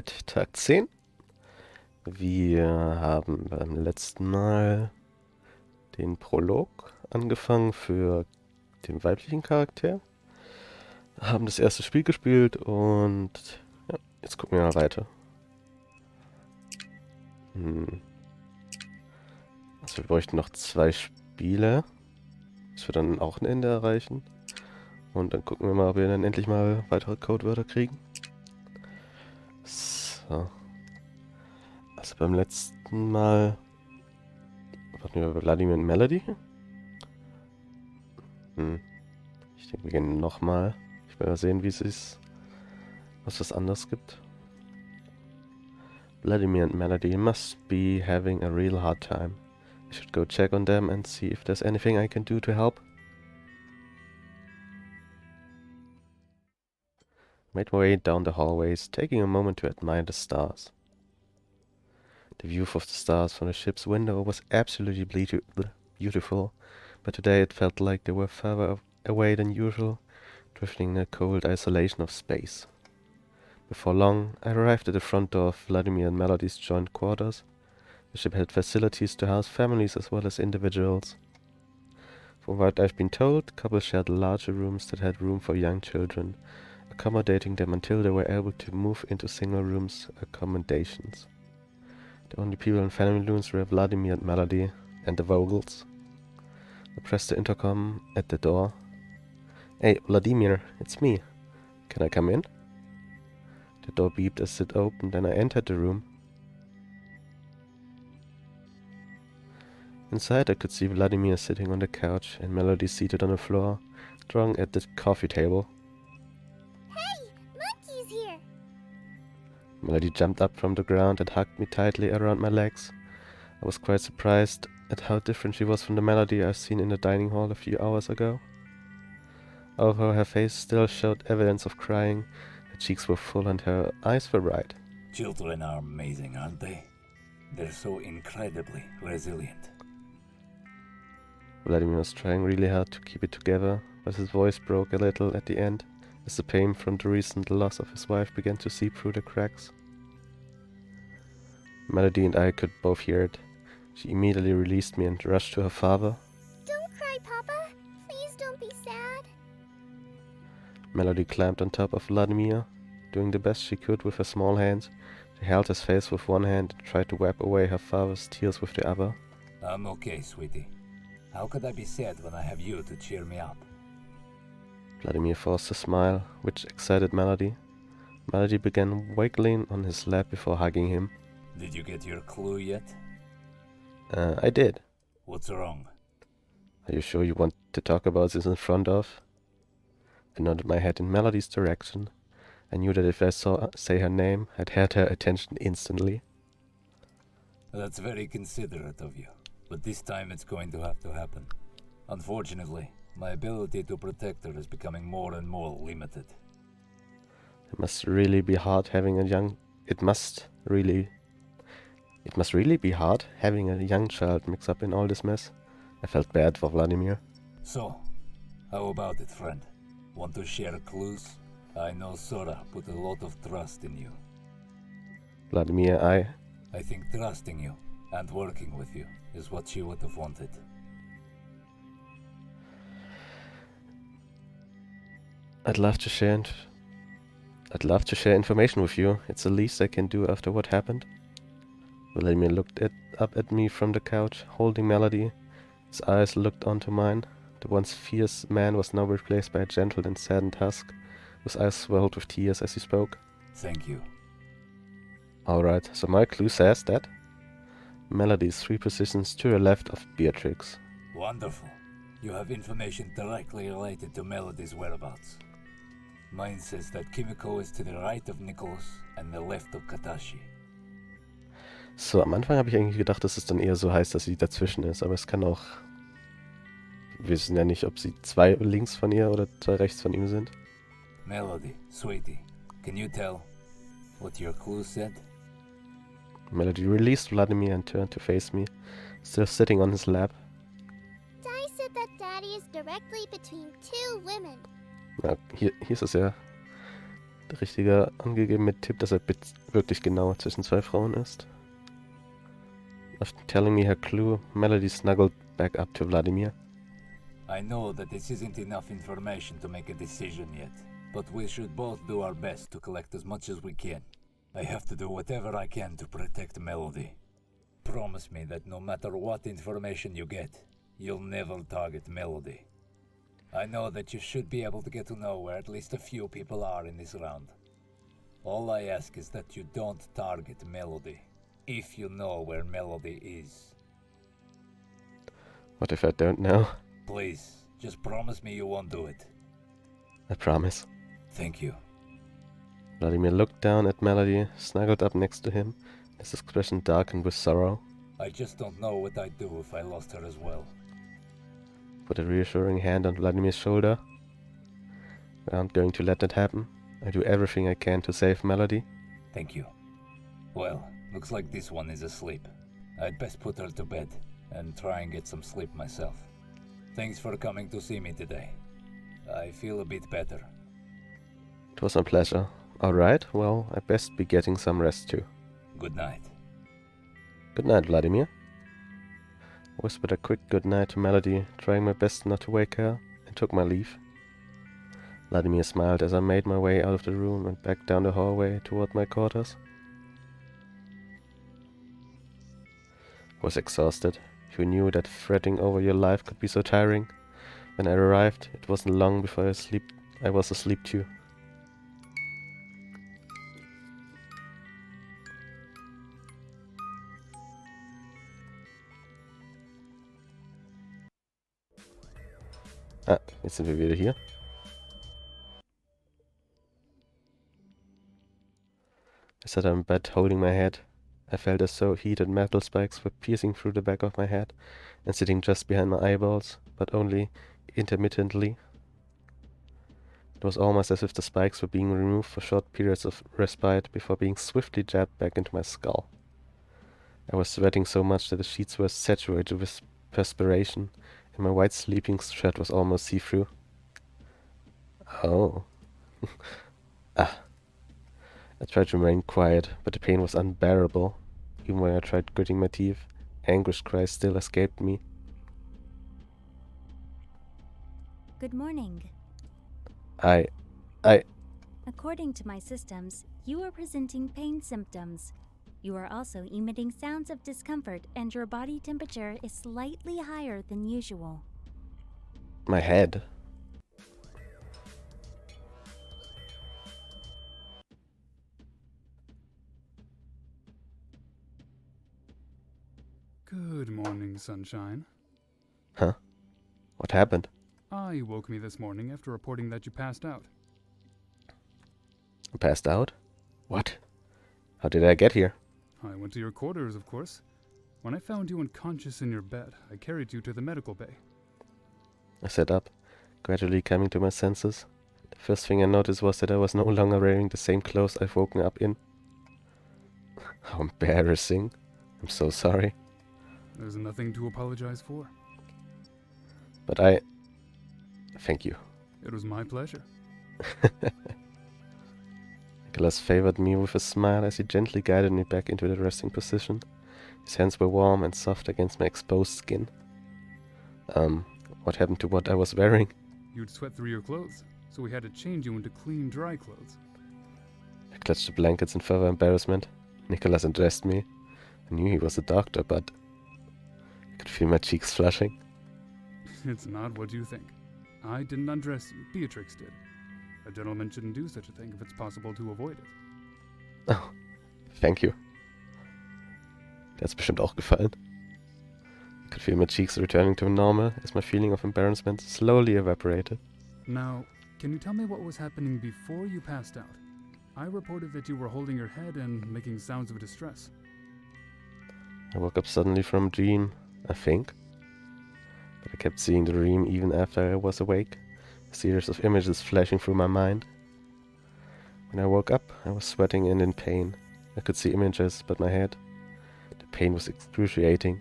mit Tag 10. Wir haben beim letzten Mal den Prolog angefangen für den weiblichen Charakter. Haben das erste Spiel gespielt und ja, jetzt gucken wir mal weiter. Also wir bräuchten noch 2 Spiele, dass wir dann auch ein Ende erreichen. Und dann gucken wir mal, ob wir dann endlich mal weitere Codewörter kriegen. So. Also beim letzten Mal hatten wir Vladimir und Melody. Ich denke, wir gehen nochmal. Ich will mal sehen, wie es ist, was es anders gibt. Vladimir and Melody must be having a real hard time. I should go check on them and see if there's anything I can do to help. Made my way down the hallways, taking a moment to admire the stars. The view of the stars from the ship's window was absolutely beautiful, but today it felt like they were further away than usual, drifting in the cold isolation of space. Before long, I arrived at the front door of Vladimir and Melody's joint quarters. The ship had facilities to house families as well as individuals. From what I've been told, couples shared larger rooms that had room for young children, accommodating them until they were able to move into single rooms accommodations. The only people in family rooms were Vladimir and Melody, and the Vogels. I pressed the intercom at the door. Hey, Vladimir, it's me. Can I come in? The door beeped as it opened and I entered the room. Inside I could see Vladimir sitting on the couch and Melody seated on the floor, drawing at the coffee table. Hey! Monkey's here! Melody jumped up from the ground and hugged me tightly around my legs. I was quite surprised at how different she was from the Melody I've seen in the dining hall a few hours ago. Although her face still showed evidence of crying, her cheeks were full and her eyes were bright. Children are amazing, aren't they? They're so incredibly resilient. Vladimir was trying really hard to keep it together, but his voice broke a little at the end, as the pain from the recent loss of his wife began to seep through the cracks. Melody and I could both hear it. She immediately released me and rushed to her father. Don't cry, Papa. Please don't be sad. Melody climbed on top of Vladimir, doing the best she could with her small hands. She held his face with one hand and tried to wipe away her father's tears with the other. I'm okay, sweetie. How could I be sad when I have you to cheer me up? Vladimir forced a smile, which excited Melody. Melody began waggling on his lap before hugging him. Did you get your clue yet? I did. What's wrong? Are you sure you want to talk about this in front of? I nodded my head in Melody's direction. I knew that if I say her name, I'd had her attention instantly. That's very considerate of you, but this time it's going to have to happen. Unfortunately, my ability to protect her is becoming more and more limited. It must really be hard having a young child mixed up in all this mess. I felt bad for Vladimir. So, how about it, friend? Want to share clues? I know Sora put a lot of trust in you. Vladimir, I think trusting you and working with you is what she would have wanted. I'd love to share information with you. It's the least I can do after what happened. Vladimir looked up at me from the couch, holding Melody. His eyes looked onto mine. The once fierce man was now replaced by a gentle and saddened husk, whose eyes swelled with tears as he spoke. Thank you. Alright, so my clue says that Melody's 3 positions to the left of Beatrix. Wonderful. You have information directly related to Melody's whereabouts. Mine says that Kimiko is to the right of Nicholas and the left of Katashi. So, am Anfang habe ich eigentlich gedacht, dass es dann eher so heißt, dass sie dazwischen ist, aber es kann auch... Wir wissen ja nicht, ob sie 2 links von ihr oder 2 rechts von ihm sind. Melody, sweetie, can you tell what your clue said? Melody released Vladimir and turned to face me, still sitting on his lap. Dai said that Daddy is directly between 2 women. Na, hier ist es ja. Der Richtige angegeben mit Tipp, dass er wirklich genau zwischen zwei Frauen ist. After telling me her clue, Melody snuggled back up to Vladimir. I know that this isn't enough information to make a decision yet, but we should both do our best to collect as much as we can. I have to do whatever I can to protect Melody. Promise me that no matter what information you get, you'll never target Melody. I know that you should be able to get to know where at least a few people are in this round. All I ask is that you don't target Melody, if you know where Melody is. What if I don't know? Please, just promise me you won't do it. I promise. Thank you. Vladimir looked down at Melody, snuggled up next to him, his expression darkened with sorrow. I just don't know what I'd do if I lost her as well. Put a reassuring hand on Vladimir's shoulder. I aren't going to let that happen. I do everything I can to save Melody. Thank you. Well, looks like this one is asleep. I'd best put her to bed and try and get some sleep myself. Thanks for coming to see me today. I feel a bit better. It was my pleasure. Alright, well, I best be getting some rest too. Good night. Good night, Vladimir. I whispered a quick good night to Melody, trying my best not to wake her, and took my leave. Vladimir smiled as I made my way out of the room and back down the hallway toward my quarters. I was exhausted. Who knew that fretting over your life could be so tiring? When I arrived, it wasn't long before I was asleep too. Ah, jetzt sind wir wieder hier. I sat on bed holding my head. I felt as though heated metal spikes were piercing through the back of my head and sitting just behind my eyeballs, but only intermittently. It was almost as if the spikes were being removed for short periods of respite before being swiftly jabbed back into my skull. I was sweating so much that the sheets were saturated with perspiration, and my white sleeping shirt was almost see-through. Oh. Ah. I tried to remain quiet, but the pain was unbearable. Even when I tried gritting my teeth, anguished cries still escaped me. Good morning. I... According to my systems, you are presenting pain symptoms. You are also emitting sounds of discomfort, and your body temperature is slightly higher than usual. My head. Good morning, sunshine. Huh? What happened? You woke me this morning after reporting that you passed out. I passed out? What? How did I get here? I went to your quarters, of course. When I found you unconscious in your bed, I carried you to the medical bay. I sat up, gradually coming to my senses. The first thing I noticed was that I was no longer wearing the same clothes I've woken up in. How embarrassing. I'm so sorry. There's nothing to apologize for. But I... Thank you. It was my pleasure. Nicholas favored me with a smile as he gently guided me back into the resting position. His hands were warm and soft against my exposed skin. What happened to what I was wearing? You'd sweat through your clothes, so we had to change you into clean, dry clothes. I clutched the blankets in further embarrassment. Nicholas undressed me. I knew he was a doctor, but I could feel my cheeks flushing. It's not what you think. I didn't undress you. Beatrix did. A gentleman shouldn't do such a thing if it's possible to avoid it. Oh, thank you. Der hat's bestimmt auch gefallen. I could feel my cheeks returning to normal as my feeling of embarrassment slowly evaporated. Now, can you tell me what was happening before you passed out? I reported that you were holding your head and making sounds of distress. I woke up suddenly from a dream, I think. But I kept seeing the dream even after I was awake, a series of images flashing through my mind. When I woke up, I was sweating and in pain. I could see images, but my head... The pain was excruciating.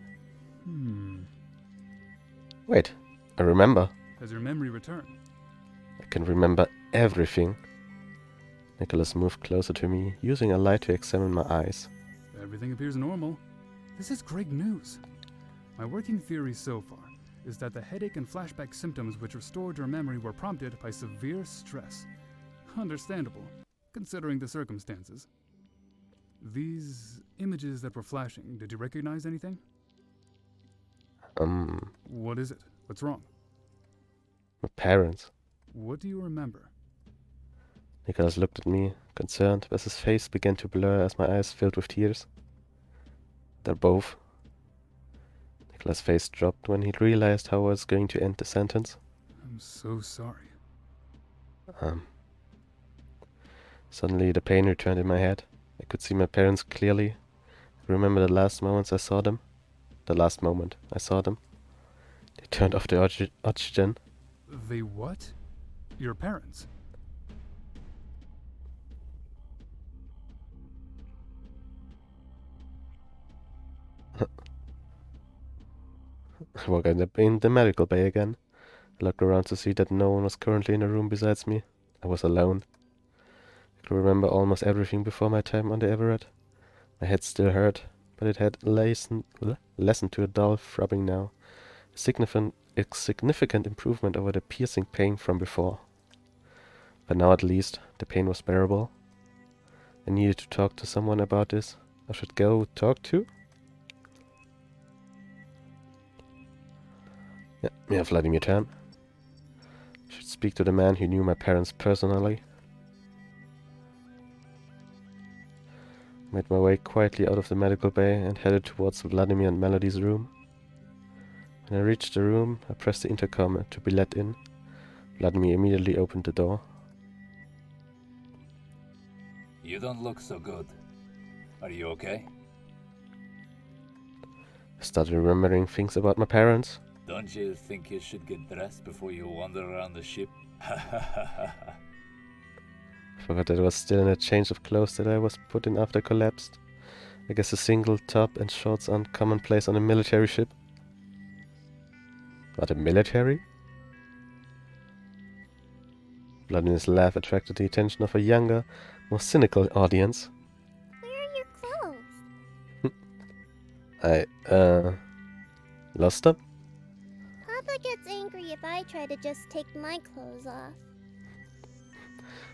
Wait, I remember. Has your memory returned? I can remember everything. Nicholas moved closer to me, using a light to examine my eyes. Everything appears normal. This is great news. My working theory so far is that the headache and flashback symptoms which restored your memory were prompted by severe stress. Understandable, considering the circumstances. These images that were flashing, did you recognize anything? What is it? What's wrong? My parents. What do you remember? Nicholas looked at me, concerned, as his face began to blur as my eyes filled with tears. They're both. Nicholas' face dropped when he realized how I was going to end the sentence. I'm so sorry. Suddenly the pain returned in my head. I could see my parents clearly. I remember the last moments I saw them. The last moment I saw them. They turned off the oxygen. They what? Your parents? I woke up in the medical bay again. I looked around to see that no one was currently in the room besides me. I was alone. I could remember almost everything before my time on the Everett. My head still hurt, but it had lessened to a dull throbbing now. A significant improvement over the piercing pain from before. But now at least, the pain was bearable. I needed to talk to someone about this. I should go talk to? Yeah, Vladimir turn. I should speak to the man who knew my parents personally. Made my way quietly out of the medical bay and headed towards Vladimir and Melody's room. When I reached the room, I pressed the intercom to be let in. Vladimir immediately opened the door. You don't look so good. Are you okay? I started remembering things about my parents. Don't you think you should get dressed before you wander around the ship? I forgot that I was still in a change of clothes that I was put in after I collapsed. I guess a single top and shorts aren't commonplace on a military ship. Not a military? Vladimir's laugh attracted the attention of a younger, more cynical audience. Where are your clothes? I, lost them? Papa gets angry if I try to just take my clothes off.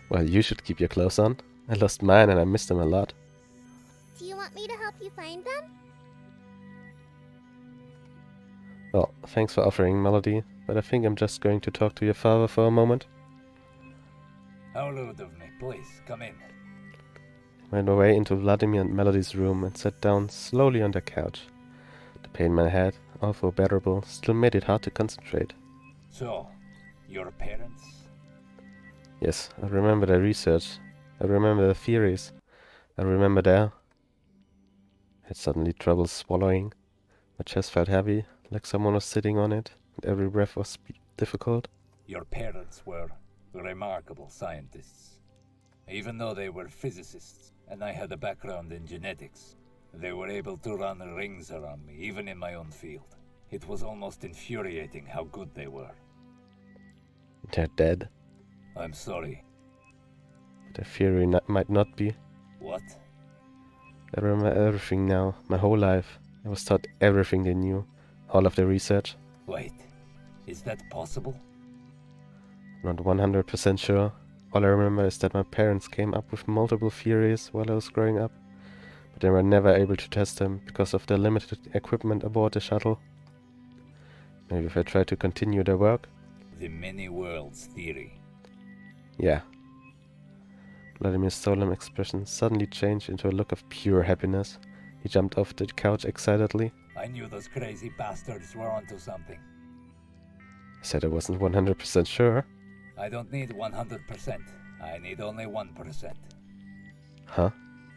Well, you should keep your clothes on. I lost mine and I missed them a lot. Do you want me to help you find them? Well, thanks for offering, Melody, but I think I'm just going to talk to your father for a moment. How rude of me. Please, come in. I made my way into Vladimir and Melody's room and sat down slowly on their couch. The pain in my head, although bearable, still made it hard to concentrate. So, your parents? Yes, I remember their research. I remember their theories. I remember their... I had suddenly trouble swallowing. My chest felt heavy, like someone was sitting on it, and every breath was difficult. Your parents were remarkable scientists. Even though they were physicists, and I had a background in genetics, they were able to run rings around me, even in my own field. It was almost infuriating how good they were. They're dead. I'm sorry. Their theory might not be. What? I remember everything now, my whole life. I was taught everything they knew, all of their research. Wait, is that possible? Not 100% sure. All I remember is that my parents came up with multiple theories while I was growing up, but they were never able to test them because of the limited equipment aboard the shuttle. Maybe if I try to continue their work? The many worlds theory. Yeah. Vladimir's solemn expression suddenly changed into a look of pure happiness. He jumped off the couch excitedly. I knew those crazy bastards were onto something. I said I wasn't 100% sure. I don't need 100%. I need only 1%. Huh?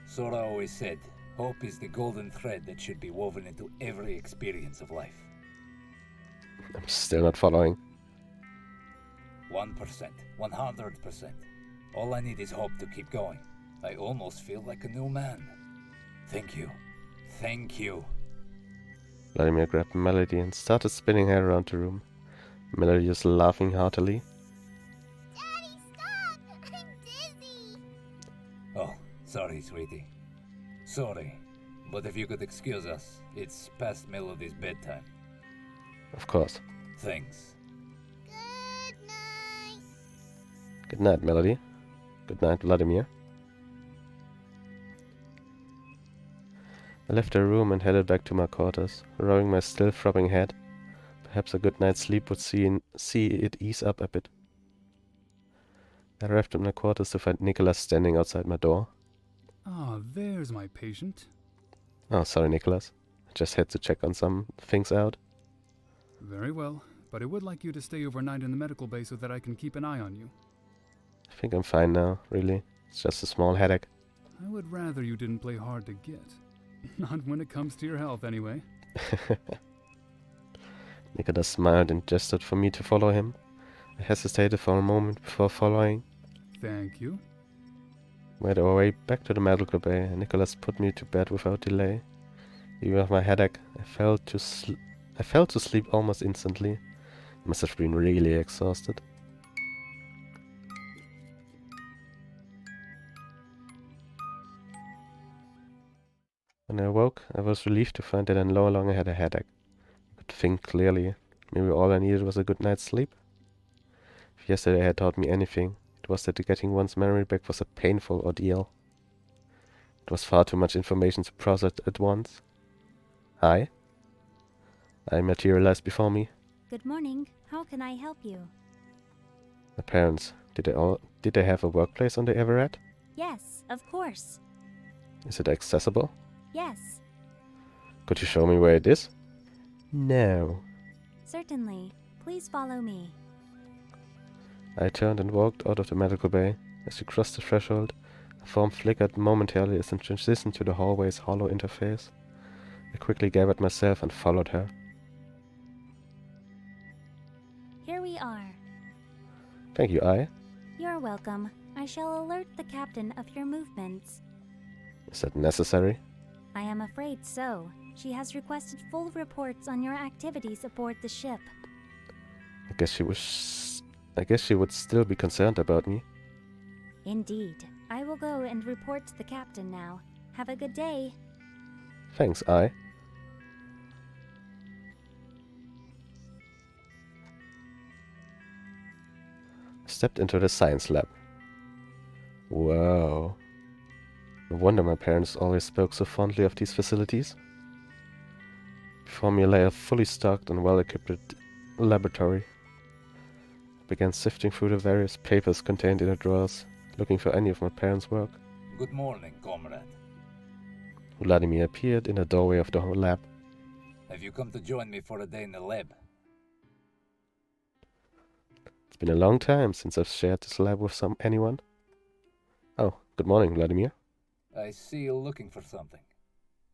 Sora always said, hope is the golden thread that should be woven into every experience of life. I'm still not following. 1%, 100%. All I need is hope to keep going. I almost feel like a new man. Thank you. Thank you. Vladimir grabbed Melody and started spinning her around the room. Melody was laughing heartily. Daddy, stop! I'm dizzy! Sorry, sweetie. Sorry. But if you could excuse us, it's past Melody's bedtime. Of course. Thanks. Good night. Good night, Melody. Good night, Vladimir. I left the room and headed back to my quarters, rubbing my still throbbing head. Perhaps a good night's sleep would see it ease up a bit. I arrived at my quarters to find Nicholas standing outside my door. Ah, there's my patient. Oh, sorry, Nicholas. I just had to check on some things out. Very well, but I would like you to stay overnight in the medical bay so that I can keep an eye on you. I think I'm fine now, really. It's just a small headache. I would rather you didn't play hard to get. Not when it comes to your health, anyway. Nicholas smiled and gestured for me to follow him. I hesitated for a moment before following. Thank you. Made our way back to the medical bay, and Nicholas put me to bed without delay. Even with my headache, I fell to sleep almost instantly. I must have been really exhausted. When I awoke, I was relieved to find that I no longer had a headache. I could think clearly. Maybe all I needed was a good night's sleep. If yesterday had taught me anything, it was that getting one's memory back was a painful ordeal. It was far too much information to process at once. I materialized before me. Good morning. How can I help you? My parents, did they have a workplace on the Everett? Yes, of course. Is it accessible? Yes, Could you show me where it is? No. certainly. Please follow me. I turned and walked out of the medical bay. As we crossed the threshold, a form flickered momentarily as I transitioned to the hallway's hollow interface. I quickly gathered myself and followed her. Here we are. Thank you, I. You're welcome. I shall alert the captain of your movements. Is that necessary? I am afraid so. She has requested full reports on your activities aboard the ship. I guess she would still be concerned about me. Indeed. I will go and report to the captain now. Have a good day. Thanks, I. I stepped into the science lab. Whoa. No wonder my parents always spoke so fondly of these facilities. Before me lay a fully stocked and well-equipped laboratory. I began sifting through the various papers contained in the drawers, looking for any of my parents' work. Good morning, comrade. Vladimir appeared in the doorway of the lab. Have you come to join me for a day in the lab? It's been a long time since I've shared this lab with anyone. Oh, good morning, Vladimir. I see you're looking for something.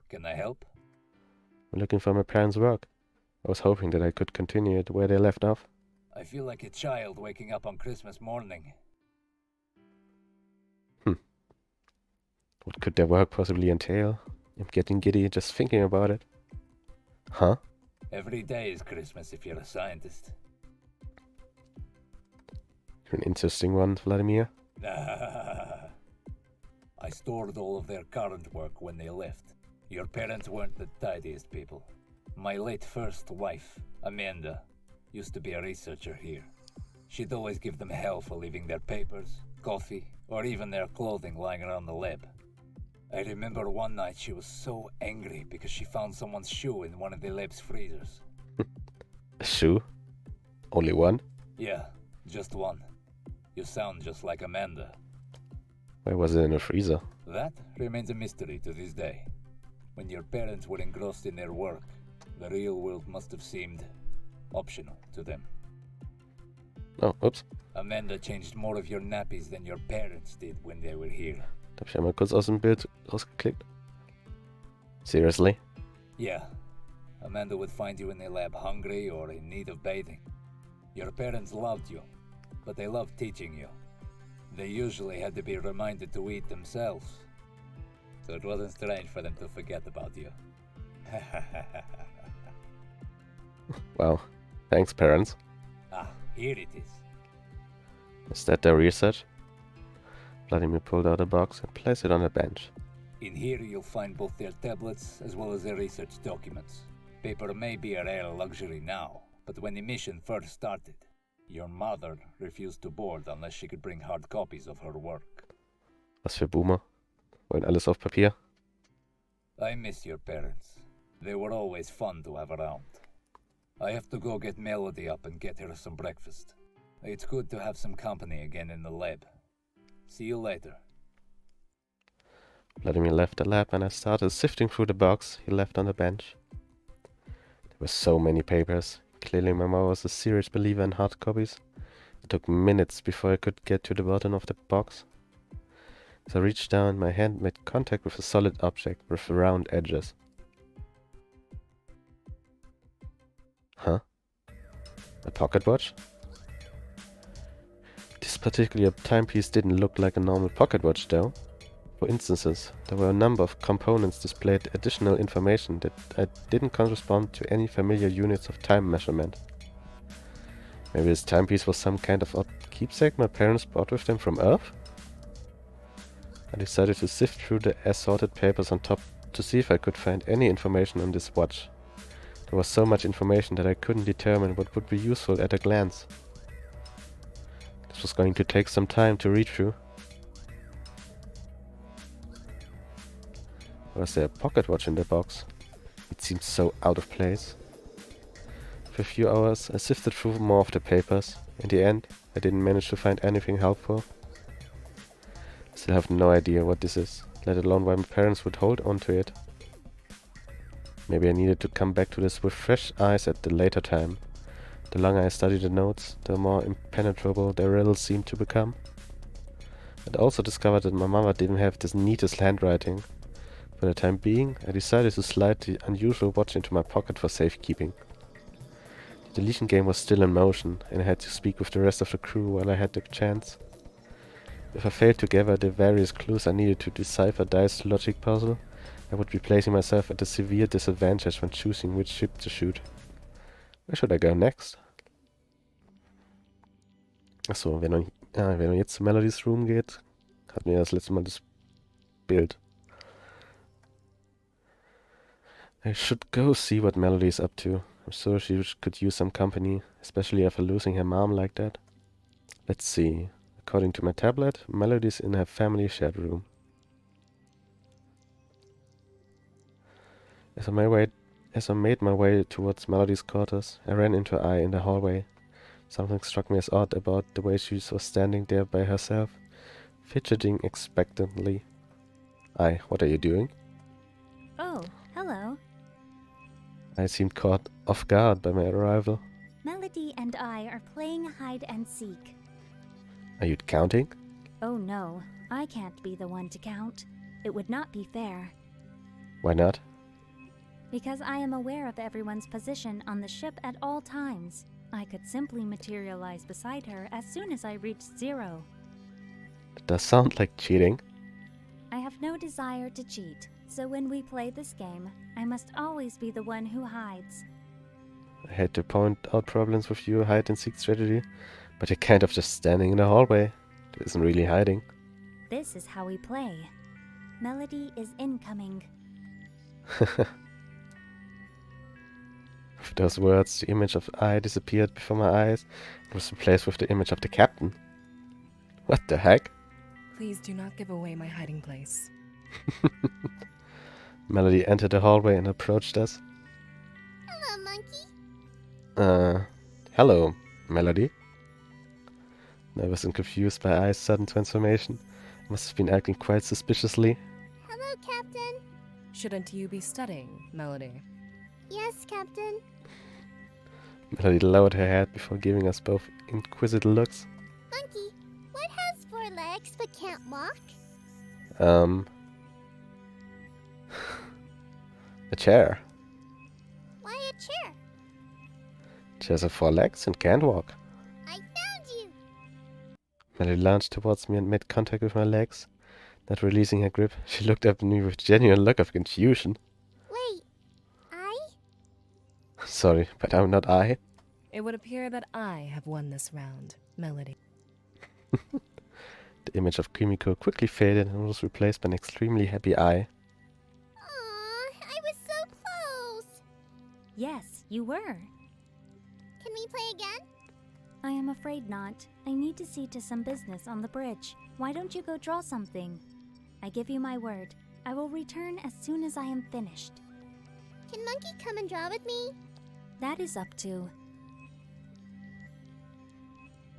Can I help? I'm looking for my parents' work. I was hoping that I could continue it where they left off. I feel like a child waking up on Christmas morning. What could their work possibly entail? I'm getting giddy just thinking about it. Huh? Every day is Christmas if you're a scientist. You're an interesting one, Vladimir. I stored all of their current work when they left. Your parents weren't the tidiest people. My late first wife, Amanda, used to be a researcher here. She'd always give them hell for leaving their papers, coffee, or even their clothing lying around the lab. I remember one night she was so angry because she found someone's shoe in one of the lab's freezers. A shoe? Only one? Yeah, just one. You sound just like Amanda. Why was it in a freezer? That remains a mystery to this day. When your parents were engrossed in their work, the real world must have seemed optional to them. Oh, oops. Amanda changed more of your nappies than your parents did when they were here. Hab ich einmal kurz aus dem Bild rausgeklickt. Seriously? Yeah. Amanda would find you in the lab hungry or in need of bathing. Your parents loved you, but they loved teaching you. They usually had to be reminded to eat themselves. So it wasn't strange for them to forget about you. Wow. Thanks, parents. Ah, here it is. Is that their research? Vladimir pulled out a box and placed it on a bench. In here you'll find both their tablets as well as their research documents. Paper may be a rare luxury now, but when the mission first started, your mother refused to board unless she could bring hard copies of her work. Was für Boomer. Wollen alles auf Papier. I miss your parents. They were always fun to have around. I have to go get Melody up and get her some breakfast. It's good to have some company again in the lab. See you later. Vladimir left the lab and I started sifting through the box he left on the bench. There were so many papers. Clearly my mother was a serious believer in hard copies. It took minutes before I could get to the bottom of the box. As I reached down, my hand made contact with a solid object with round edges. Huh? A pocket watch? This particular timepiece didn't look like a normal pocket watch though. For instances, there were a number of components displayed additional information that didn't correspond to any familiar units of time measurement. Maybe this timepiece was some kind of odd keepsake my parents brought with them from Earth? I decided to sift through the assorted papers on top to see if I could find any information on this watch. There was so much information that I couldn't determine what would be useful at a glance. This was going to take some time to read through. Was there a pocket watch in the box? It seemed so out of place. For a few hours I sifted through more of the papers. In the end, I didn't manage to find anything helpful. I still have no idea what this is, let alone why my parents would hold on to it. Maybe I needed to come back to this with fresh eyes at the later time. The longer I studied the notes, the more impenetrable their riddles seemed to become. I also discovered that my mother didn't have the neatest handwriting. For the time being, I decided to slide the unusual watch into my pocket for safekeeping. The deletion game was still in motion, and I had to speak with the rest of the crew while I had the chance. If I failed to gather the various clues I needed to decipher Dice's logic puzzle, I would be placing myself at a severe disadvantage when choosing which ship to shoot. Where should I go next? Achso, wenn man jetzt zu Melody's Room geht, hatten wir das letzte Mal das Bild. I should go see what Melody is up to. I'm sure she could use some company, especially after losing her mom like that. Let's see. According to my tablet, Melody's in her family shared room. As I made my way towards Melody's quarters, I ran into Ai in the hallway. Something struck me as odd about the way she was standing there by herself, fidgeting expectantly. Ai, what are you doing? Oh, hello. I seemed caught off guard by my arrival. Melody and I are playing hide and seek. Are you counting? Oh no, I can't be the one to count. It would not be fair. Why not? Because I am aware of everyone's position on the ship at all times. I could simply materialize beside her as soon as I reached 0. That does sound like cheating. I have no desire to cheat, so when we play this game, I must always be the one who hides. I had to point out problems with your hide-and-seek strategy, but you're kind of just standing in the hallway. That isn't really hiding. This is how we play. Melody is incoming. With those words, the image of I disappeared before my eyes and was replaced with the image of the captain. What the heck? Please do not give away my hiding place. Melody entered the hallway and approached us. Hello, monkey. Hello, Melody. Nervous and confused by Ai's sudden transformation, I must have been acting quite suspiciously. Hello, Captain. Shouldn't you be studying, Melody? Yes, Captain. Melody lowered her head before giving us both inquisitive looks. Monkey, what has 4 legs but can't walk? A chair. Why a chair? Chairs have 4 legs and can't walk. I found you. Melody lunged towards me and made contact with my legs. Not releasing her grip, she looked up at me with a genuine look of confusion. Wait, I? Sorry, but I'm not I. It would appear that I have won this round, Melody. The image of Kimiko quickly faded and was replaced by an extremely happy eye. Aw, I was so close. Yes, you were. Can we play again? I am afraid not. I need to see to some business on the bridge. Why don't you go draw something? I give you my word. I will return as soon as I am finished. Can Monkey come and draw with me? That is up to...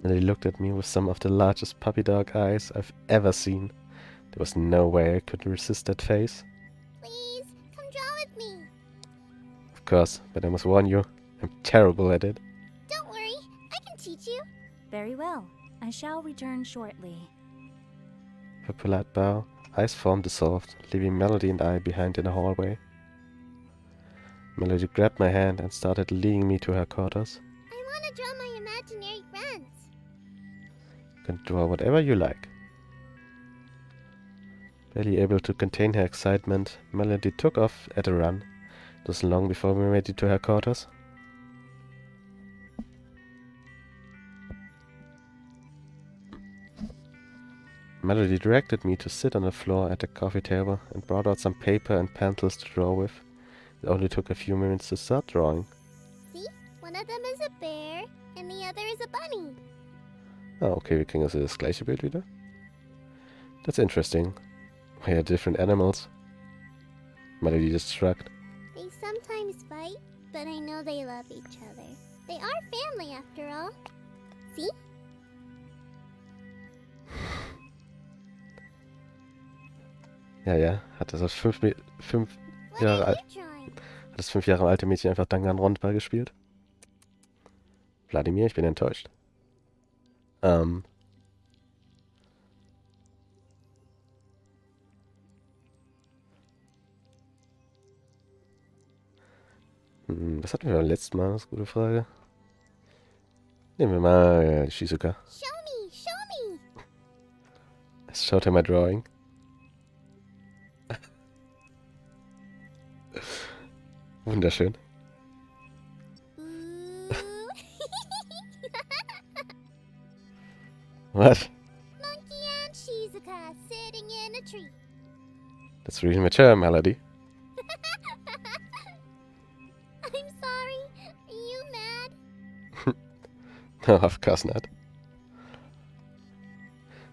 Melody looked at me with some of the largest puppy dog eyes I've ever seen. There was no way I could resist that face. Please, come draw with me. Of course, but I must warn you, I'm terrible at it. Don't worry, I can teach you. Very well. I shall return shortly. With a polite bow, eyes formed dissolved, leaving Melody and I behind in the hallway. Melody grabbed my hand and started leading me to her quarters. I want to draw my imaginary friends. You can draw whatever you like. Barely able to contain her excitement, Melody took off at a run. It was long before we made it to her quarters. Melody directed me to sit on the floor at the coffee table and brought out some paper and pencils to draw with. It only took a few minutes to start drawing. See? One of them is a bear, and the other is a bunny. Ah, okay, wir kriegen also das gleiche Bild wieder. That's interesting. We are different animals. Melody just shrugged. They sometimes fight, but I know they love each other. They are family after all. See? Ja, hat das fünf What Jahre are alt, you drawing? hat das 5 Jahre alte Mädchen einfach Danganronpa gespielt? Wladimir, ich bin enttäuscht. Was hatten wir beim letzten Mal? Das ist eine gute Frage. Nehmen wir mal Shizuka. Show me, show me. Schaut her my drawing. Wunderschön. Ooh. What? Monkey and Shizuka sitting in a tree. That's really mature, Melody. I'm sorry. Are you mad? No, of course not.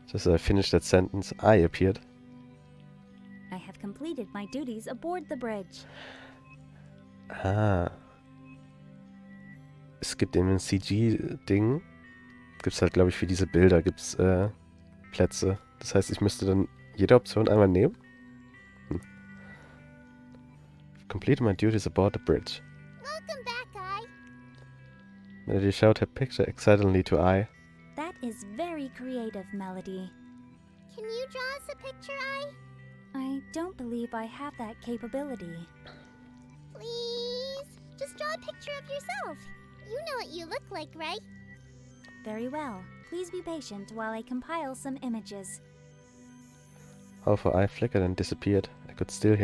Just as I finished that sentence, I appeared. I have completed my duties aboard the bridge. Ah. Es gibt eben ein CG-Ding. Gibt's halt, glaube ich, für diese Bilder gibt's Plätze. Das heißt, ich müsste dann jede Option einmal nehmen. Completed my duties aboard the bridge. Welcome back, I. Melody showed her picture excitedly to I. That is very creative, Melody. Can you draw us a picture, I don't believe I have that capability. Please? Just draw a picture of yourself. You know what you look like, right? Very well. Please be patient while I compile some images. Half her eye flickered and disappeared. I could still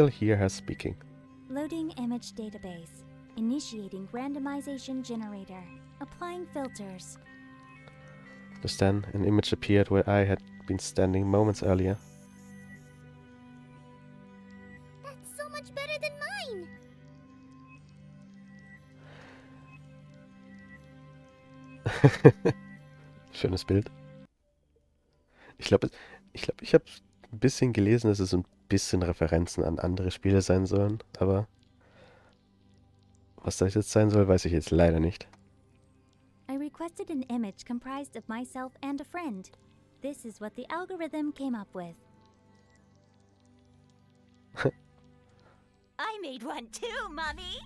hear her speaking. Loading image database. Initiating randomization generator. Applying filters. Just then, an image appeared where I had been standing moments earlier. That's so much better than mine. Schönes Bild. Ich glaube, ich habe ein bisschen gelesen, dass es so ein bisschen Referenzen an andere Spiele sein sollen, aber was das jetzt sein soll, weiß ich jetzt leider nicht. I requested an image comprised of myself and a friend. This is what the algorithm came up with. I made one too, Mommy!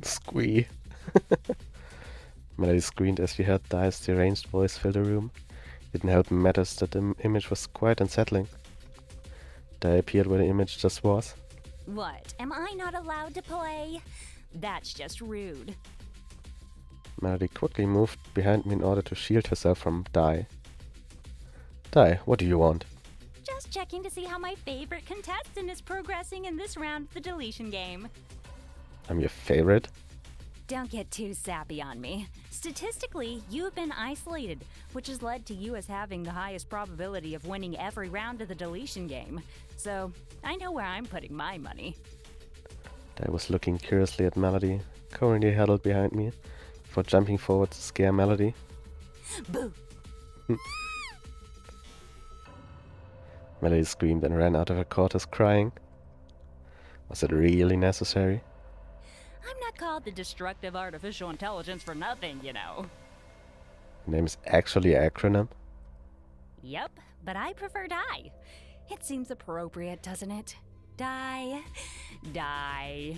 Squee. Melody screamed as she heard Di's deranged voice fill the room. It didn't help matters that the image was quite unsettling. Di appeared where the image just was. What? Am I not allowed to play? That's just rude. Melody quickly moved behind me in order to shield herself from Di. Di, what do you want? Just checking to see how my favorite contestant is progressing in this round of the deletion game. I'm your favorite? Don't get too sappy on me. Statistically, you've been isolated, which has led to you as having the highest probability of winning every round of the deletion game. So, I know where I'm putting my money. I was looking curiously at Melody, currently huddled behind me, before jumping forward to scare Melody. Boo! Melody screamed and ran out of her quarters crying. Was it really necessary? I'm not called the destructive artificial intelligence for nothing, you know. The name is actually an acronym. Yep, but I prefer die. It seems appropriate, doesn't it? Die. Die.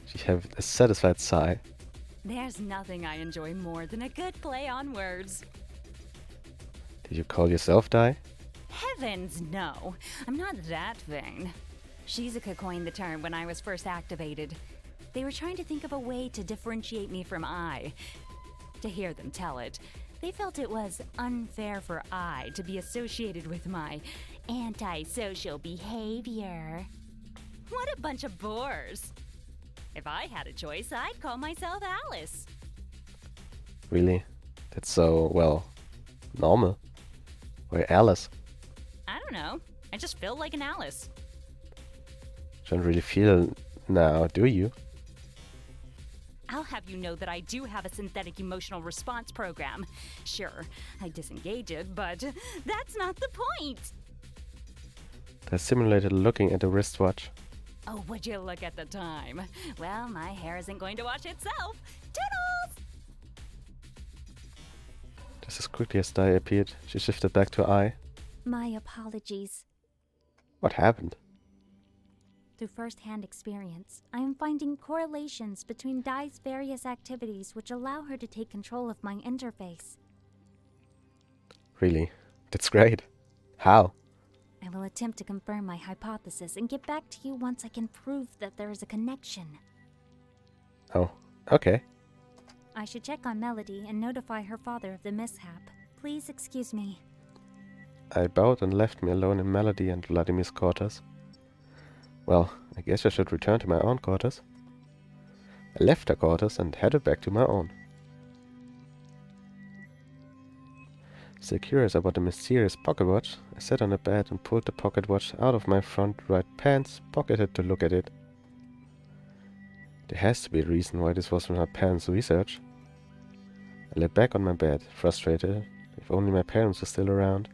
She had a satisfied sigh. There's nothing I enjoy more than a good play on words. Did you call yourself Die? Heavens, no. I'm not that vain. Shizuka coined the term when I was first activated. They were trying to think of a way to differentiate me from I. To hear them tell it, they felt it was unfair for I to be associated with my antisocial behavior. What a bunch of bores. If I had a choice, I'd call myself Alice. Really? That's so, well, normal. Why Alice? I don't know. I just feel like an Alice. Don't really feel now, do you? I'll have you know that I do have a synthetic emotional response program. Sure, I disengage it, but that's not the point. I simulated looking at the wristwatch. Oh, would you look at the time? Well, my hair isn't going to wash itself. Toodles! Just as quickly as Die appeared, she shifted back to I. My apologies. What happened? Through first-hand experience, I am finding correlations between Dai's various activities which allow her to take control of my interface. Really? That's great. How? I will attempt to confirm my hypothesis and get back to you once I can prove that there is a connection. Oh, okay. I should check on Melody and notify her father of the mishap. Please excuse me. I bowed and left me alone in Melody and Vladimir's quarters. Well, I guess I should return to my own quarters. I left her quarters and headed back to my own. Still curious about the mysterious pocket watch, I sat on the bed and pulled the pocket watch out of my front right pants, pocketed to look at it. There has to be a reason why this was from my parents' research. I lay back on my bed, frustrated. If only my parents were still around.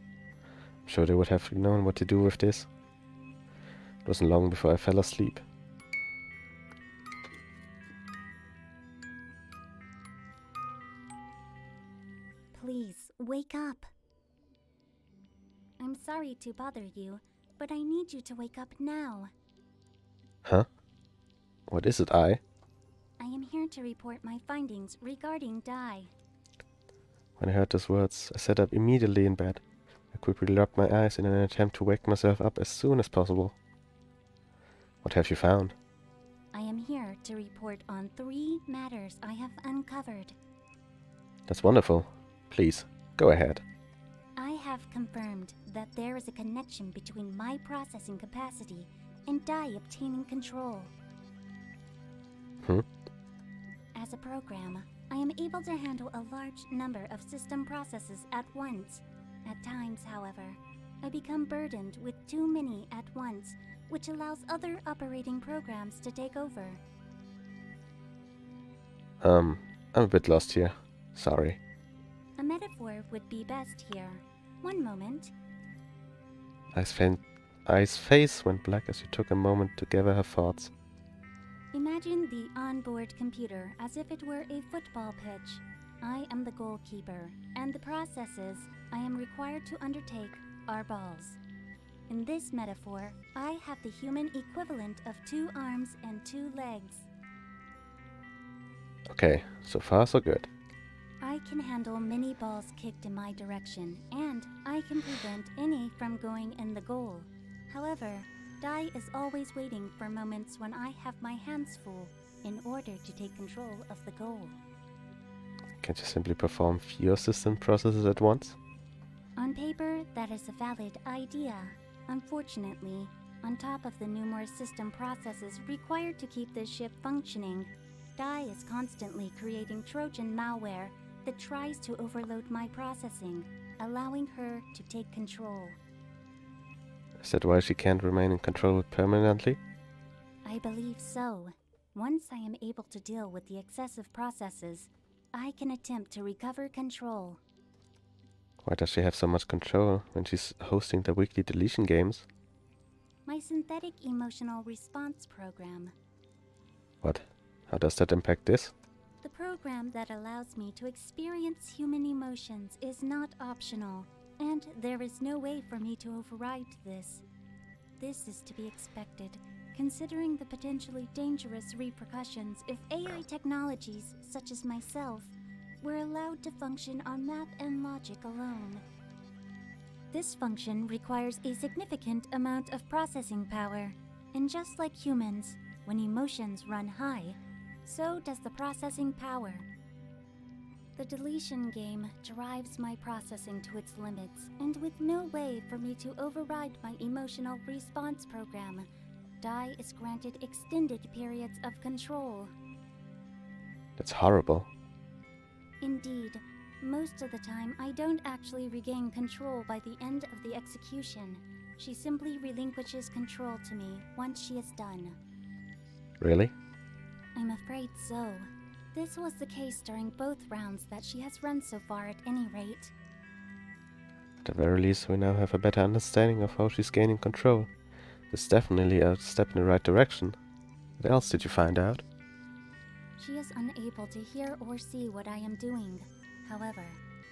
I'm sure they would have known what to do with this. It wasn't long before I fell asleep. Please, wake up. I'm sorry to bother you, but I need you to wake up now. Huh? What is it, I? I am here to report my findings regarding Dai. When I heard those words, I sat up immediately in bed. I quickly rubbed my eyes in an attempt to wake myself up as soon as possible. What have you found? I am here to report on 3 matters I have uncovered. That's wonderful. Please, go ahead. I have confirmed that there is a connection between my processing capacity and Dai obtaining control. As a program, I am able to handle a large number of system processes at once. At times, however, I become burdened with too many at once, which allows other operating programs to take over. I'm a bit lost here. Sorry. A metaphor would be best here. One moment. I's face went black as she took a moment to gather her thoughts. Imagine the onboard computer as if it were a football pitch. I am the goalkeeper, and the processes I am required to undertake are balls. In this metaphor, I have the human equivalent of 2 arms and 2 legs. Okay, so far so good. I can handle many balls kicked in my direction, and I can prevent any from going in the goal. However, Dai is always waiting for moments when I have my hands full in order to take control of the goal. Can't you simply perform fewer system processes at once? On paper, that is a valid idea. Unfortunately, on top of the numerous system processes required to keep this ship functioning, Dai is constantly creating Trojan malware that tries to overload my processing, allowing her to take control. Is that why she can't remain in control permanently? I believe so. Once I am able to deal with the excessive processes, I can attempt to recover control. Why does she have so much control when she's hosting the weekly deletion games? My synthetic emotional response program. What? How does that impact this? The program that allows me to experience human emotions is not optional, and there is no way for me to override this. This is to be expected, considering the potentially dangerous repercussions if AI technologies, such as myself, were allowed to function on math and logic alone. This function requires a significant amount of processing power, and just like humans, when emotions run high, so does the processing power. The deletion game drives my processing to its limits, and with no way for me to override my emotional response program, Dai is granted extended periods of control. That's horrible. Indeed, most of the time I don't actually regain control by the end of the execution. She simply relinquishes control to me once she is done. Really? I'm afraid so. This was the case during both rounds that she has run so far at any rate. At the very least, we now have a better understanding of how she's gaining control. This is definitely a step in the right direction. What else did you find out? She is unable to hear or see what I am doing. However,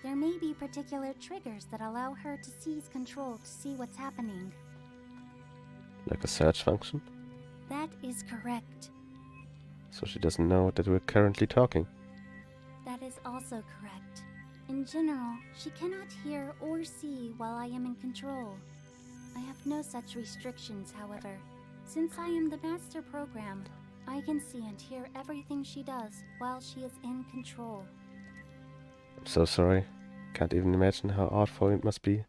there may be particular triggers that allow her to seize control to see what's happening. Like a search function? That is correct. So she doesn't know that we're currently talking. That is also correct. In general, she cannot hear or see while I am in control. I have no such restrictions, however. Since I am the master program, I can see and hear everything she does while she is in control. I'm so sorry. Can't even imagine how awful it must be,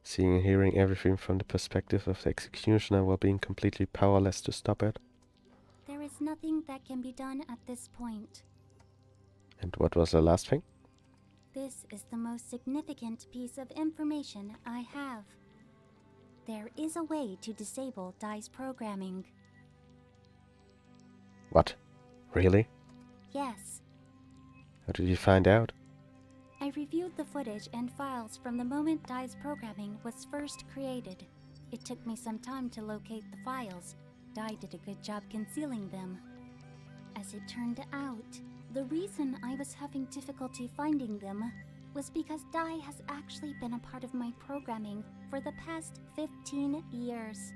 seeing and hearing everything from the perspective of the executioner while being completely powerless to stop it. There is nothing that can be done at this point. And what was the last thing? This is the most significant piece of information I have. There is a way to disable Dai's programming. What? Really? Yes. How did you find out? I reviewed the footage and files from the moment Dai's programming was first created. It took me some time to locate the files. Dai did a good job concealing them. As it turned out, the reason I was having difficulty finding them was because Dai has actually been a part of my programming for the past 15 years.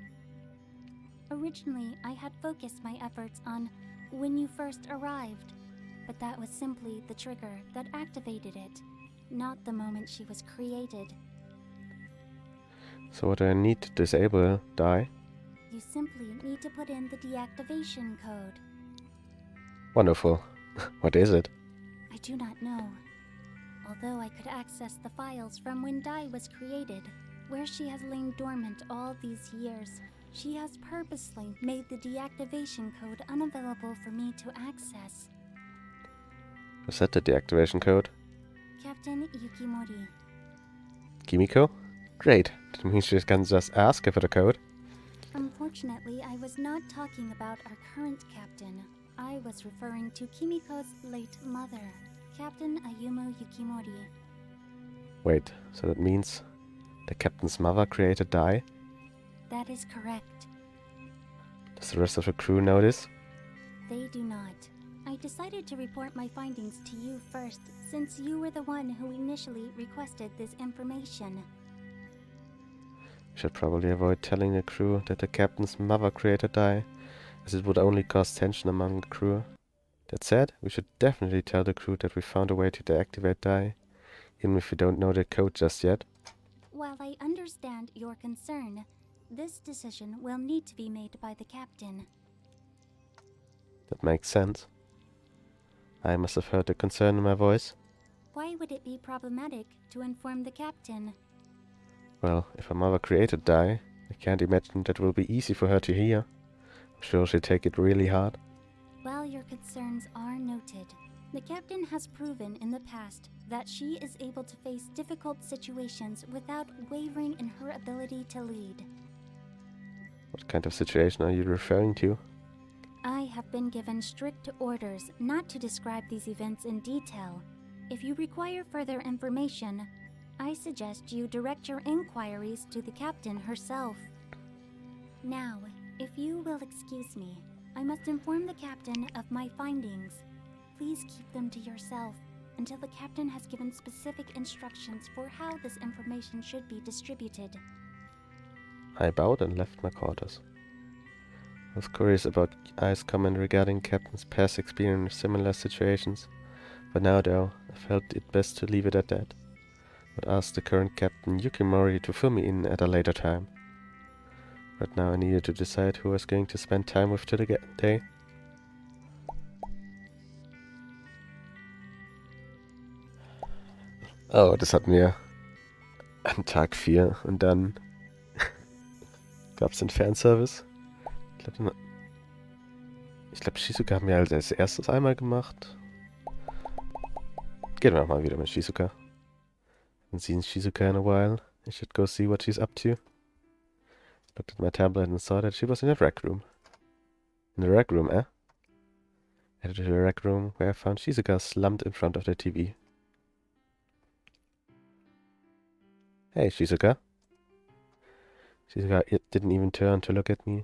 Originally, I had focused my efforts on when you first arrived, but that was simply the trigger that activated it, not the moment she was created. So what do I need to disable Dai? You simply need to put in the deactivation code. Wonderful. What is it? I do not know. Although I could access the files from when Dai was created, where she has lain dormant all these years, she has purposely made the deactivation code unavailable for me to access. Was that the deactivation code? Captain Yukimori. Kimiko? Great. That means she can just ask her for the code. Unfortunately, I was not talking about our current captain. I was referring to Kimiko's late mother, Captain Ayumu Yukimori. Wait, so that means the captain's mother created Dai? That is correct. Does the rest of the crew know this? They do not. I decided to report my findings to you first, since you were the one who initially requested this information. We should probably avoid telling the crew that the captain's mother created Dai, as it would only cause tension among the crew. That said, we should definitely tell the crew that we found a way to deactivate Dai, even if we don't know the code just yet. While I understand your concern, this decision will need to be made by the captain. That makes sense. I must have heard the concern in my voice. Why would it be problematic to inform the captain? Well, if her mother created Dai, I can't imagine that will be easy for her to hear. I'm sure she'll take it really hard. Well, your your concerns are noted. The captain has proven in the past that she is able to face difficult situations without wavering in her ability to lead. What kind of situation are you referring to? I have been given strict orders not to describe these events in detail. If you require further information, I suggest you direct your inquiries to the captain herself. Now, if you will excuse me, I must inform the captain of my findings. Please keep them to yourself until the captain has given specific instructions for how this information should be distributed. I bowed and left my quarters. I was curious about Ai's comment regarding Captain's past experience in similar situations, but now though, I felt it best to leave it at that. But ask the current Captain Yukimori to fill me in at a later time. Right now I needed to decide who I was going to spend time with today. Oh, das hatten wir an Tag 4 und dann gab's den Fanservice. Ich glaube, Shizuka haben wir als erstes einmal gemacht. Gehen wir mal wieder mit Shizuka. Haven't seen Shizuka in a while. I should go see what she's up to. Looked at my tablet and saw that she was in the rec room. In the rec room, eh? Headed to the rec room, where I found Shizuka slumped in front of the TV. Hey, Shizuka. Shizuka didn't even turn to look at me.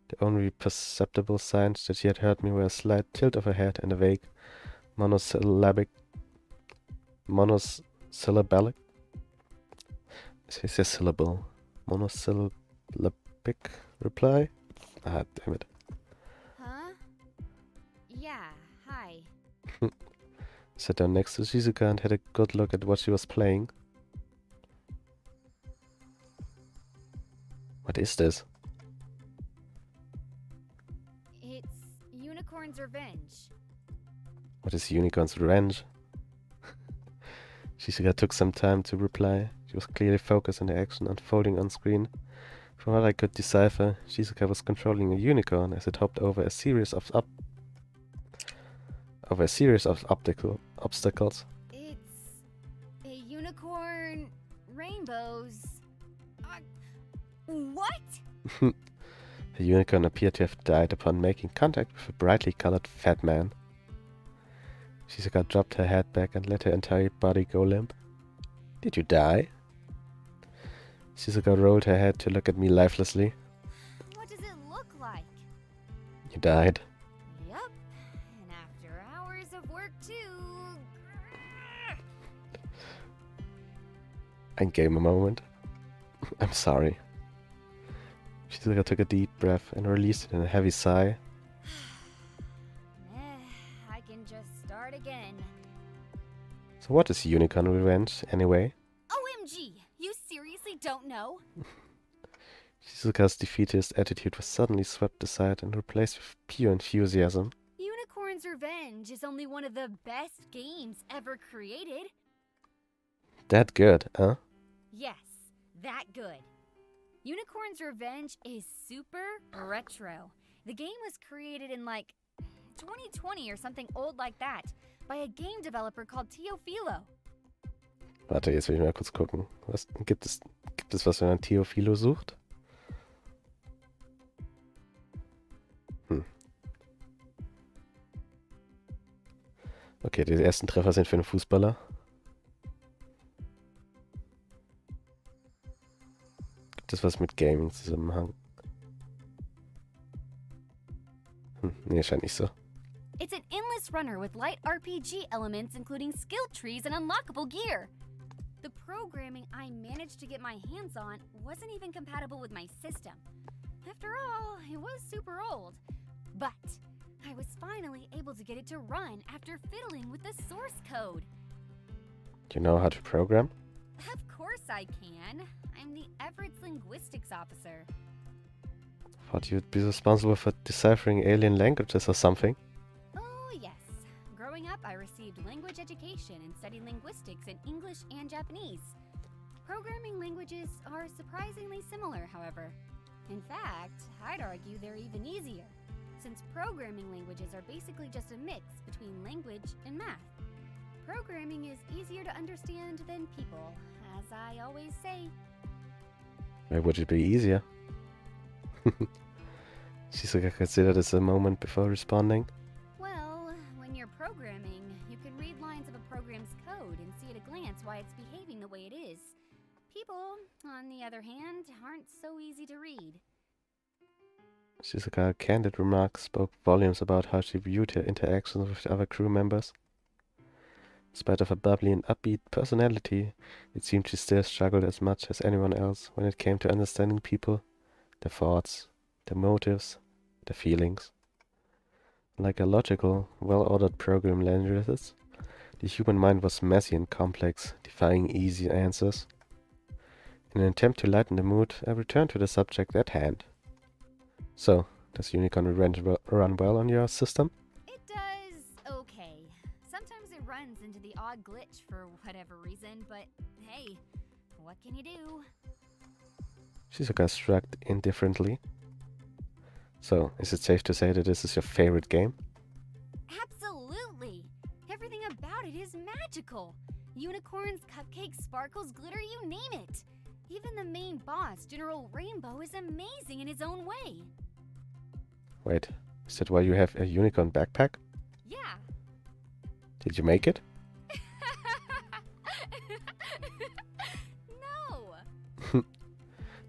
The only perceptible signs that she had heard me were a slight tilt of her head and a vague, monosyllabic reply? Ah, damn it. Huh? Yeah, hi. Sat down next to Shizuka and had a good look at what she was playing. What is this? It's Unicorn's Revenge. What is Unicorn's Revenge? Shizuka took some time to reply. She was clearly focused on the action unfolding on screen. From what I could decipher, Shizuka was controlling a unicorn as it hopped over a series of obstacles. It's a unicorn rainbows. What? The unicorn appeared to have died upon making contact with a brightly colored fat man. Shizuka dropped her head back and let her entire body go limp. Did you die? Shizuka rolled her head to look at me lifelessly. What does it look like? You died. Yup. And after hours of work too. I gave him a moment. I'm sorry. Shizuka took a deep breath and released it in a heavy sigh. I can just start again. So what is Unicorn Revenge, anyway? OMG! You seriously don't know? Shizuka's defeatist attitude was suddenly swept aside and replaced with pure enthusiasm. Unicorn's Revenge is only one of the best games ever created. That good, huh? Yes, that good. Unicorn's Revenge is super retro. The game was created in like 2020 or something old like that by a game developer called Teofilo. Warte, jetzt will ich mal kurz gucken. Was gibt es was, wenn man Teofilo sucht? Okay, die ersten Treffer sind für einen Fußballer. Gibt es was mit Gaming-Zusammenhang? Nee, scheint nicht so. It's an endless runner with light RPG elements including skill trees and unlockable gear. The programming I managed to get my hands on wasn't even compatible with my system. After all, it was super old. But I was finally able to get it to run after fiddling with the source code. Do you know how to program? Of course I can. I'm the Everett's linguistics officer. Thought you'd be responsible for deciphering alien languages or something. Oh, yes. Growing up, I received language education and studied linguistics in English and Japanese. Programming languages are surprisingly similar, however. In fact, I'd argue they're even easier. since programming languages are basically just a mix between language and math. Programming is easier to understand than people, as I always say. Why would it be easier? Shizuka considered this a moment before responding. Well, when you're programming, you can read lines of a program's code and see at a glance why it's behaving the way it is. People, on the other hand, aren't so easy to read. Shizuka's candid remarks spoke volumes about how she viewed her interactions with other crew members. In spite of her bubbly and upbeat personality, it seemed she still struggled as much as anyone else when it came to understanding people, their thoughts, their motives, their feelings. Like a logical, well-ordered program languages, the human mind was messy and complex, defying easy answers. In an attempt to lighten the mood, I returned to the subject at hand. So, does Unicorn Revenge run well on your system? It does okay. Sometimes it runs into the odd glitch for whatever reason, but hey, what can you do? Shizuka shrugged indifferently. So, is it safe to say that this is your favorite game? Absolutely! Everything about it is magical. Unicorns, cupcakes, sparkles, glitter, you name it. Even the main boss, General Rainbow, is amazing in his own way. Wait, is that why you have a unicorn backpack? Yeah. Did you make it? No!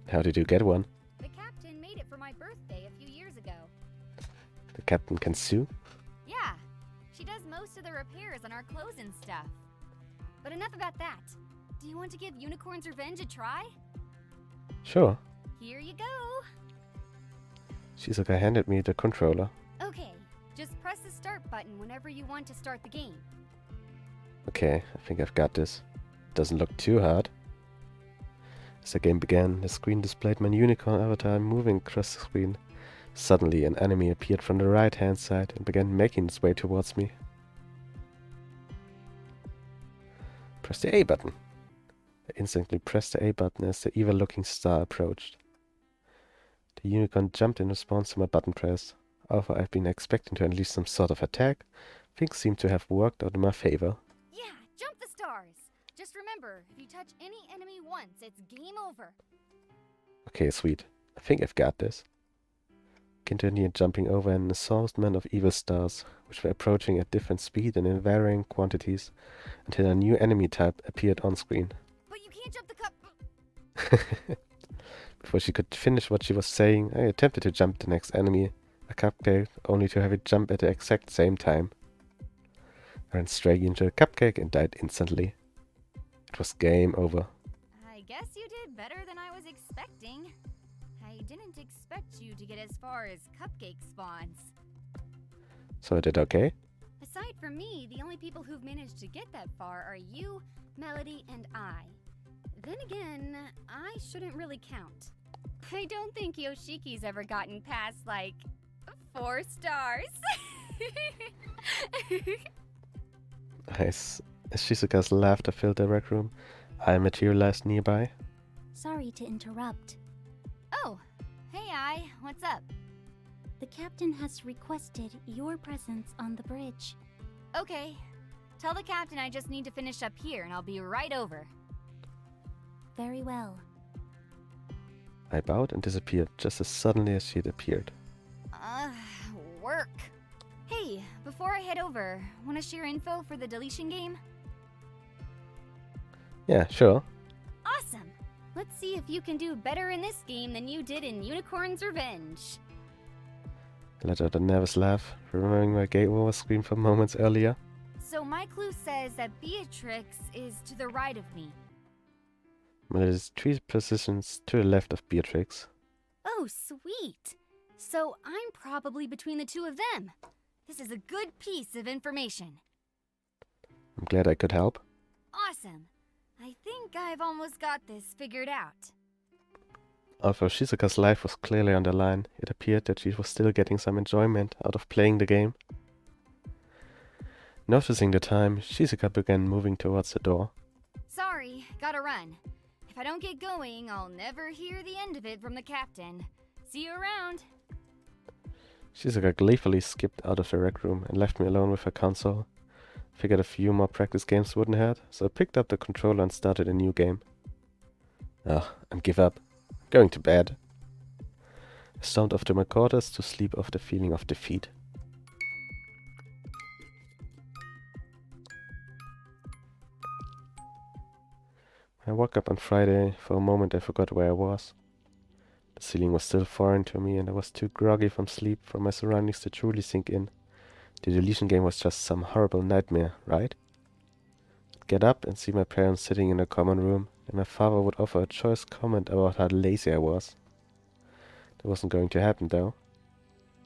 How did you get one? The captain made it for my birthday a few years ago. The captain can sue? Yeah, she does most of the repairs on our clothes and stuff. But enough about that. Do you want to give Unicorn's Revenge a try? Sure. Here you go. Shizuka handed me the controller. Okay, just press the start button whenever you want to start the game. Okay, I think I've got this. Doesn't look too hard. As the game began, the screen displayed my unicorn avatar moving across the screen. Suddenly, an enemy appeared from the right-hand side and began making its way towards me. Press the A button. I instantly pressed the A button as the evil-looking star approached. The unicorn jumped in response to my button press. Although I've been expecting to unleash some sort of attack, things seem to have worked out in my favor. Yeah, jump the stars. Just remember, if you touch any enemy once, it's game over. Okay, sweet. I think I've got this. Continued jumping over an assortment of evil stars, which were approaching at different speed and in varying quantities, until a new enemy type appeared on screen. But you can't jump the cup. Before she could finish what she was saying, I attempted to jump the next enemy, a cupcake, only to have it jump at the exact same time. I ran straight into a cupcake and died instantly. It was game over. I guess you did better than I was expecting. I didn't expect you to get as far as cupcake spawns. So I did okay? Aside from me, the only people who've managed to get that far are you, Melody, and I. Then again, I shouldn't really count. I don't think Yoshiki's ever gotten past, like, 4 stars. As Shizuka's laughter filled the rec room, I materialized nearby. Sorry to interrupt. Oh, hey I, what's up? The captain has requested your presence on the bridge. Okay, tell the captain I just need to finish up here and I'll be right over. Very well. I bowed and disappeared just as suddenly as she had appeared. Work. Hey, before I head over, want to share info for the deletion game? Yeah, sure. Awesome! Let's see if you can do better in this game than you did in Unicorn's Revenge. I let out a nervous laugh, remembering my game over screen from moments earlier. So my clue says that Beatrix is to the right of me. Well, it is 3 positions to the left of Beatrix. Oh, sweet! So I'm probably between the two of them. This is a good piece of information. I'm glad I could help. Awesome. I think I've almost got this figured out. Although Shizuka's life was clearly on the line, it appeared that she was still getting some enjoyment out of playing the game. Noticing the time, Shizuka began moving towards the door. Sorry, gotta run. If I don't get going, I'll never hear the end of it from the captain. See you around. Shizuka gleefully skipped out of the rec room and left me alone with her console. Figured a few more practice games wouldn't hurt, so I picked up the controller and started a new game. I give up. Going to bed. I stormed off to my quarters to sleep off the feeling of defeat. I woke up on Friday. For a moment I forgot where I was. The ceiling was still foreign to me and I was too groggy from sleep for my surroundings to truly sink in. The deletion game was just some horrible nightmare, right? I'd get up and see my parents sitting in a common room, and my father would offer a choice comment about how lazy I was. That wasn't going to happen, though.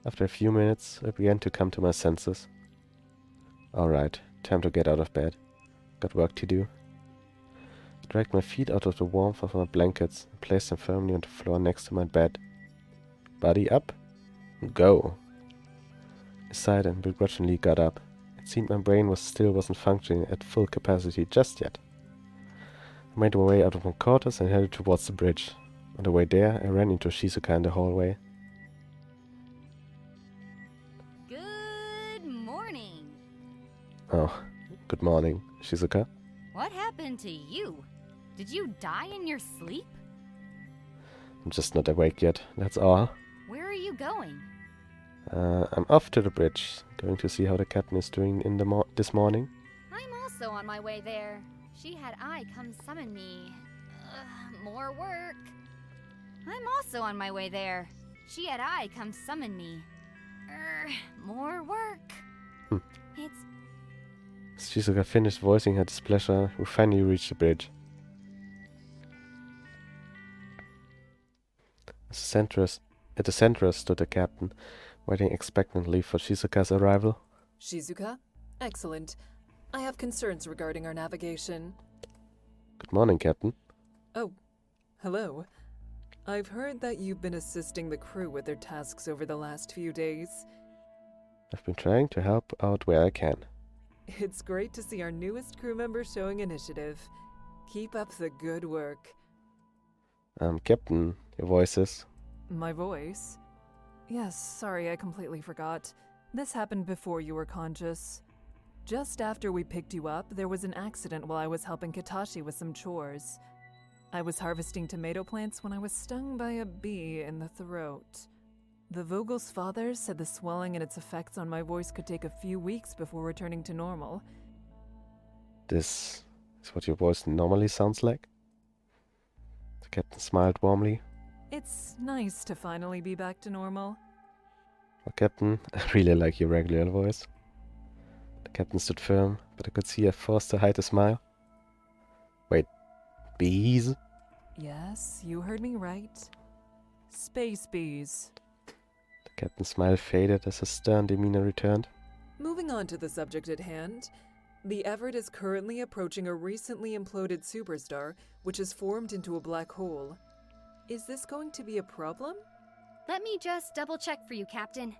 After a few minutes, I began to come to my senses. Alright, time to get out of bed. Got work to do. I dragged my feet out of the warmth of my blankets and placed them firmly on the floor next to my bed. Body up. Go. I sighed and begrudgingly got up. It seemed my brain wasn't functioning at full capacity just yet. I made my way out of my quarters and headed towards the bridge. On the way there, I ran into Shizuka in the hallway. Good morning. Oh, good morning, Shizuka. What happened to you? Did you die in your sleep? I'm just not awake yet, that's all. Where are you going? I'm off to the bridge, going to see how the captain is doing in this morning. I'm also on my way there. She had I come summon me. More work. I'm also on my way there. She had I come summon me. More work. It's... As Shizuka finished voicing her displeasure, we finally reached the bridge. At the center stood the captain, waiting expectantly for Shizuka's arrival. Shizuka? Excellent. I have concerns regarding our navigation. Good morning, Captain. Oh, hello. I've heard that you've been assisting the crew with their tasks over the last few days. I've been trying to help out where I can. It's great to see our newest crew member showing initiative. Keep up the good work. Captain, your voice is... My voice? Yes, sorry, I completely forgot. This happened before you were conscious. Just after we picked you up, there was an accident while I was helping Katashi with some chores. I was harvesting tomato plants when I was stung by a bee in the throat. The Vogel's father said the swelling and its effects on my voice could take a few weeks before returning to normal. This is what your voice normally sounds like? The captain smiled warmly. It's nice to finally be back to normal. Well, Captain, I really like your regular voice. The captain stood firm, but I could see I forced to hide a smile. Wait, bees? Yes, you heard me right. Space bees. The captain's smile faded as his stern demeanor returned. Moving on to the subject at hand, the Everett is currently approaching a recently imploded superstar, which has formed into a black hole. Is this going to be a problem? Let me just double-check for you, Captain.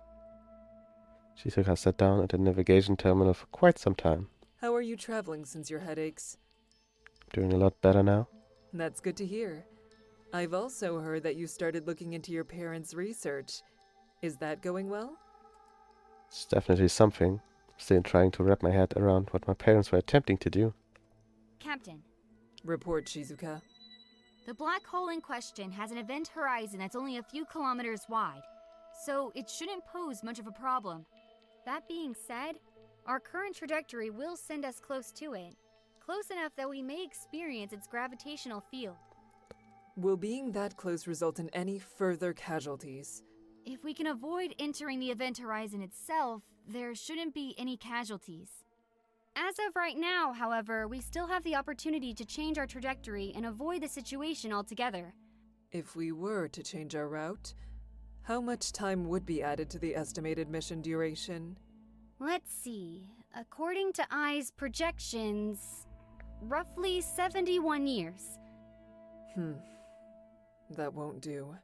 Shizuka sat down at the navigation terminal for quite some time. How are you traveling since your headaches? Doing a lot better now. That's good to hear. I've also heard that you started looking into your parents' research. Is that going well? It's definitely something. Still trying to wrap my head around what my parents were attempting to do. Captain, Report, Shizuka. the black hole in question has an event horizon that's only a few kilometers wide, so it shouldn't pose much of a problem. That being said, our current trajectory will send us close to it. Close enough that we may experience its gravitational field. Will being that close result in any further casualties? If we can avoid entering the event horizon itself, there shouldn't be any casualties. As of right now, however, we still have the opportunity to change our trajectory and avoid the situation altogether. If we were to change our route, how much time would be added to the estimated mission duration? Let's see. According to I's projections, roughly 71 years. That won't do.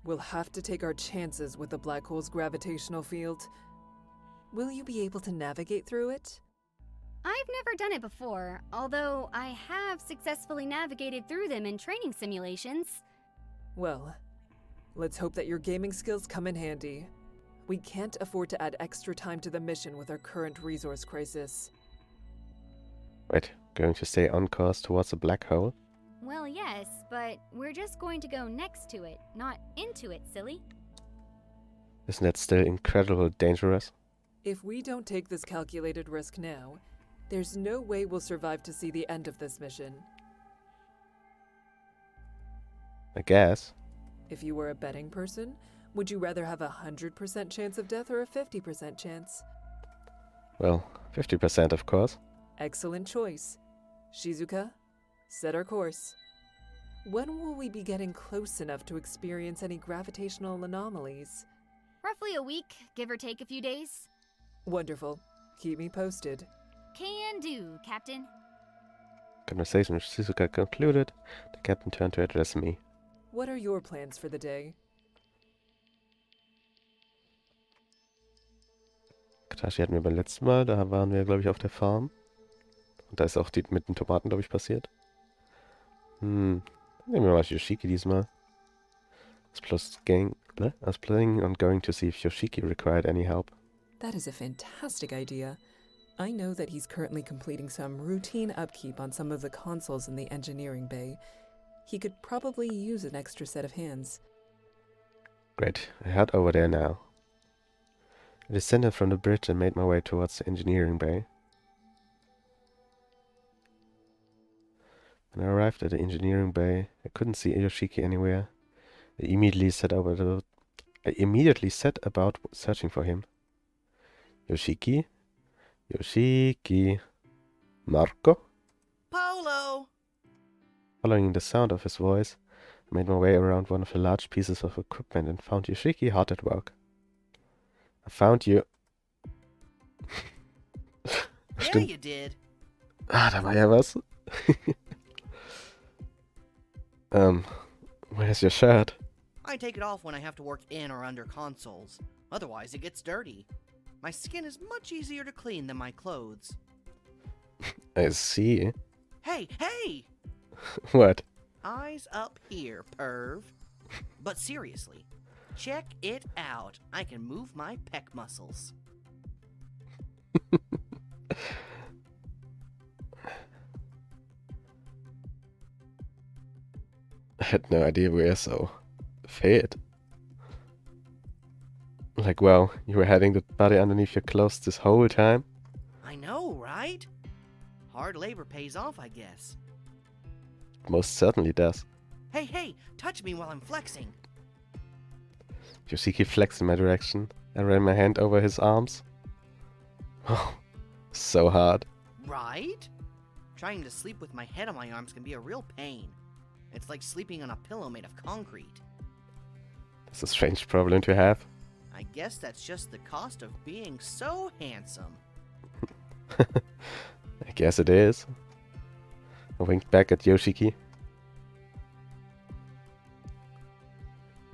We'll have to take our chances with the black hole's gravitational field. Will you be able to navigate through it? I've never done it before, although I have successfully navigated through them in training simulations. Well, let's hope that your gaming skills come in handy. We can't afford to add extra time to the mission with our current resource crisis. Wait, going to stay on course towards a black hole? Well, yes, but we're just going to go next to it, not into it, silly. Isn't that still incredibly dangerous? If we don't take this calculated risk now, there's no way we'll survive to see the end of this mission. I guess. If you were a betting person, would you rather have a 100% chance of death or a 50% chance? Well, 50% of course. Excellent choice. Shizuka, set our course. When will we be getting close enough to experience any gravitational anomalies? Roughly a week, give or take a few days. Wonderful. Keep me posted. Can do, Captain. Conversation with Shizuka concluded. The captain turned to address me. What are your plans for the day? Katashi hatten wir beim letzten Mal, da waren wir, glaube ich, auf der Farm. Und da ist auch die mit den Tomaten, glaube ich, passiert. Nehmen wir mal Yoshiki diesmal. I was planning on going to see if Yoshiki required any help. That is a fantastic idea. I know that he's currently completing some routine upkeep on some of the consoles in the engineering bay. He could probably use an extra set of hands. Great, I head over there now. I descended from the bridge and made my way towards the engineering bay. When I arrived at the engineering bay, I couldn't see Yoshiki anywhere. I immediately set about searching for him. Yoshiki? Yoshiki? Marco? Polo! Following the sound of his voice, I made my way around one of the large pieces of equipment and found Yoshiki hard at work. I found you. Yeah, Stimmt. you did. Ah, da war ja was. Where's your shirt? I take it off when I have to work in or under consoles. Otherwise, it gets dirty. My skin is much easier to clean than my clothes. I see. Hey, hey! What? Eyes up here, perv. But seriously, check it out. I can move my pec muscles. I had no idea we were so fit. Like, wow, you were hiding the body underneath your clothes this whole time? I know, right? Hard labor pays off, I guess. Most certainly does. Hey, hey, touch me while I'm flexing. Yoshiki flexed in my direction. I ran my hand over his arms. Oh, so hard. Right? Trying to sleep with my head on my arms can be a real pain. It's like sleeping on a pillow made of concrete. That's a strange problem to have. I guess that's just the cost of being so handsome. I guess it is. I winked back at Yoshiki.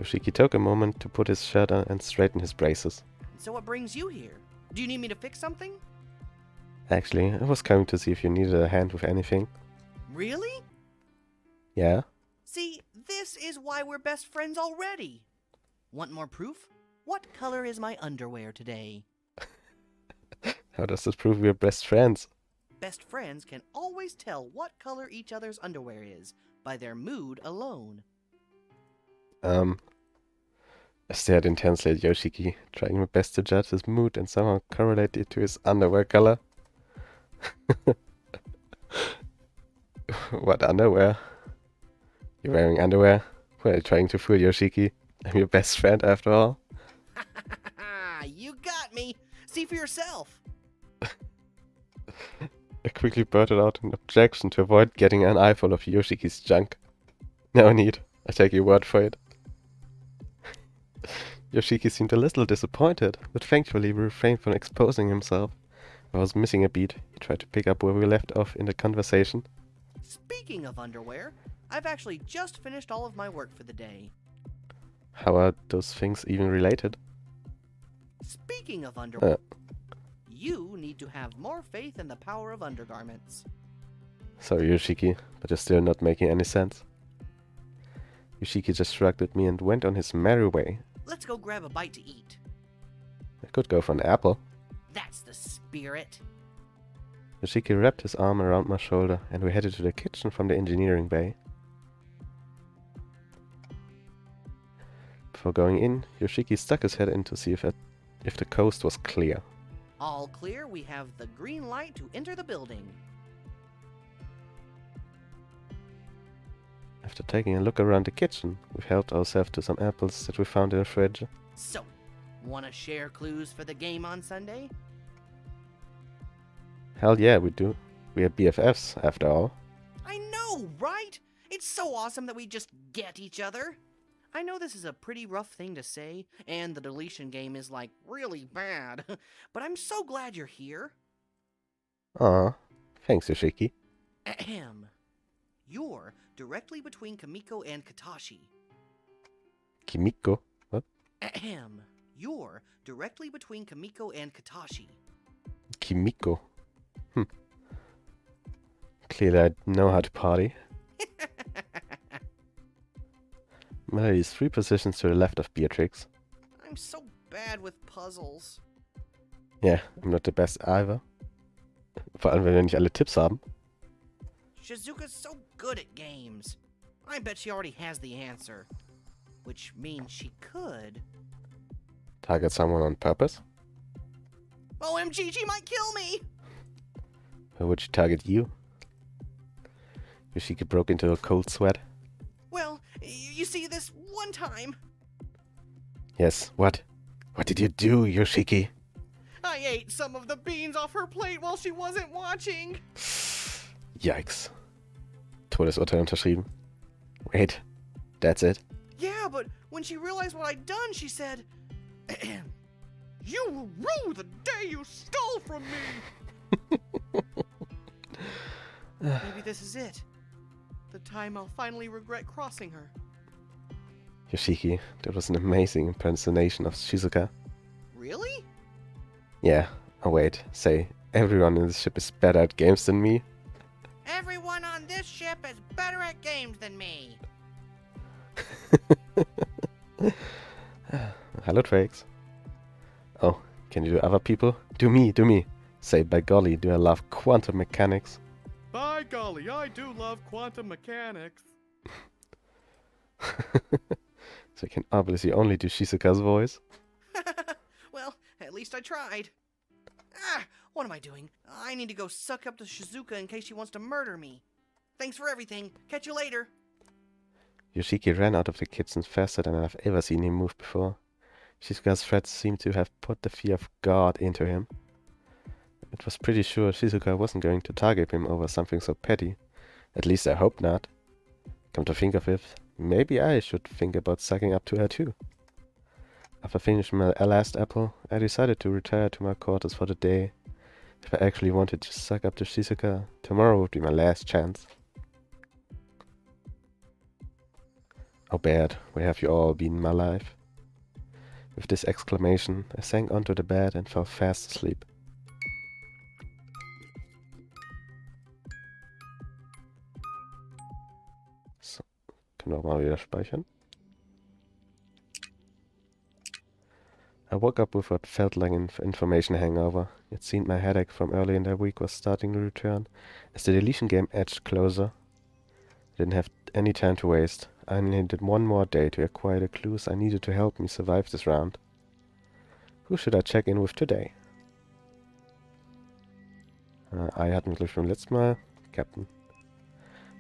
Yoshiki took a moment to put his shirt on and straighten his braces. So what brings you here? Do you need me to fix something? Actually, I was coming to see if you needed a hand with anything. Really? Yeah? See, this is why we're best friends already. Want more proof? What color is my underwear today? How does this prove we're best friends? Best friends can always tell what color each other's underwear is by their mood alone. I stared intensely at Yoshiki, trying my best to judge his mood and somehow correlate it to his underwear color. What underwear? You're wearing underwear? Well, trying to fool Yoshiki. I'm your best friend after all. You got me! See for yourself! I quickly blurted out an objection to avoid getting an eyeful of Yoshiki's junk. No need, I take your word for it. Yoshiki seemed a little disappointed, but thankfully refrained from exposing himself. I was missing a beat. He tried to pick up where we left off in the conversation. Speaking of underwear, I've actually just finished all of my work for the day. How are those things even related? Speaking of underwear, you need to have more faith in the power of undergarments. Sorry, Yoshiki, but you're still not making any sense. Yoshiki just shrugged at me and went on his merry way. Let's go grab a bite to eat. Could go for an apple. That's the spirit. Yoshiki wrapped his arm around my shoulder, and we headed to the kitchen from the engineering bay. Before going in, Yoshiki stuck his head in to see if the coast was clear. All clear, we have the green light to enter the building. After taking a look around the kitchen, we helped ourselves to some apples that we found in the fridge. So, wanna share clues for the game on Sunday? Hell yeah, we do. We are BFFs, after all. I know, right? It's so awesome that we just get each other. I know this is a pretty rough thing to say, and the deletion game is, like, really bad, but I'm so glad you're here. Aw, thanks, Yoshiki. Ahem. You're directly between Kamiko and Katashi. Kimiko? What? Ahem. You're directly between Kamiko and Katashi. Kimiko. Clearly I know how to party. Melody's 3 positions to the left of Beatrix. I'm so bad with puzzles. Yeah, I'm not the best either. Vor allem, wenn wir nicht alle Tipps haben. Shizuka's so good at games. I bet she already has the answer. Which means she could. Target someone on purpose? OMG, she might kill me! Or would she target you? Yoshiki broke into a cold sweat. Well, you see, this one time, Yes, what? What did you do, Yoshiki? I ate some of the beans off her plate while she wasn't watching. Yikes. Todesurteil unterschrieben. Wait, that's it? Yeah, but when she realized what I'd done, she said, "You will rue the day you stole from me." Maybe this is it. The time I'll finally regret crossing her. Yoshiki, that was an amazing impersonation of Shizuka. Really? Yeah, oh wait, say, everyone in this ship is better at games than me? Everyone on this ship is better at games than me. Hello, Trakes. Oh, can you do other people? Do me, do me. Say, by golly, do I love quantum mechanics. By golly, I do love quantum mechanics. So I can obviously only do Shizuka's voice. Well, at least I tried. What am I doing? I need to go suck up to Shizuka in case she wants to murder me. Thanks for everything. Catch you later. Yoshiki ran out of the kitchen faster than I've ever seen him move before. Shizuka's threats seemed to have put the fear of God into him. I was pretty sure Shizuka wasn't going to target him over something so petty. At least I hope not. Come to think of it, maybe I should think about sucking up to her too. After finishing my last apple, I decided to retire to my quarters for the day. If I actually wanted to suck up to Shizuka, tomorrow would be my last chance. Oh bad, where have you all been in my life? With this exclamation, I sank onto the bed and fell fast asleep. So, können wir mal wieder speichern. I woke up with what felt like an information hangover. It seemed my headache from early in the week was starting to return. As the deletion game edged closer, I didn't have any time to waste. I needed one more day to acquire the clues I needed to help me survive this round. Who should I check in with today? I had natürlich beim letzten Mal. Captain.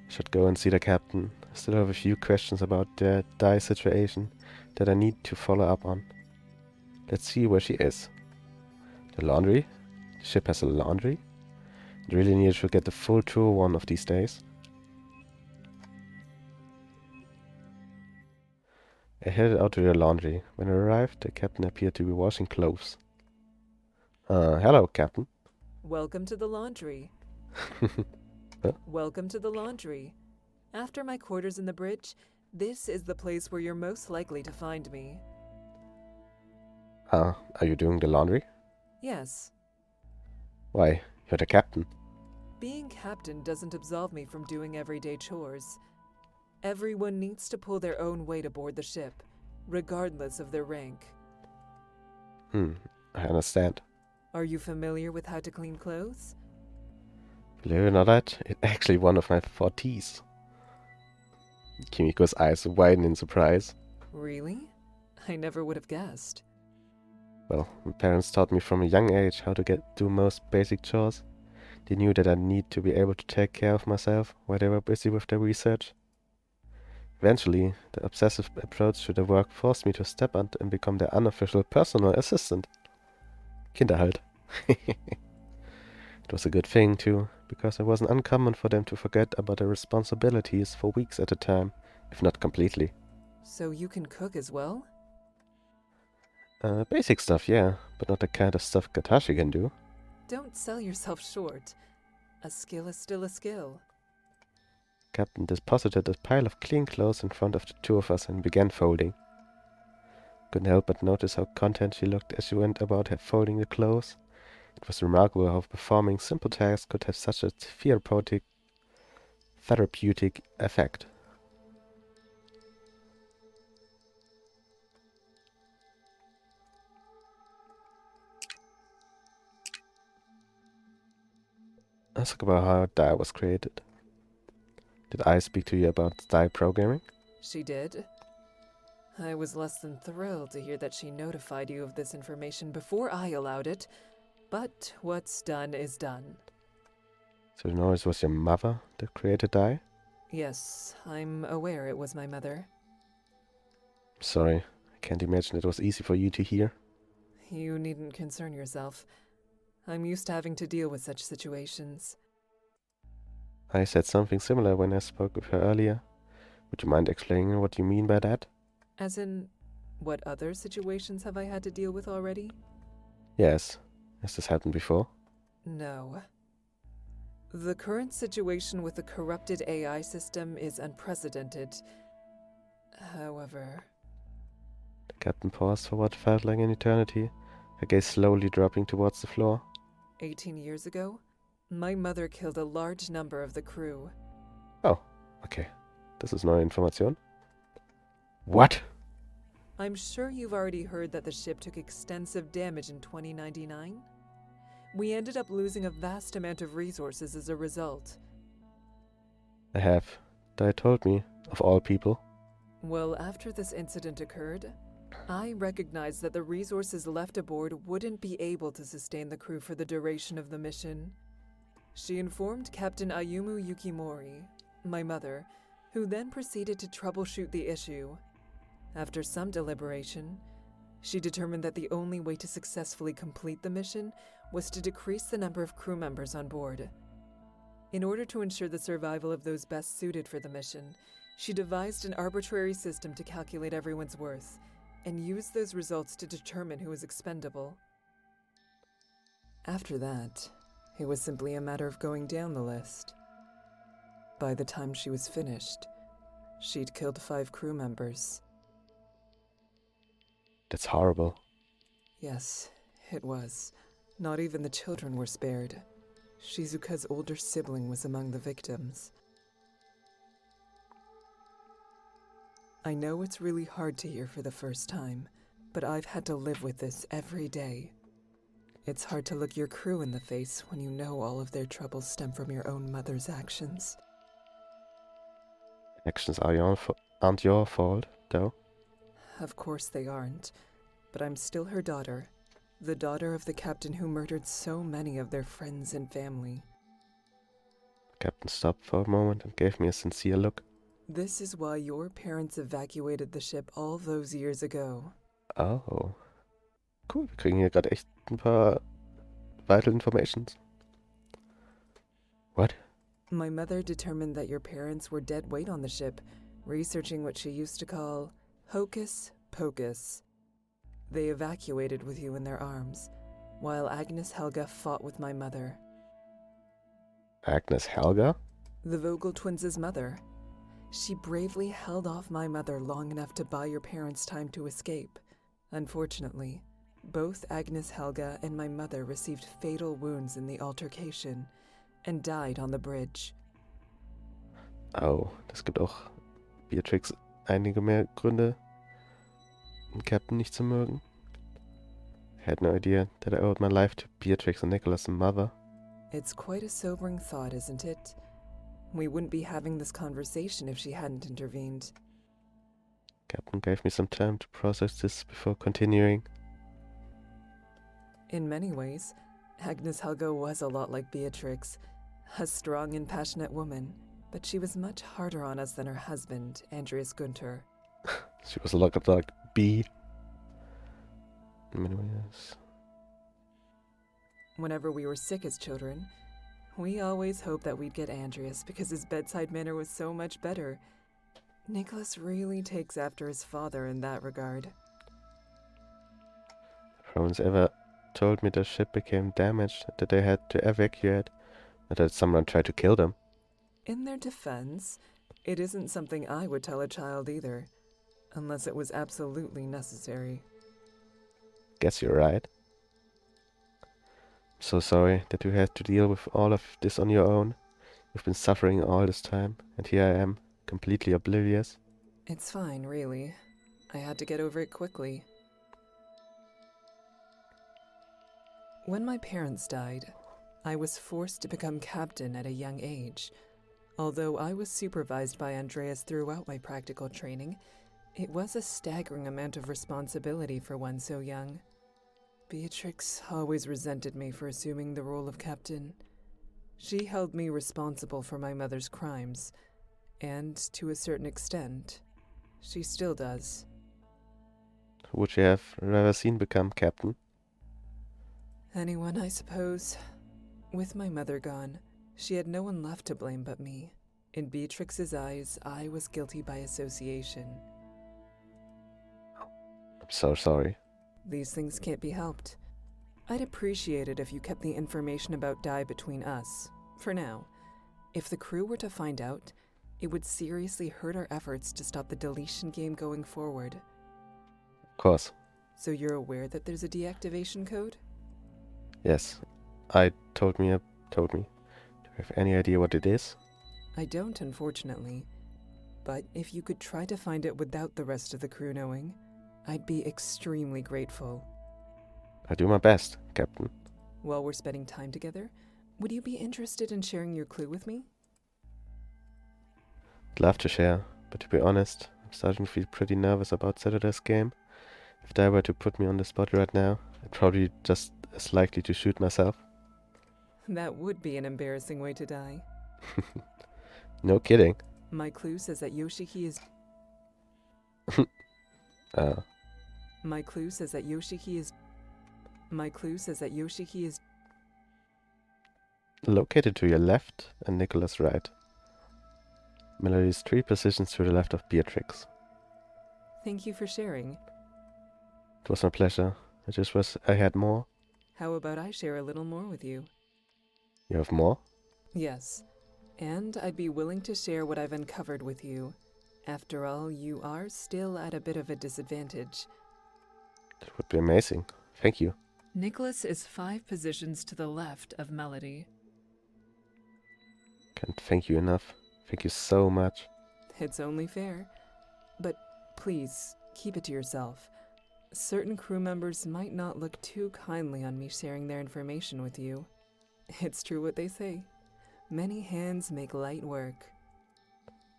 I should go and see the captain. I still have a few questions about the die situation that I need to follow up on. Let's see where she is. The laundry? The ship has a laundry? I really need to get the full tour one of these days. I headed out to the laundry. When I arrived, the captain appeared to be washing clothes. Hello, Captain. Welcome to the laundry. Huh? Welcome to the laundry. After my quarters in the bridge, this is the place where you're most likely to find me. Are you doing the laundry? Yes. Why, you're the captain. Being captain doesn't absolve me from doing everyday chores. Everyone needs to pull their own weight aboard the ship, regardless of their rank. I understand. Are you familiar with how to clean clothes? Believe it or not, it's actually one of my fortes. Kimiko's eyes widen in surprise. Really? I never would have guessed. Well, my parents taught me from a young age how to do most basic chores. They knew that I need to be able to take care of myself while they were busy with their research. Eventually, the obsessive approach to their work forced me to step up and become their unofficial personal assistant. Kinderhalt. It was a good thing, too, because it wasn't uncommon for them to forget about their responsibilities for weeks at a time, if not completely. So you can cook as well? Basic stuff, yeah, but not the kind of stuff Katashi can do. Don't sell yourself short. A skill is still a skill. Captain deposited a pile of clean clothes in front of the two of us and began folding. Couldn't help but notice how content she looked as she went about her folding the clothes. It was remarkable how performing simple tasks could have such a therapeutic effect. Let's talk about how Dai was created. Did I speak to you about Dai programming? She did. I was less than thrilled to hear that she notified you of this information before I allowed it, but what's done is done. So you know it was your mother that created Dai? Yes, I'm aware it was my mother. Sorry, I can't imagine it was easy for you to hear. You needn't concern yourself. I'm used to having to deal with such situations. I said something similar when I spoke with her earlier. Would you mind explaining what you mean by that? As in, what other situations have I had to deal with already? Yes. Has this happened before? No. The current situation with the corrupted AI system is unprecedented. However... The captain paused for what felt like an eternity, her gaze slowly dropping towards the floor. 18 years ago, my mother killed a large number of the crew. Oh, okay. This is neue Information. What? I'm sure you've already heard that the ship took extensive damage in 2099. We ended up losing a vast amount of resources as a result. I have. Dai told me, of all people. Well, after this incident occurred, I recognized that the resources left aboard wouldn't be able to sustain the crew for the duration of the mission. She informed Captain Ayumu Yukimori, my mother, who then proceeded to troubleshoot the issue. After some deliberation, she determined that the only way to successfully complete the mission was to decrease the number of crew members on board. In order to ensure the survival of those best suited for the mission, she devised an arbitrary system to calculate everyone's worth, and used those results to determine who was expendable. After that, it was simply a matter of going down the list. By the time she was finished, she'd killed 5 crew members. That's horrible. Yes, it was. Not even the children were spared. Shizuka's older sibling was among the victims. I know it's really hard to hear for the first time, but I've had to live with this every day. It's hard to look your crew in the face when you know all of their troubles stem from your own mother's actions. Actions aren't your fault, though. Of course they aren't, but I'm still her daughter, the daughter of the captain who murdered so many of their friends and family. The captain stopped for a moment and gave me a sincere look. This is why your parents evacuated the ship all those years ago. Oh. Cool, wir kriegen hier gerade echt ein paar vital informations. What? My mother determined that your parents were dead weight on the ship, researching what she used to call hocus pocus. They evacuated with you in their arms, while Agnes Helga fought with my mother. Agnes Helga? The Vogel twins' mother. She bravely held off my mother long enough to buy your parents time to escape. Unfortunately, both Agnes Helga and my mother received fatal wounds in the altercation and died on the bridge. Oh, das gibt auch Beatrix einige mehr Gründe, den Captain nicht zu mögen. had no idea that I owed my life to Beatrix and Nicholas' mother. It's quite a sobering thought, isn't it? We wouldn't be having this conversation if she hadn't intervened. Captain gave me some time to process this before continuing. In many ways, Agnes Helga was a lot like Beatrix, a strong and passionate woman, but she was much harder on us than her husband, Andreas Gunther. She was a lot like B. In many ways. Whenever we were sick as children, we always hoped that we'd get Andreas because his bedside manner was so much better. Nicholas really takes after his father in that regard. No one's ever told me the ship became damaged, that they had to evacuate, and that someone tried to kill them. In their defense, it isn't something I would tell a child either, unless it was absolutely necessary. Guess you're right. I'm so sorry that you had to deal with all of this on your own. You've been suffering all this time, and here I am, completely oblivious. It's fine, really. I had to get over it quickly. When my parents died, I was forced to become captain at a young age. Although I was supervised by Andreas throughout my practical training, it was a staggering amount of responsibility for one so young. Beatrix always resented me for assuming the role of captain. She held me responsible for my mother's crimes, and to a certain extent, she still does. Who would you have rather seen become captain? Anyone, I suppose. With my mother gone, she had no one left to blame but me. In Beatrix's eyes, I was guilty by association. I'm so sorry. These things can't be helped. I'd appreciate it if you kept the information about Dai between us, for now. If the crew were to find out, it would seriously hurt our efforts to stop the deletion game going forward. Of course. So you're aware that there's a deactivation code? Yes. I told me. Do you have any idea what it is? I don't, unfortunately. But if you could try to find it without the rest of the crew knowing, I'd be extremely grateful. I'll do my best, Captain. While we're spending time together, would you be interested in sharing your clue with me? I'd love to share, but to be honest, I'm starting to feel pretty nervous about Saturday's game. If they were to put me on the spot right now, I'd probably just as likely to shoot myself. That would be an embarrassing way to die. No kidding. My clue says that Yoshiki is... My clue says that Yoshiki is... Located to your left and Nicholas' right. Melody is 3 positions to the left of Beatrix. Thank you for sharing. It was my pleasure. I just wish I had more. How about I share a little more with you? You have more? Yes. And I'd be willing to share what I've uncovered with you. After all, you are still at a bit of a disadvantage. That would be amazing. Thank you. Nicholas is 5 positions to the left of Melody. Can't thank you enough. Thank you so much. It's only fair. But please, keep it to yourself. Certain crew members might not look too kindly on me sharing their information with you. It's true what they say. Many hands make light work.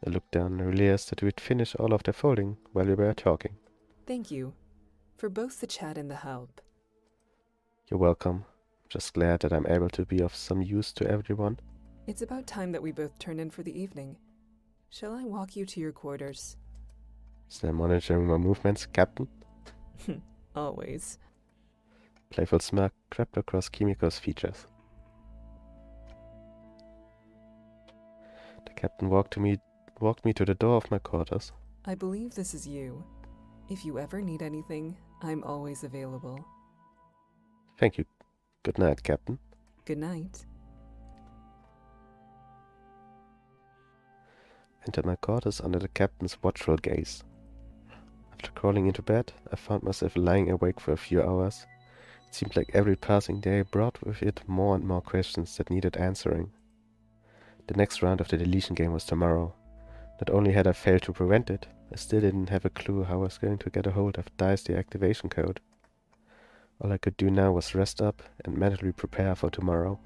I looked down and realized that we'd finished all of the folding while we were talking. Thank you for both the chat and the help. You're welcome. Just glad that I'm able to be of some use to everyone. It's about time that we both turn in for the evening. Shall I walk you to your quarters? Still monitoring my movements, Captain? Always. Playful smirk crept across Kimiko's features. The captain walked me to the door of my quarters. I believe this is you. If you ever need anything, I'm always available. Thank you. Good night, Captain. Good night. Entered my quarters under the captain's watchful gaze. After crawling into bed, I found myself lying awake for a few hours. It seemed like every passing day brought with it more and more questions that needed answering. The next round of the deletion game was tomorrow. Not only had I failed to prevent it, I still didn't have a clue how I was going to get a hold of Dai's deactivation code. All I could do now was rest up and mentally prepare for tomorrow.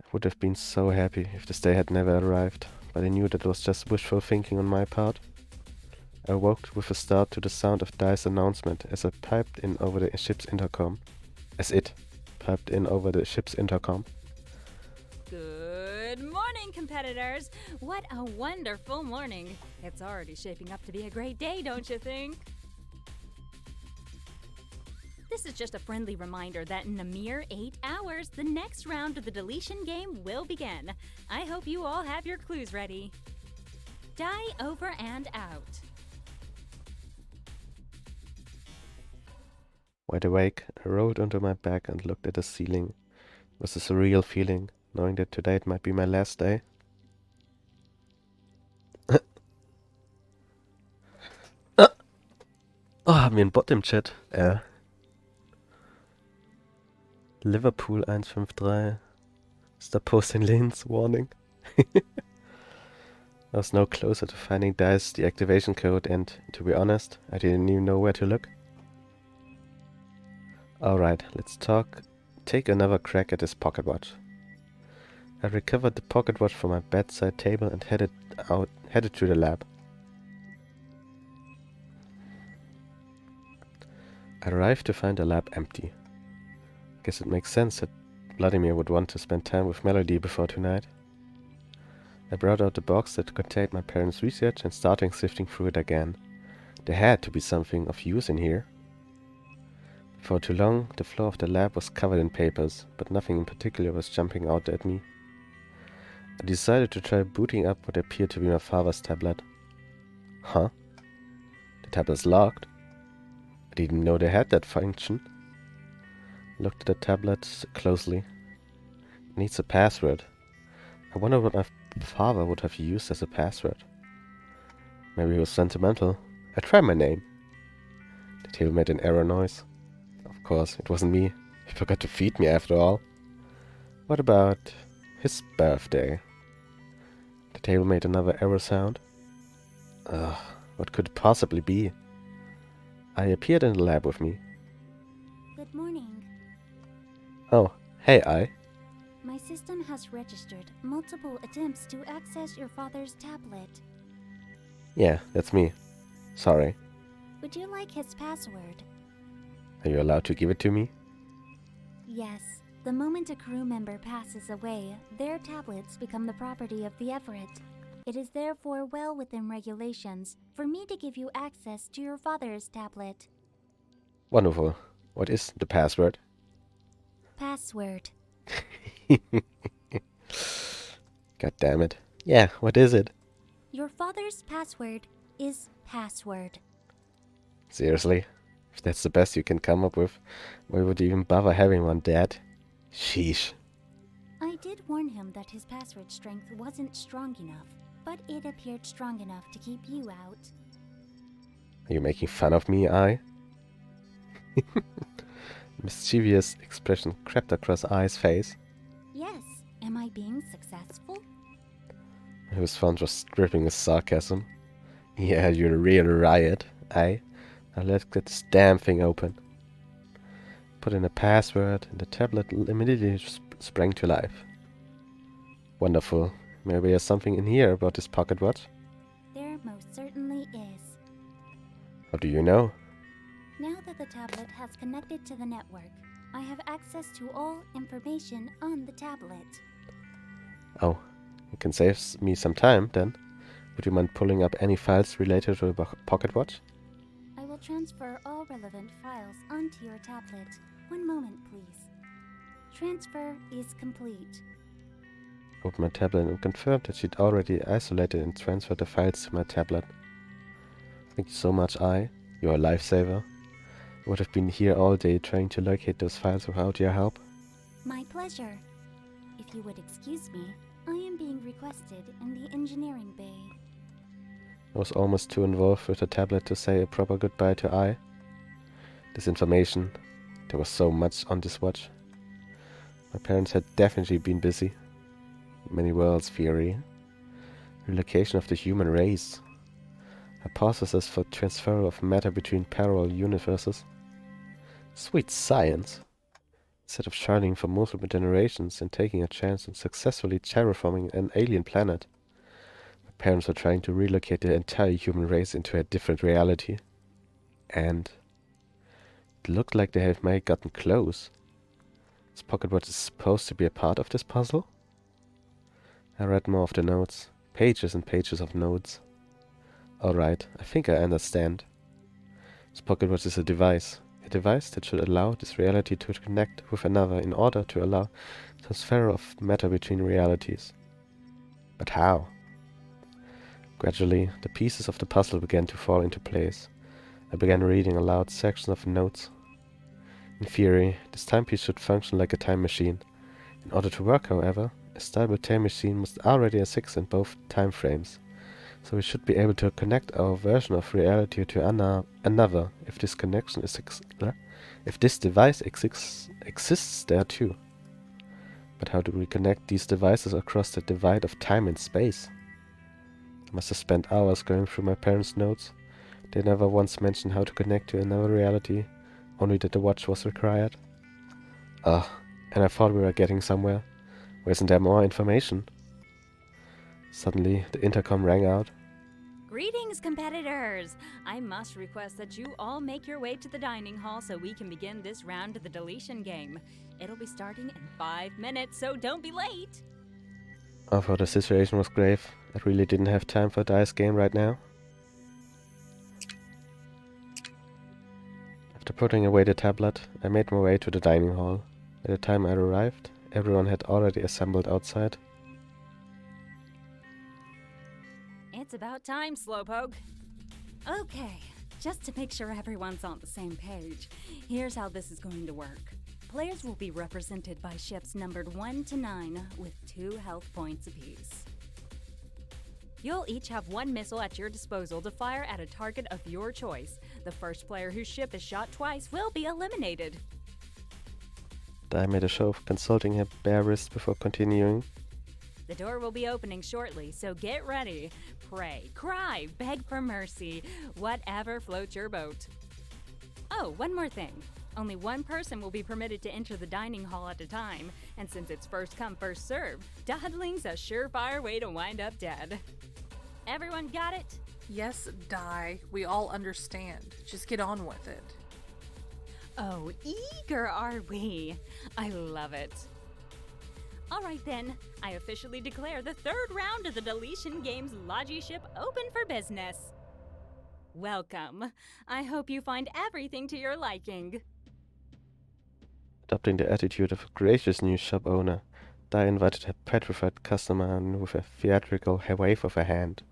I would have been so happy if this day had never arrived, but I knew that was just wishful thinking on my part. I awoke with a start to the sound of Dice's announcement as it piped in over the ship's intercom. Good morning, competitors! What a wonderful morning! It's already shaping up to be a great day, don't you think? This is just a friendly reminder that in a mere 8 hours, the next round of the deletion game will begin. I hope you all have your clues ready. Die over and out. Wide awake, I rolled onto my back and looked at the ceiling. It was a surreal feeling, knowing that today it might be my last day. Oh, haben wir einen Bot im Chat. Liverpool 153. Stop posting links, warning. I was no closer to finding Dice's deactivation code and, to be honest, I didn't even know where to look. Alright, let's take another crack at this pocket watch. I recovered the pocket watch from my bedside table and headed to the lab. I arrived to find the lab empty. Guess it makes sense that Vladimir would want to spend time with Melody before tonight. I brought out the box that contained my parents' research and started sifting through it again. There had to be something of use in here. Before too long, the floor of the lab was covered in papers, but nothing in particular was jumping out at me. I decided to try booting up what appeared to be my father's tablet. Huh? The tablet's locked? I didn't know they had that function. I looked at the tablet closely. It needs a password. I wonder what my father would have used as a password. Maybe he was sentimental. I tried my name. The tail made an error noise. Of course, it wasn't me. He forgot to feed me after all. What about his birthday? The tail made another error sound. Ugh, what could it possibly be? I appeared in the lab with me. Good morning. Oh, hey, I. My system has registered multiple attempts to access your father's tablet. Yeah, that's me. Sorry. Would you like his password? Are you allowed to give it to me? Yes. The moment a crew member passes away, their tablets become the property of the Everett. It is therefore well within regulations for me to give you access to your father's tablet. Wonderful. What is the password? Password. God damn it. Yeah, what is it? Your father's password is password. Seriously? If that's the best you can come up with, why would you even bother having one, Dad? Sheesh. I did warn him that his password strength wasn't strong enough, but it appeared strong enough to keep you out. Are you making fun of me, I? Mischievous expression crept across I's face. Yes. Am I being successful? His font was dripping with sarcasm. Yeah, you're a real riot, I. Now let's get this damn thing open. Put in a password and the tablet immediately sprang to life. Wonderful. Maybe there's something in here about this pocket watch? There most certainly is. How do you know? Now that the tablet has connected to the network, I have access to all information on the tablet. Oh, you can save me some time, then. Would you mind pulling up any files related to the pocket watch? I will transfer all relevant files onto your tablet. One moment, please. Transfer is complete. I opened my tablet and confirmed that she'd already isolated and transferred the files to my tablet. Thank you so much, I. You're a lifesaver. I would have been here all day trying to locate those files without your help. My pleasure. If you would excuse me, I am being requested in the engineering bay. I was almost too involved with the tablet to say a proper goodbye to I. This information. There was so much on this watch. My parents had definitely been busy. Many worlds theory. Relocation of the human race. Hypothesis for transfer of matter between parallel universes. Sweet science. Instead of charting for multiple generations and taking a chance on successfully terraforming an alien planet, my parents were trying to relocate the entire human race into a different reality. And it looked like they may have gotten close. Is Pocket Watch supposed to be a part of this puzzle? I read more of the notes. Pages and pages of notes. Alright, I think I understand. This Pocket Watch is a device that should allow this reality to connect with another in order to allow transfer of matter between realities. But how? Gradually, the pieces of the puzzle began to fall into place. I began reading aloud sections of notes. In theory, this timepiece should function like a time machine. In order to work, however, a stable time machine must already exist in both time frames. So we should be able to connect our version of reality to another if this connection is if this device exists there too. But how do we connect these devices across the divide of time and space? I must have spent hours going through my parents' notes. They never once mentioned how to connect to another reality, only that the watch was required. And I thought we were getting somewhere. Why isn't there more information? Suddenly, the intercom rang out. Greetings, competitors! I must request that you all make your way to the dining hall so we can begin this round of the deletion game. It'll be starting in 5 minutes, so don't be late! I thought the situation was grave. I really didn't have time for a dice game right now. After putting away the tablet, I made my way to the dining hall. By the time I arrived, everyone had already assembled outside. It's about time, Slowpoke. Okay, just to make sure everyone's on the same page, here's how this is going to work. Players will be represented by ships numbered 1 to 9 with 2 health points apiece. You'll each have 1 missile at your disposal to fire at a target of your choice. The first player whose ship is shot twice will be eliminated. I made a show of consulting her bare wrist before continuing. The door will be opening shortly, so get ready. Pray, cry, beg for mercy, whatever floats your boat. Oh, one more thing. Only 1 person will be permitted to enter the dining hall at a time, and since it's first come, first served, dawdling's a surefire way to wind up dead. Everyone got it? Yes, Di. We all understand. Just get on with it. Oh, eager are we? I love it. All right then, I officially declare the 3rd round of the Deletion Games Logi ship open for business. Welcome. I hope you find everything to your liking. Adopting the attitude of a gracious new shop owner, Di invited her petrified customer in with a theatrical wave of her hand.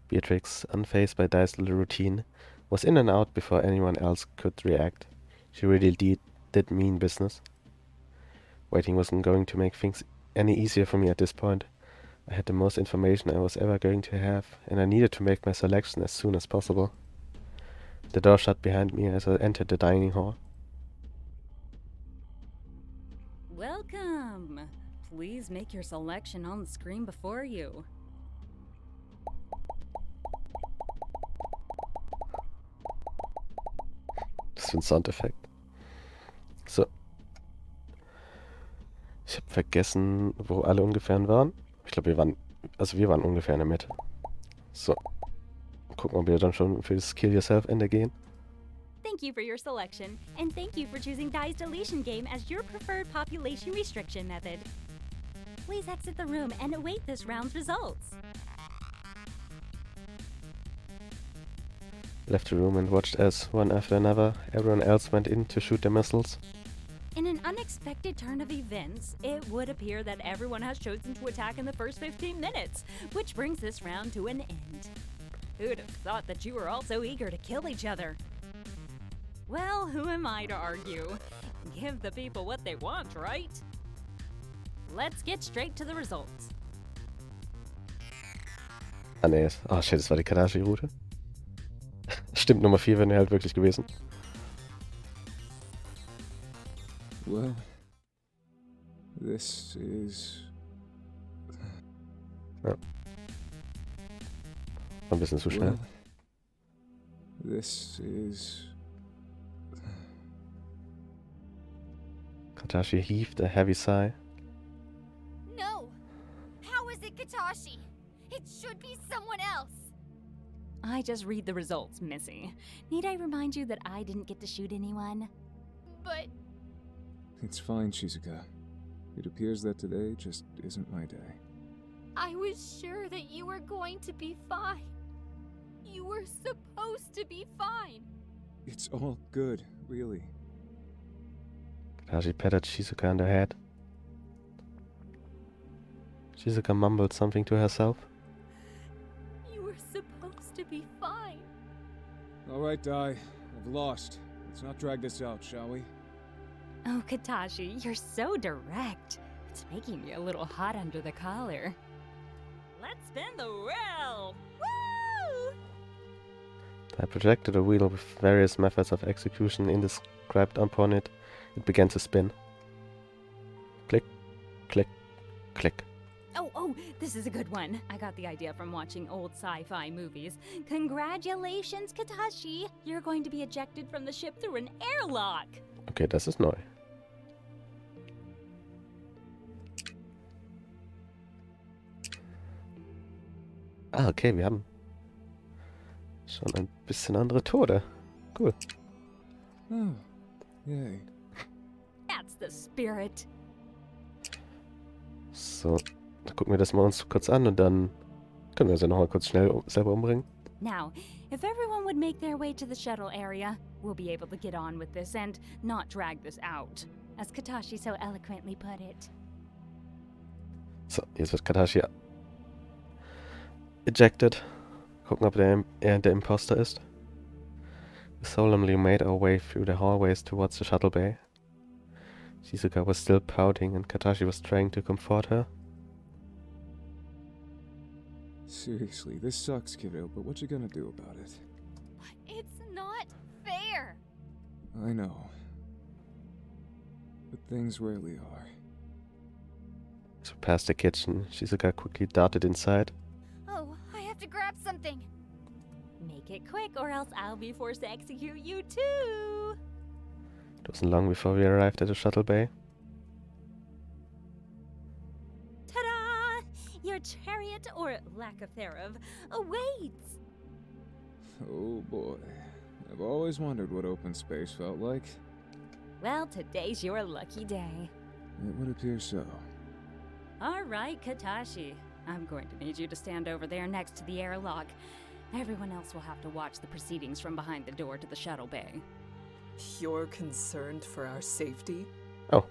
Beatrix, unfazed by Di's little routine, was in and out before anyone else could react. She really did mean business. Waiting wasn't going to make things any easier for me at this point. I had the most information I was ever going to have, and I needed to make my selection as soon as possible. The door shut behind me as I entered the dining hall. Welcome. Please make your selection on the screen before you. Das für ein Soundeffekt. So. Ich habe vergessen, wo alle ungefähr waren. Ich glaube, wir waren ungefähr in der Mitte. So. Gucken, ob wir dann schon für das Kill Yourself Ende gehen. Thank you for your selection, and thank you for choosing Die's deletion game as your preferred population restriction method. Please exit the room and await this round's results. Left the room and watched as, one after another, everyone else went in to shoot their missiles. In an unexpected turn of events, it would appear that everyone has chosen to attack in the first 15 minutes, which brings this round to an end. Who'd have thought that you were all so eager to kill each other? Well, who am I to argue? Give the people what they want, right? Let's get straight to the results. Ah ne, oh shit, das war die Kadashi-Route. Stimmt, Nummer 4 wäre halt wirklich gewesen. Well, this is Ja. Ein bisschen zu schnell. Well, this is... Katashi heaved a heavy sigh. No! How is it Katashi? It should be someone else! I just read the results, Missy. Need I remind you that I didn't get to shoot anyone? But It's fine, Shizuka. It appears that today just isn't my day. I was sure that you were going to be fine. You were supposed to be fine. It's all good, really. Katashi patted Shizuka on the head. Shizuka mumbled something to herself. You were supposed to be fine. Alright, Dai. I've lost. Let's not drag this out, shall we? Oh, Katashi, you're so direct. It's making me a little hot under the collar. Let's spin the wheel! Woo! I projected a wheel with various methods of execution inscribed upon it. It began to spin. Click, click, click. Oh, this is a good one. I got the idea from watching old sci-fi movies. Congratulations, Katashi! You're going to be ejected from the ship through an airlock! Okay, das ist neu. Ah, okay, wir haben schon ein bisschen andere Tode. Cool. Oh, yay. That's the spirit. So, dann gucken wir das mal uns kurz an und dann können wir uns ja nochmal kurz schnell selber umbringen. Now, if everyone would make their way to the shuttle area, we'll be able to get on with this and not drag this out, as Katashi so eloquently put it. So, jetzt wird Katashi ejected. Gucken, ob er der Imposter ist. We solemnly made our way through the hallways towards the shuttle bay. Shizuka was still pouting and Katashi was trying to comfort her. Seriously, this sucks, kiddo, but what you gonna do about it? It's not fair. I know. But things rarely are. So past the kitchen, Shizuka quickly darted inside. Oh, I have to grab something. Make it quick or else I'll be forced to execute you too! It wasn't long before we arrived at the shuttle bay. Ta-da! Your chariot, or lack of thereof, awaits! Oh boy. I've always wondered what open space felt like. Well, today's your lucky day. It would appear so. All right, Katashi. I'm going to need you to stand over there next to the airlock. Everyone else will have to watch the proceedings from behind the door to the shuttle bay. You're concerned for our safety? Oh,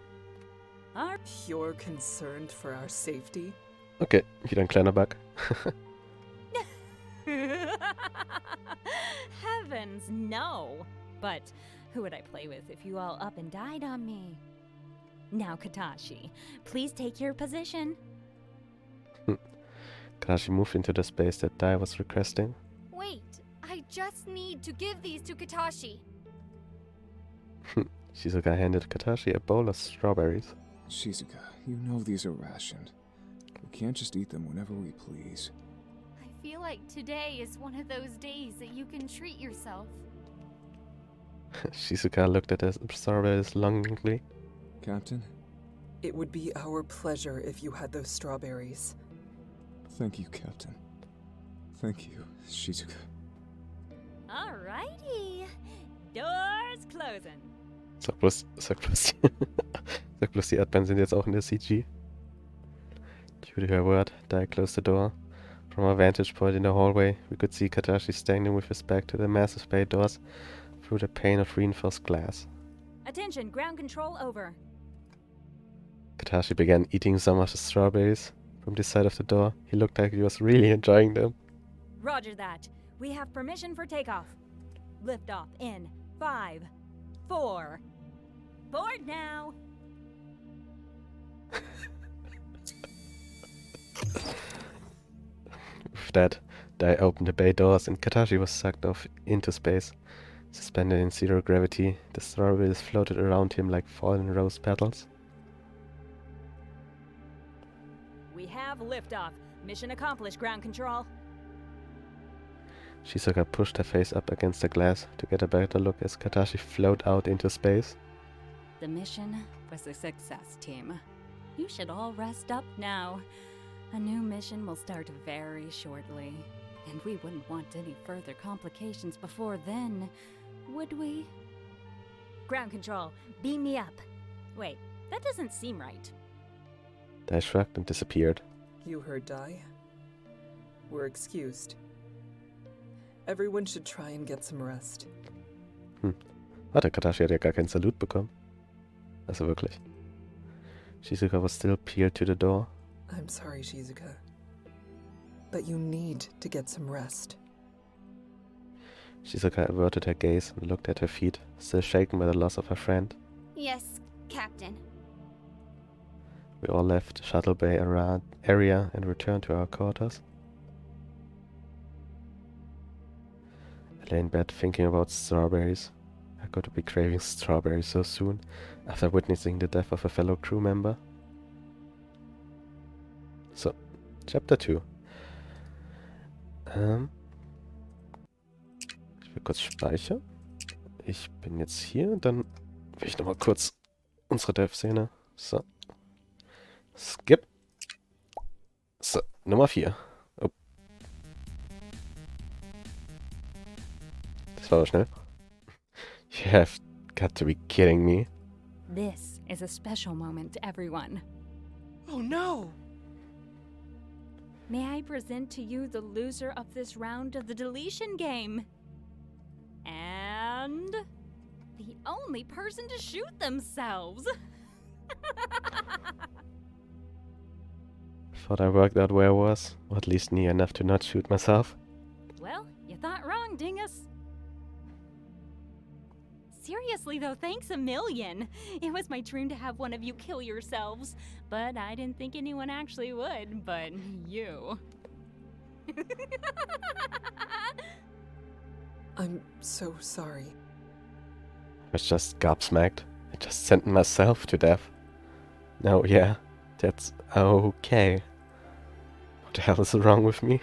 You're concerned for our safety? okay, wieder ein kleiner Bug. Heavens, no! But who would I play with if you all up and died on me? Now, Katashi, please take your position. Katashi moved into the space that Dai was requesting. Wait, I just need to give these to Katashi. Shizuka handed Katashi a bowl of strawberries. Shizuka, you know these are rationed. We can't just eat them whenever we please. I feel like today is one of those days that you can treat yourself. Shizuka looked at the strawberries longingly. Captain? It would be our pleasure if you had those strawberries. Thank you, Captain. Thank you, Shizuka. Alrighty. Doors closing. Sag bloß die Erdbeeren sind jetzt auch in der CG. Due to her word, Dai closed the door. From our vantage point in the hallway, we could see Katashi standing with his back to the massive bay doors through the pane of reinforced glass. Attention, ground control over. Katashi began eating some of the strawberries. From this side of the door, he looked like he was really enjoying them. Roger that. We have permission for takeoff. Liftoff in 5, 4. Board now. With that, Dai opened the bay doors and Katashi was sucked off into space. Suspended in zero gravity, the strawberries floated around him like fallen rose petals. We have liftoff. Mission accomplished, ground control. Shizuka pushed her face up against the glass to get a better look as Katashi floated out into space. The mission was a success, team. You should all rest up now. A new mission will start very shortly. And we wouldn't want any further complications before then, would we? Ground control, beam me up. Wait, that doesn't seem right. Dai shrugged and disappeared. You heard Dai. We're excused. Everyone should try and get some rest. Warte, Katashi hat ja gar keinen Salut bekommen. Also wirklich. Shizuka was still peeled to the door. I'm sorry, Shizuka. But you need to get some rest. Shizuka averted her gaze and looked at her feet, still shaken by the loss of her friend. Yes, Captain. We all left the shuttle bay area and returned to our quarters. I lay in bed thinking about strawberries. I got to be craving strawberries so soon, after witnessing the death of a fellow crew member. So, Chapter 2. Ich will kurz speichern. Ich bin jetzt hier, dann will ich nochmal kurz unsere Dev-Szene. So. Skip. So, Nummer 4. Oh. Das war aber schnell. You have got to be kidding me. This is a special moment, everyone. Oh no! May I present to you the loser of this round of the deletion game? And the only person to shoot themselves. Thought I worked out where I was, or at least near enough to not shoot myself. Well, you thought wrong, dingus. Seriously though, thanks a million. It was my dream to have one of you kill yourselves, but I didn't think anyone actually would, but you. I'm so sorry. I was just gobsmacked. I just sent myself to death. No, yeah, that's okay. What the hell is wrong with me?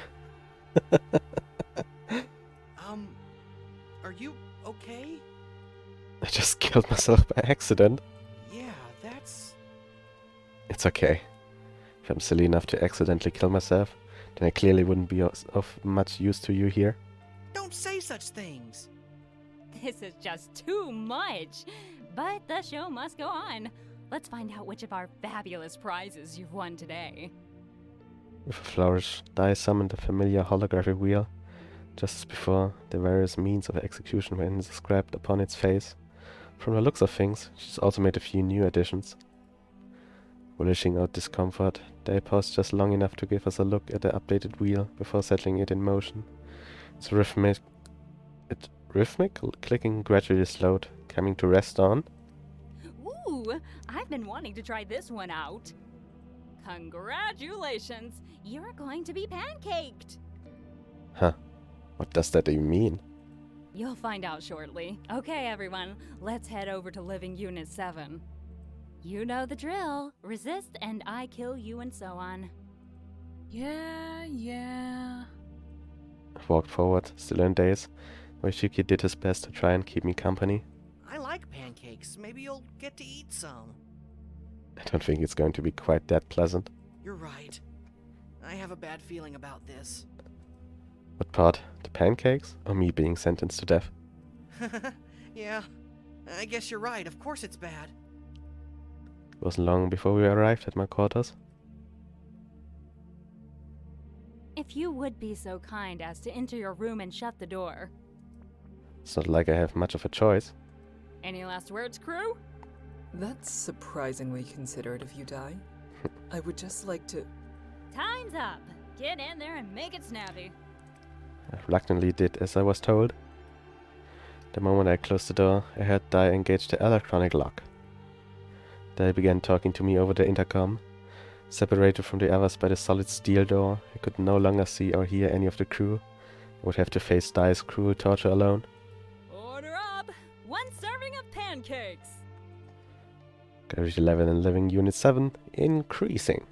Are you okay? I just killed myself by accident. Yeah, that's... It's okay. If I'm silly enough to accidentally kill myself, then I clearly wouldn't be of much use to you here. Don't say such things! This is just too much. But the show must go on. Let's find out which of our fabulous prizes you've won today. With a flourish, Dai summoned a familiar holographic wheel, just as before the various means of execution were inscribed upon its face. From the looks of things, she's also made a few new additions. Relishing out discomfort, Dai paused just long enough to give us a look at the updated wheel before settling it in motion. Its rhythmic clicking gradually slowed, coming to rest on. Ooh, I've been wanting to try this one out. Congratulations! You're going to be pancaked! Huh. What does that even mean? You'll find out shortly. Okay, everyone, let's head over to Living Unit 7. You know the drill. Resist and I kill you and so on. Yeah. I walked forward, still in daze. Moishiki did his best to try and keep me company. I like pancakes. Maybe you'll get to eat some. I don't think it's going to be quite that pleasant. You're right. I have a bad feeling about this. What part? The pancakes? Or me being sentenced to death? Yeah, I guess you're right. Of course it's bad. It wasn't long before we arrived at my quarters. If you would be so kind as to enter your room and shut the door. It's not like I have much of a choice. Any last words, crew? That's surprisingly considerate of you, Dai. I would just like to... Time's up. Get in there and make it snappy. I reluctantly did as I was told. The moment I closed the door, I heard Dai engage the electronic lock. Dai began talking to me over the intercom. Separated from the others by the solid steel door, I could no longer see or hear any of the crew. I would have to face Dai's cruel torture alone. Order up! 1 serving of pancakes! Gravity level in Living Unit 7 increasing.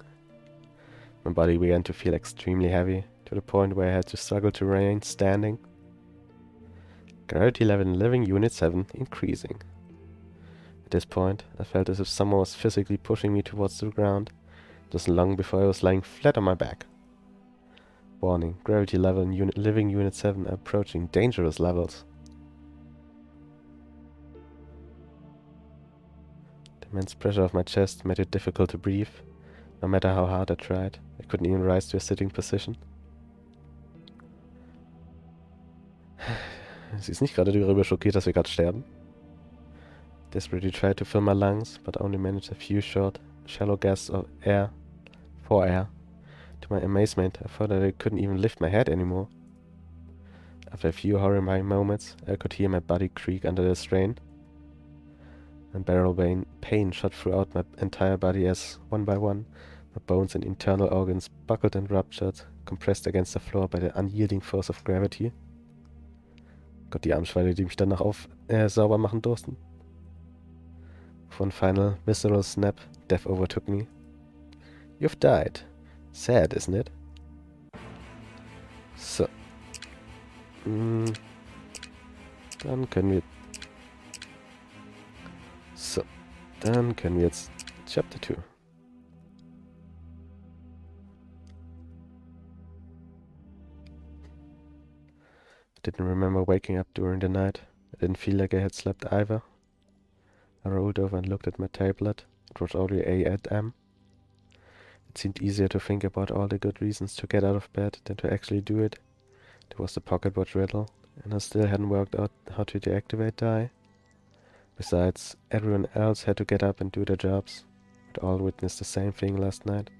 My body began to feel extremely heavy, to the point where I had to struggle to remain standing. Gravity level in living unit 7 increasing. At this point, I felt as if someone was physically pushing me towards the ground. It wasn't long before I was lying flat on my back. Warning, gravity level in living unit 7 are approaching dangerous levels. The immense pressure of my chest made it difficult to breathe. No matter how hard I tried, I couldn't even rise to a sitting position. Sie ist nicht gerade darüber schockiert, dass wir gerade sterben. Desperately tried to fill my lungs, but only managed a few short, shallow gasps of air. For air. To my amazement, I thought that I couldn't even lift my head anymore. After a few horrifying moments, I could hear my body creak under the strain. Unbearable pain shot throughout my entire body as, one by one, my bones and internal organs buckled and ruptured, compressed against the floor by the unyielding force of gravity. Gott, die Armschweine, die mich danach sauber machen durften. With one final, visceral snap, death overtook me. You've died. Sad, isn't it? So. Dann können wir... So. Dann können wir jetzt Chapter 2. I didn't remember waking up during the night. I didn't feel like I had slept either. I rolled over and looked at my tablet. It was already 8 a.m. It seemed easier to think about all the good reasons to get out of bed than to actually do it. There was the pocket watch riddle, and I still hadn't worked out how to deactivate die. Besides, everyone else had to get up and do their jobs. We'd all witnessed the same thing last night.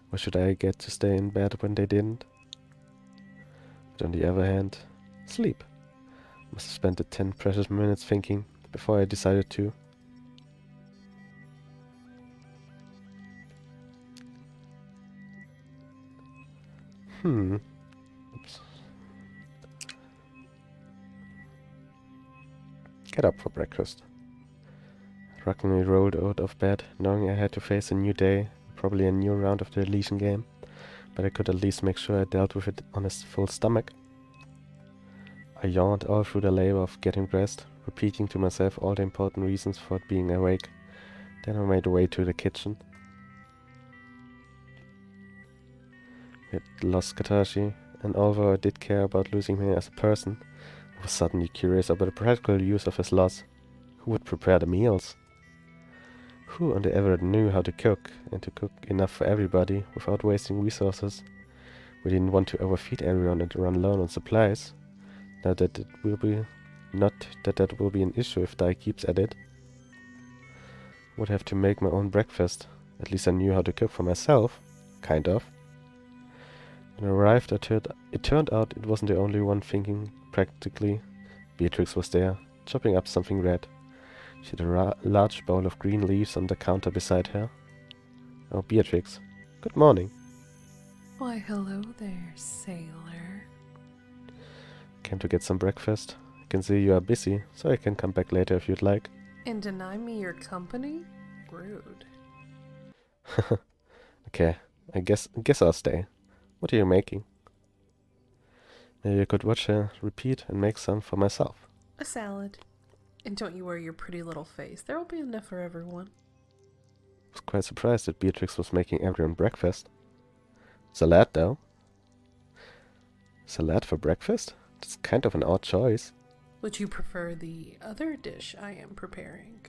Why should I get to stay in bed when they didn't? But on the other hand, sleep. I must have spent the 10 precious minutes thinking before I decided to. Oops. Get up for breakfast. I reluctantly rolled out of bed, knowing I had to face a new day, probably a new round of the Elysian game, but I could at least make sure I dealt with it on a full stomach. I yawned all through the labor of getting dressed, repeating to myself all the important reasons for it being awake. Then I made my way to the kitchen. We had lost Katashi, and although I did care about losing him as a person, I was suddenly curious about the practical use of his loss. Who would prepare the meals? Who on the ever knew how to cook, and to cook enough for everybody without wasting resources? We didn't want to overfeed everyone and run low on supplies. Not that that will be an issue if Dai keeps at it. Would have to make my own breakfast. At least I knew how to cook for myself. Kind of. When I arrived, it turned out it wasn't the only one thinking practically. Beatrix was there, chopping up something red. She had a large bowl of green leaves on the counter beside her. Oh, Beatrix. Good morning. Why, hello there, sailor. Came to get some breakfast. I can see you are busy, so I can come back later if you'd like. And deny me your company? Rude. Okay, I guess I'll stay. What are you making? Maybe I could watch her repeat and make some for myself. A salad. And don't you worry your pretty little face. There will be enough for everyone. I was quite surprised that Beatrix was making everyone breakfast. Salad, though. Salad for breakfast? That's kind of an odd choice. Would you prefer the other dish I am preparing?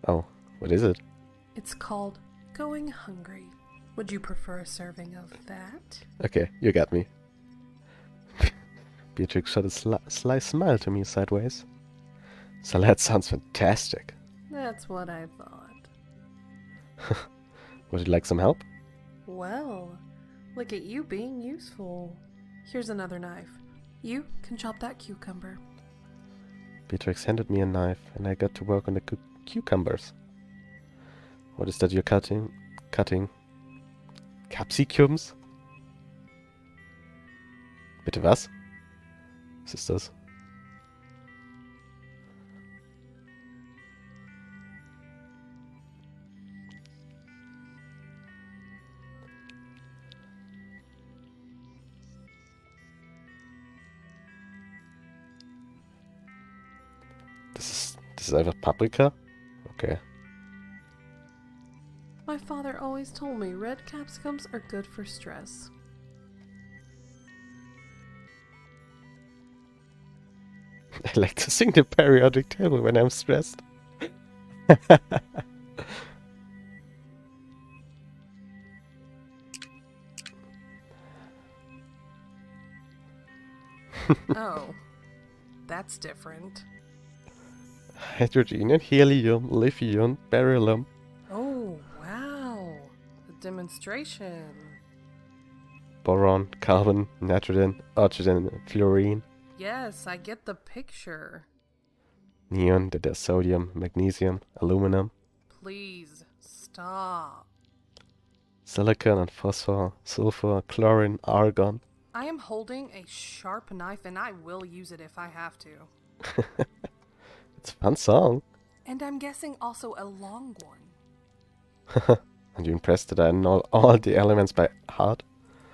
Oh, what is it? It's called Going Hungry. Would you prefer a serving of that? Okay, you got me. Beatrix shot a sly smile to me sideways. Salad sounds fantastic. That's what I thought. Would you like some help? Well, look at you being useful. Here's another knife. You can chop that cucumber. Beatrix handed me a knife, and I got to work on the cucumbers. What is that you're cutting? Capsicums? Bitte was? Was ist das? This is einfach Paprika? Okay. My father always told me red capsicums are good for stress. I like to sing the periodic table when I'm stressed. Oh, that's different. Hydrogen and helium, lithium, beryllium. Oh, wow. A demonstration. Boron, carbon, nitrogen, oxygen, and fluorine. Yes, I get the picture. Neon, that there's sodium, magnesium, aluminum, Please, stop. silicon and phosphor, sulfur, chlorine, argon. I am holding a sharp knife and I will use it if I have to. It's a fun song. And I'm guessing also a long one. Aren't you impressed that I know all the elements by heart?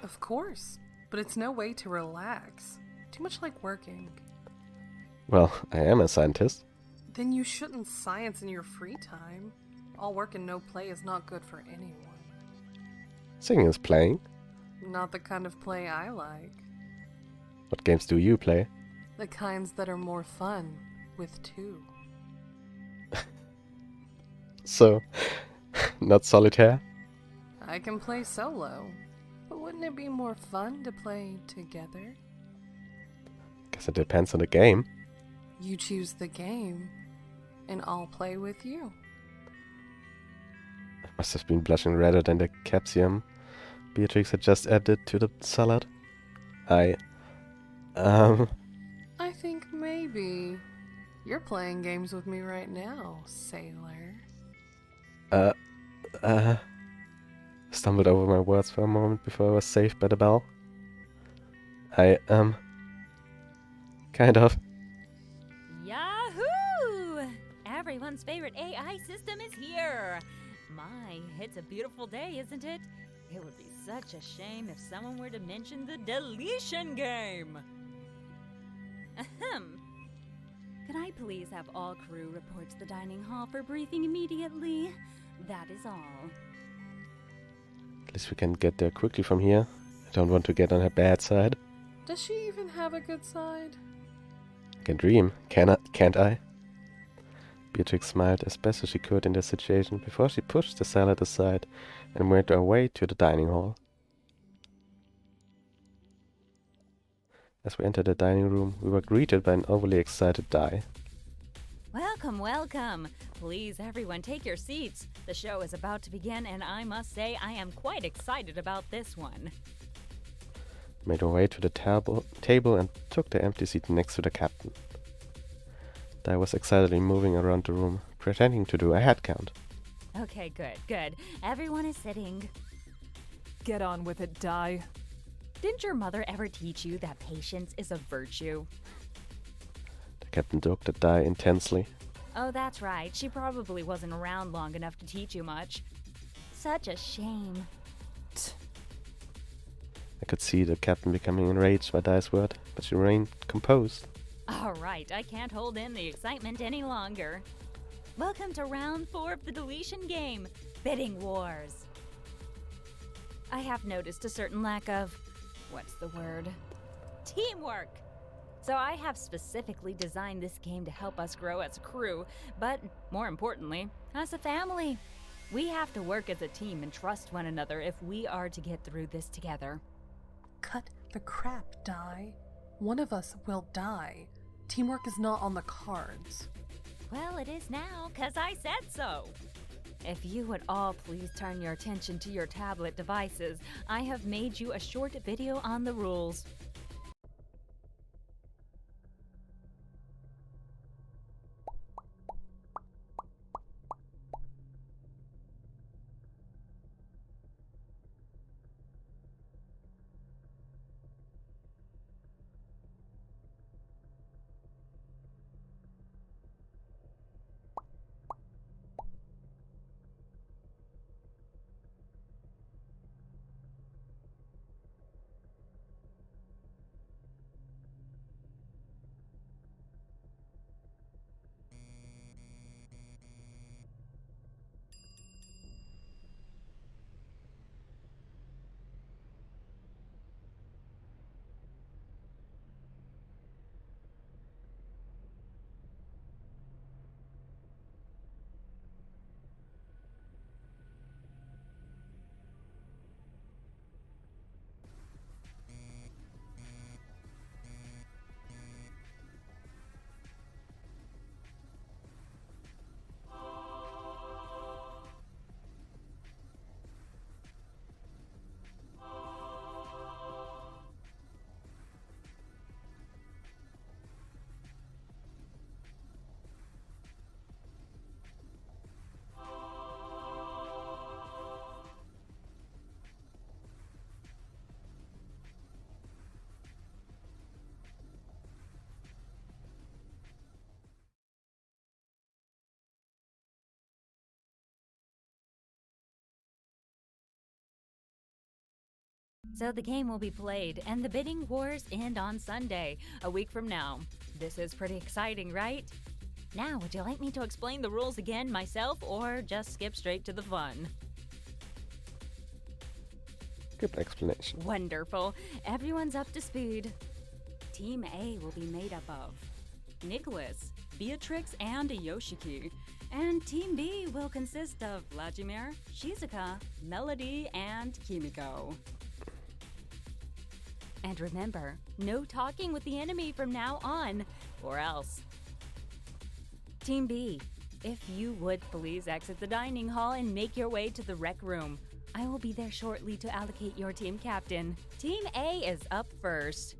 Of course, but it's no way to relax. Too much like working. Well, I am a scientist. Then you shouldn't science in your free time. All work and no play is not good for anyone. Singing is playing. Not the kind of play I like. What games do you play? The kinds that are more fun, with two. So, not solitaire? I can play solo, but wouldn't it be more fun to play together? Guess it depends on the game. You choose the game, and I'll play with you. I must have been blushing redder than the capsium Beatrix had just added to the salad. I think maybe you're playing games with me right now, sailor. Stumbled over my words for a moment before I was saved by the bell. Kind of. Yahoo! Everyone's favorite AI system is here. My, it's a beautiful day, isn't it? It would be such a shame if someone were to mention the deletion game. Ahem. Could I please have all crew report to the dining hall for briefing immediately? That is all. At least we can get there quickly from here. I don't want to get on her bad side. Does she even have a good side? I can dream, can't I? Beatrix smiled as best as she could in the situation before she pushed the salad aside and went her way to the dining hall. As we entered the dining room, we were greeted by an overly excited Dai. Welcome, welcome. Please, everyone, take your seats. The show is about to begin, and I must say I am quite excited about this one. Made her way to the table and took the empty seat next to the captain. Dai was excitedly moving around the room, pretending to do a head count. Okay, good. Everyone is sitting. Get on with it, Dai. Didn't your mother ever teach you that patience is a virtue? The captain looked at Dai intensely. Oh, that's right. She probably wasn't around long enough to teach you much. Such a shame. I could see the captain becoming enraged by Dai's word, but she remained composed. All right, I can't hold in the excitement any longer. Welcome to round 4 of the deletion game, Bidding Wars. I have noticed a certain lack of, what's the word? Teamwork. So I have specifically designed this game to help us grow as a crew, but more importantly, as a family. We have to work as a team and trust one another if we are to get through this together. Cut the crap, Dai. One of us will die. Teamwork is not on the cards. Well, it is now, 'cause I said so. If you would all please turn your attention to your tablet devices, I have made you a short video on the rules. So the game will be played, and the bidding wars end on Sunday, a week from now. This is pretty exciting, right? Now, would you like me to explain the rules again myself, or just skip straight to the fun? Good explanation. Wonderful. Everyone's up to speed. Team A will be made up of Nicholas, Beatrix, and Yoshiki. And Team B will consist of Vladimir, Shizuka, Melody, and Kimiko. And remember, no talking with the enemy from now on, or else. Team B, if you would please exit the dining hall and make your way to the rec room. I will be there shortly to allocate your team captain. Team A is up first.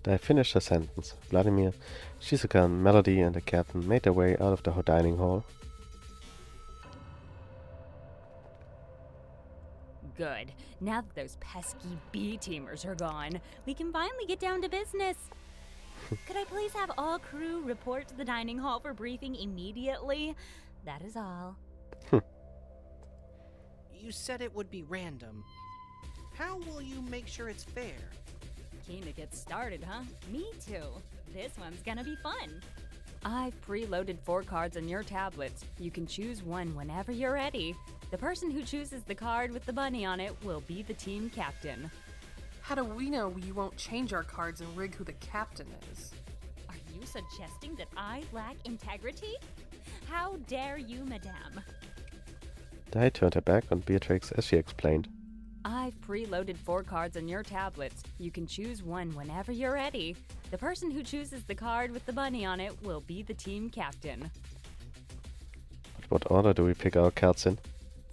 I finished the sentence. Vladimir, Shizuka, Melody, and the captain made their way out of the dining hall. Good. Now that those pesky B-teamers are gone, we can finally get down to business. Could I please have all crew report to the dining hall for briefing immediately? That is all. You said it would be random. How will you make sure it's fair? Keen to get started, huh? Me too. This one's gonna be fun. I've preloaded 4 cards on your tablets. You can choose one whenever you're ready. The person who chooses the card with the bunny on it will be the team captain. How do we know you won't change our cards and rig who the captain is? Are you suggesting that I lack integrity? How dare you, madame? Dai turned her back on Beatrix as she explained. I've preloaded 4 cards on your tablets. You can choose one whenever you're ready. The person who chooses the card with the bunny on it will be the team captain. But what order do we pick our cards in?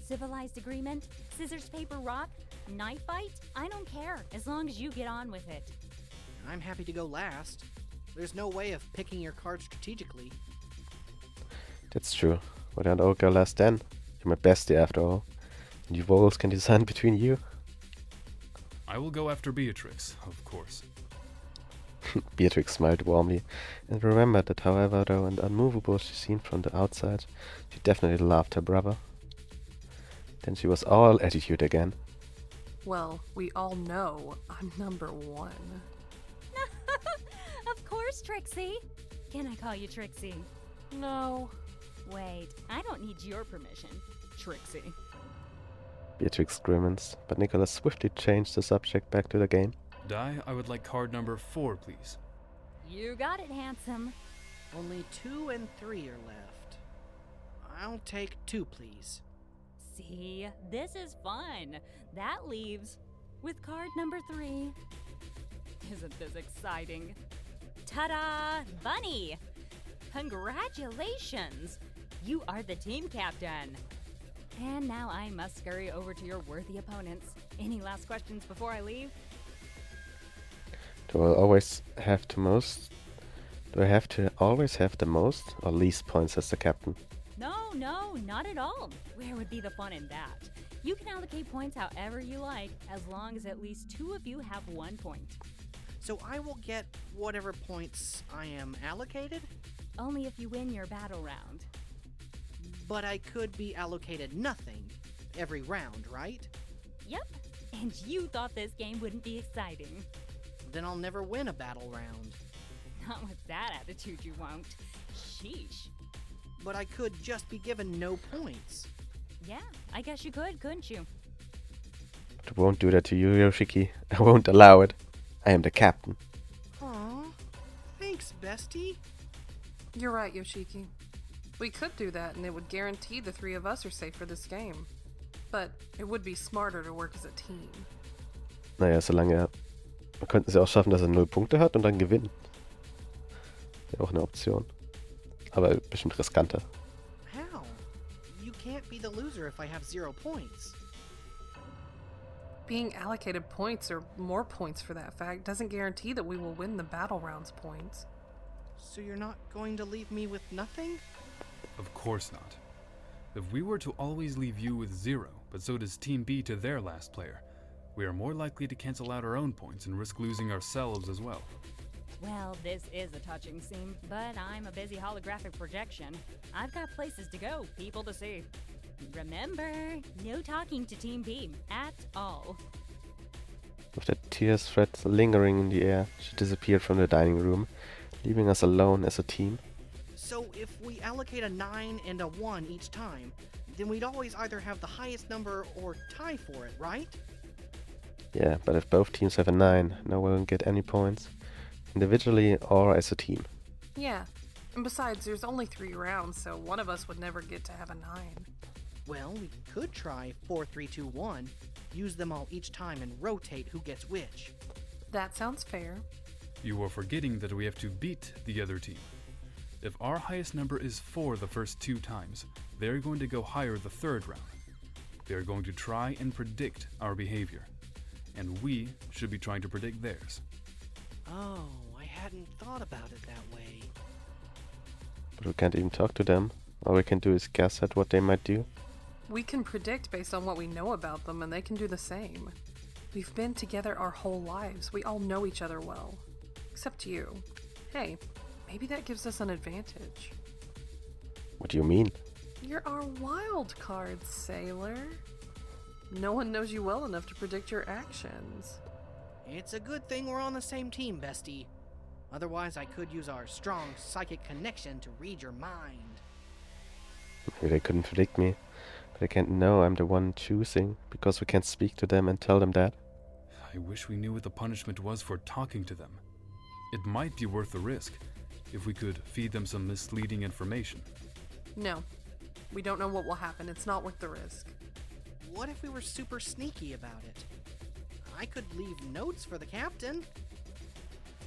Civilized agreement? Scissors, paper, rock? Knife fight? I don't care, as long as you get on with it. I'm happy to go last. There's no way of picking your cards strategically. That's true. Why don't I go last then? You're my bestie after all. And you roles can decide between you. I will go after Beatrix, of course. Beatrix smiled warmly, and remembered that however though and unmovable she seemed from the outside, she definitely loved her brother. Then she was all attitude again. Well, we all know I'm number 1. Of course, Trixie. Can I call you Trixie? No. Wait, I don't need your permission, Trixie. Beatrix grimaced, but Nicholas swiftly changed the subject back to the game. Dai, I would like card number 4, please. You got it, handsome. Only 2 and 3 are left. I'll take 2, please. See, this is fun. That leaves with card number 3. Isn't this exciting? Ta-da! Bunny! Congratulations! You are the team captain. And now I must scurry over to your worthy opponents. Any last questions before I leave? Do I always have the most? Do I have to always have the most or least points as the captain? No, not at all. Where would be the fun in that? You can allocate points however you like, as long as at least 2 of you have 1 point. So I will get whatever points I am allocated? Only if you win your battle round. But I could be allocated nothing every round, right? Yep. And you thought this game wouldn't be exciting. Then I'll never win a battle round. Not with that attitude, you won't. Sheesh. But I could just be given no points. Yeah, I guess you could, couldn't you? But I won't do that to you, Yoshiki. I won't allow it. I am the captain. Aw, thanks, bestie. You're right, Yoshiki. We could do that, and it would guarantee the 3 of us are safe for this game. But it would be smarter to work as a team. Naja, solange er... Wir könnten es ja auch schaffen, dass er 0 Punkte hat und dann gewinnen. Wäre auch eine Option. Aber bestimmt riskanter. How? You can't be the loser if I have 0 points. Being allocated points, or more points for that fact, doesn't guarantee that we will win the battle rounds points. So you're not going to leave me with nothing? Of course not. If we were to always leave you with 0, but so does Team B to their last player, we are more likely to cancel out our own points and risk losing ourselves as well. Well, this is a touching scene, but I'm a busy holographic projection. I've got places to go, people to see. Remember, no talking to Team B at all. With the tears thread lingering in the air, she disappeared from the dining room, leaving us alone as a team. So if we allocate a 9 and a 1 each time, then we'd always either have the highest number or tie for it, right? Yeah, but if both teams have a 9, no one will get any points, individually or as a team. Yeah. And besides, there's only 3 rounds, so one of us would never get to have a 9. Well, we could try 4, 3, 2, 1, use them all each time and rotate who gets which. That sounds fair. You are forgetting that we have to beat the other team. If our highest number is 4 the first 2 times, they're going to go higher the third round. They're going to try and predict our behavior, and we should be trying to predict theirs. Oh, I hadn't thought about it that way. But we can't even talk to them. All we can do is guess at what they might do. We can predict based on what we know about them, and they can do the same. We've been together our whole lives. We all know each other well. Except you. Hey, maybe that gives us an advantage. What do you mean? You're our wild card, sailor. No one knows you well enough to predict your actions. It's a good thing we're on the same team, bestie. Otherwise, I could use our strong psychic connection to read your mind. Maybe they couldn't predict me, but they can't know I'm the one choosing, because we can't speak to them and tell them that. I wish we knew what the punishment was for talking to them. It might be worth the risk, if we could feed them some misleading information. No. We don't know what will happen. It's not worth the risk. What if we were super sneaky about it? I could leave notes for the captain.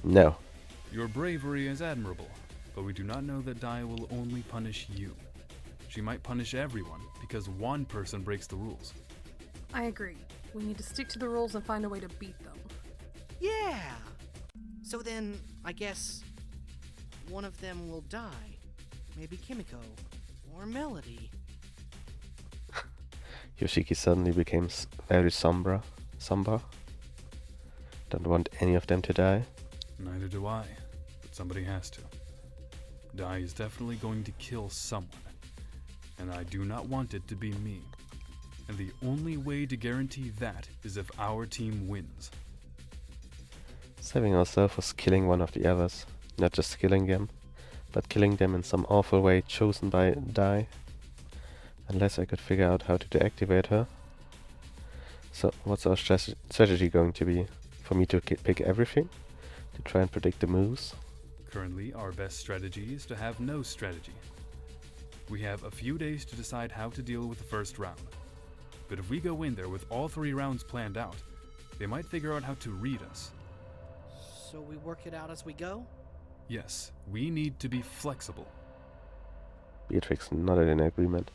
No. Your bravery is admirable, but we do not know that Dai will only punish you. She might punish everyone, because one person breaks the rules. I agree. We need to stick to the rules and find a way to beat them. Yeah! So then, I guess, one of them will die. Maybe Kimiko, or Melody. Yoshiki suddenly became very somber. Don't want any of them to die. Neither do I, but somebody has to. Dai is definitely going to kill someone, and I do not want it to be me. And the only way to guarantee that is if our team wins. Saving ourselves was killing one of the others. Not just killing them, but killing them in some awful way chosen by Dai. Unless I could figure out how to deactivate her. So what's our strategy going to be? For me to pick everything? To try and predict the moves? Currently, our best strategy is to have no strategy. We have a few days to decide how to deal with the first round. But if we go in there with all 3 rounds planned out, they might figure out how to read us. So we work it out as we go? Yes, we need to be flexible. Beatrix nodded in agreement.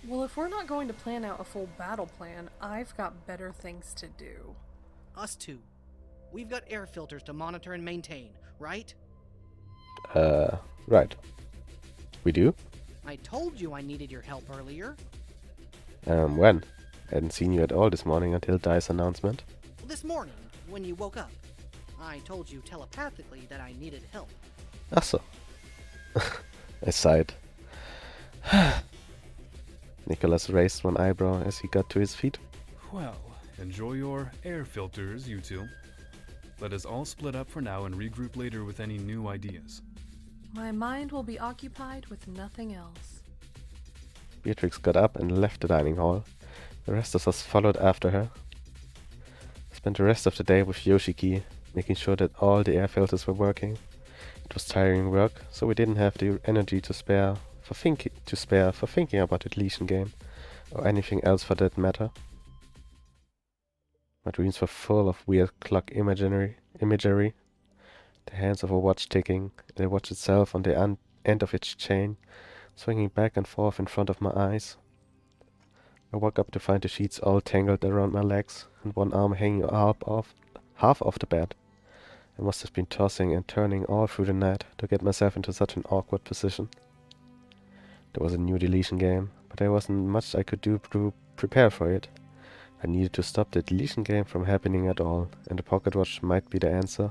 Well, if we're not going to plan out a full battle plan, I've got better things to do. Us too. We've got air filters to monitor and maintain, right? Right. We do? I told you I needed your help earlier. When? I hadn't seen you at all this morning until Dai's announcement. Well, this morning, when you woke up. I told you telepathically that I needed help. Ach so. I sighed. Nicholas raised one eyebrow as he got to his feet. Well, enjoy your air filters, you two. Let us all split up for now and regroup later with any new ideas. My mind will be occupied with nothing else. Beatrix got up and left the dining hall. The rest of us followed after her. I spent the rest of the day with Yoshiki, making sure that all the air filters were working. It was tiring work, so we didn't have the energy to spare for thinking about the deletion game, or anything else for that matter. My dreams were full of weird clock imagery, the hands of a watch ticking, and the watch itself on the end of its chain, swinging back and forth in front of my eyes. I woke up to find the sheets all tangled around my legs, and one arm hanging half off the bed. I must have been tossing and turning all through the night to get myself into such an awkward position. There was a new deletion game, but there wasn't much I could do to prepare for it. I needed to stop the deletion game from happening at all, and the pocket watch might be the answer.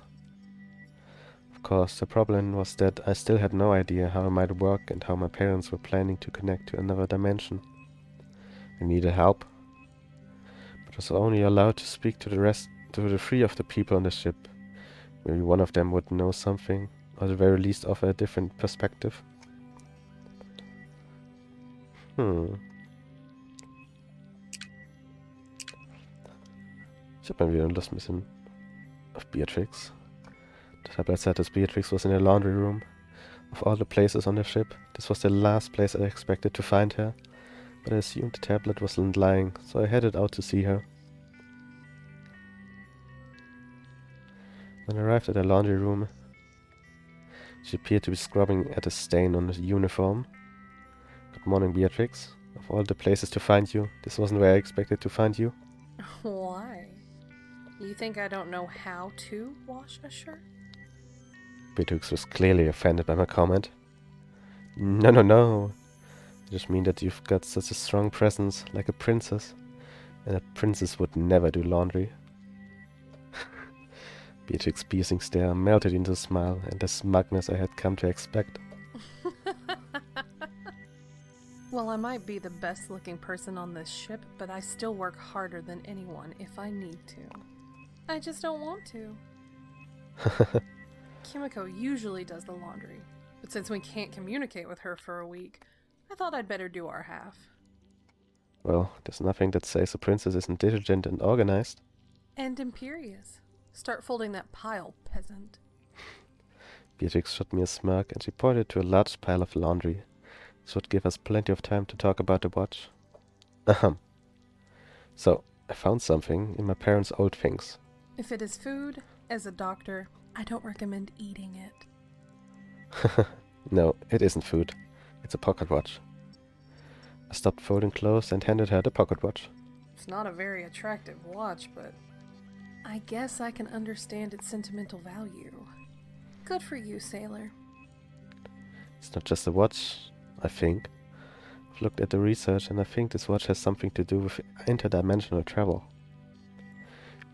Of course, the problem was that I still had no idea how it might work and how my parents were planning to connect to another dimension. I needed help, but was only allowed to speak to the three of the people on the ship. Maybe one of them would know something, or at the very least offer a different perspective. Ich hab mal wieder Lust, ein bisschen auf Beatrix. The tablet said as Beatrix was in the laundry room. Of all the places on the ship, this was the last place I expected to find her, but I assumed the tablet wasn't lying, so I headed out to see her. When I arrived at the laundry room, she appeared to be scrubbing at a stain on her uniform. Good morning, Beatrix. Of all the places to find you, this wasn't where I expected to find you. Why? You think I don't know how to wash a shirt? Beatrix was clearly offended by my comment. No. I just mean that you've got such a strong presence, like a princess. And a princess would never do laundry. Beatrix's piercing stare melted into a smile and the smugness I had come to expect. Well, I might be the best looking person on this ship, but I still work harder than anyone if I need to. I just don't want to. Kimiko usually does the laundry, but since we can't communicate with her for a week, I thought I'd better do our half. Well, there's nothing that says a princess isn't diligent and organized. And imperious. Start folding that pile, peasant. Beatrix shot me a smirk and she pointed to a large pile of laundry. This would give us plenty of time to talk about the watch. Ahem. So, I found something in my parents' old things. If it is food, as a doctor, I don't recommend eating it. No, it isn't food. It's a pocket watch. I stopped folding clothes and handed her the pocket watch. It's not a very attractive watch, but I guess I can understand its sentimental value. Good for you, sailor. It's not just a watch, I think. I've looked at the research and I think this watch has something to do with interdimensional travel.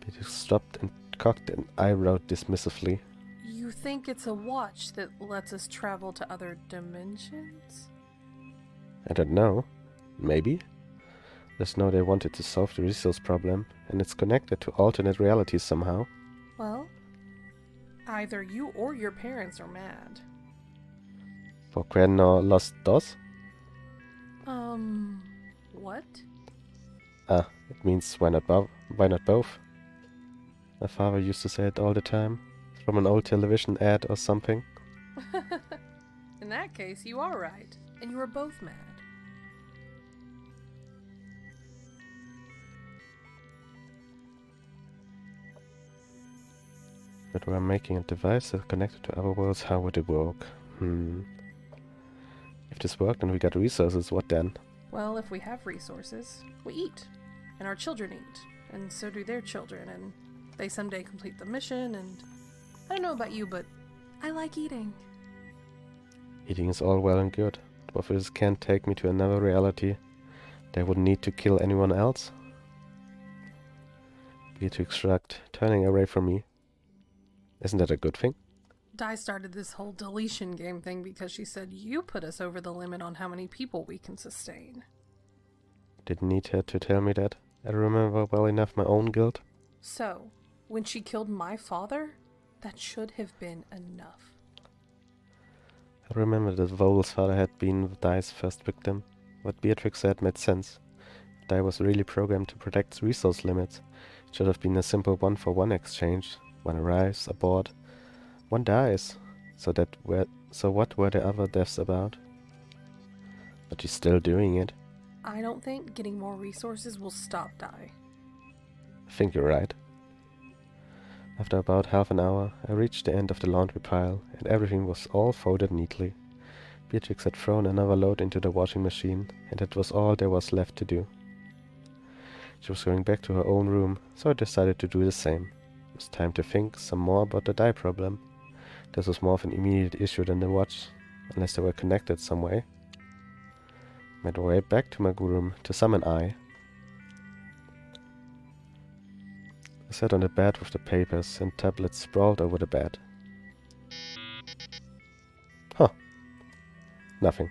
Beatrix stopped and cocked an eyebrow dismissively. You think it's a watch that lets us travel to other dimensions? I don't know. Maybe. Just know they wanted to solve the resource problem, and it's connected to alternate realities somehow. Well, either you or your parents are mad. For Cranor lost DOS? What? Ah, it means why not both? My father used to say it all the time. From an old television ad or something. In that case, you are right, and you are both mad. But we're making a device that's connected to other worlds, how would it work? If this worked and we got resources, what then? Well, if we have resources, we eat. And our children eat. And so do their children, and they someday complete the mission, and I don't know about you, but I like eating. Eating is all well and good, but if this can't take me to another reality, they wouldn't need to kill anyone else. Beatrix shrugged, turning away from me. Isn't that a good thing? Di started this whole deletion game thing because she said you put us over the limit on how many people we can sustain. Didn't need her to tell me that. I remember well enough my own guilt. So, when she killed my father, that should have been enough. I remember that Vogel's father had been Di's first victim. What Beatrix said made sense. Di was really programmed to protect resource limits. It should have been a simple one-for-one exchange. One arrives, aboard, one dies. So what were the other deaths about? But she's still doing it. I don't think getting more resources will stop Di. I think you're right. After about half an hour, I reached the end of the laundry pile, and everything was all folded neatly. Beatrix had thrown another load into the washing machine, and that was all there was left to do. She was going back to her own room, so I decided to do the same. It was time to think some more about the dye problem. This was more of an immediate issue than the watch, unless they were connected some way. I made my way back to my room to summon I. I sat on the bed with the papers and tablets sprawled over the bed. Huh. Nothing.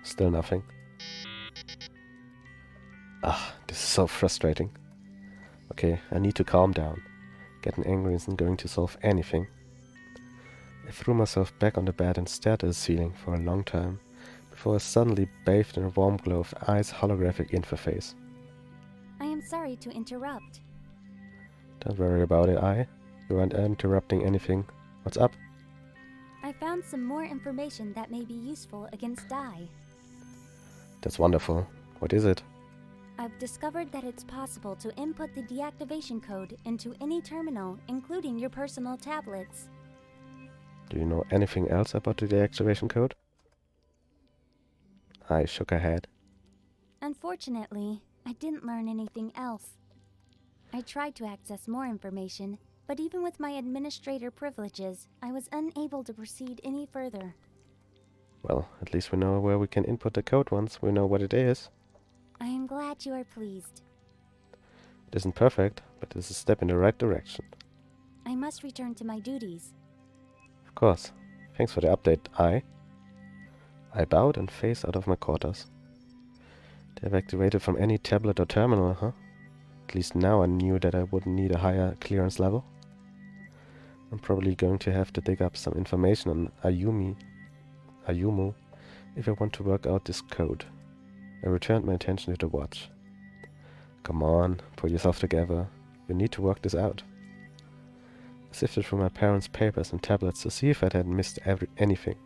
Still nothing. Ah, this is so frustrating. Okay, I need to calm down. Getting angry isn't going to solve anything. I threw myself back on the bed and stared at the ceiling for a long time, before I was suddenly bathed in a warm glow of I's holographic interface. I am sorry to interrupt. Don't worry about it, I. You aren't interrupting anything. What's up? I found some more information that may be useful against Dai. That's wonderful. What is it? I've discovered that it's possible to input the deactivation code into any terminal, including your personal tablets. Do you know anything else about the deactivation code? I shook her head. Unfortunately, I didn't learn anything else. I tried to access more information, but even with my administrator privileges, I was unable to proceed any further. Well, at least we know where we can input the code once we know what it is. I am glad you are pleased. It isn't perfect, but it is a step in the right direction. I must return to my duties. Of course. Thanks for the update, I bowed and phased out of my quarters. Deactivated from any tablet or terminal, huh? At least now I knew that I wouldn't need a higher clearance level. I'm probably going to have to dig up some information on Ayumu, if I want to work out this code. I returned my attention to the watch. Come on, pull yourself together. You need to work this out. I sifted through my parents' papers and tablets to see if I had missed anything.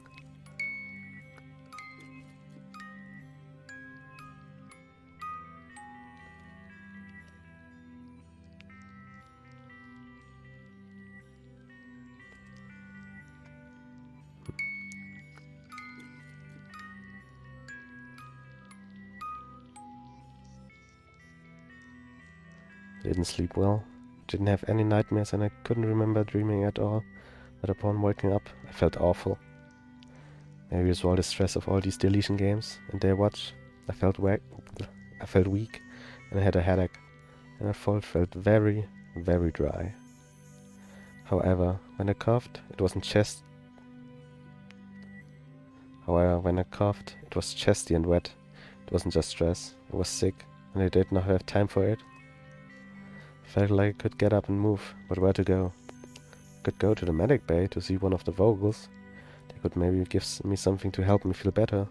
I didn't sleep well, didn't have any nightmares, and I couldn't remember dreaming at all, but upon waking up I felt awful. Maybe it was all the stress of all these deletion games and their watch. I felt weak and I had a headache, and my throat felt very, very dry. However, when I coughed, it was chesty and wet. It wasn't just stress, I was sick, and I did not have time for it. Felt like I could get up and move, but where to go? I could go to the medic bay to see one of the Vogels. They could maybe give me something to help me feel better.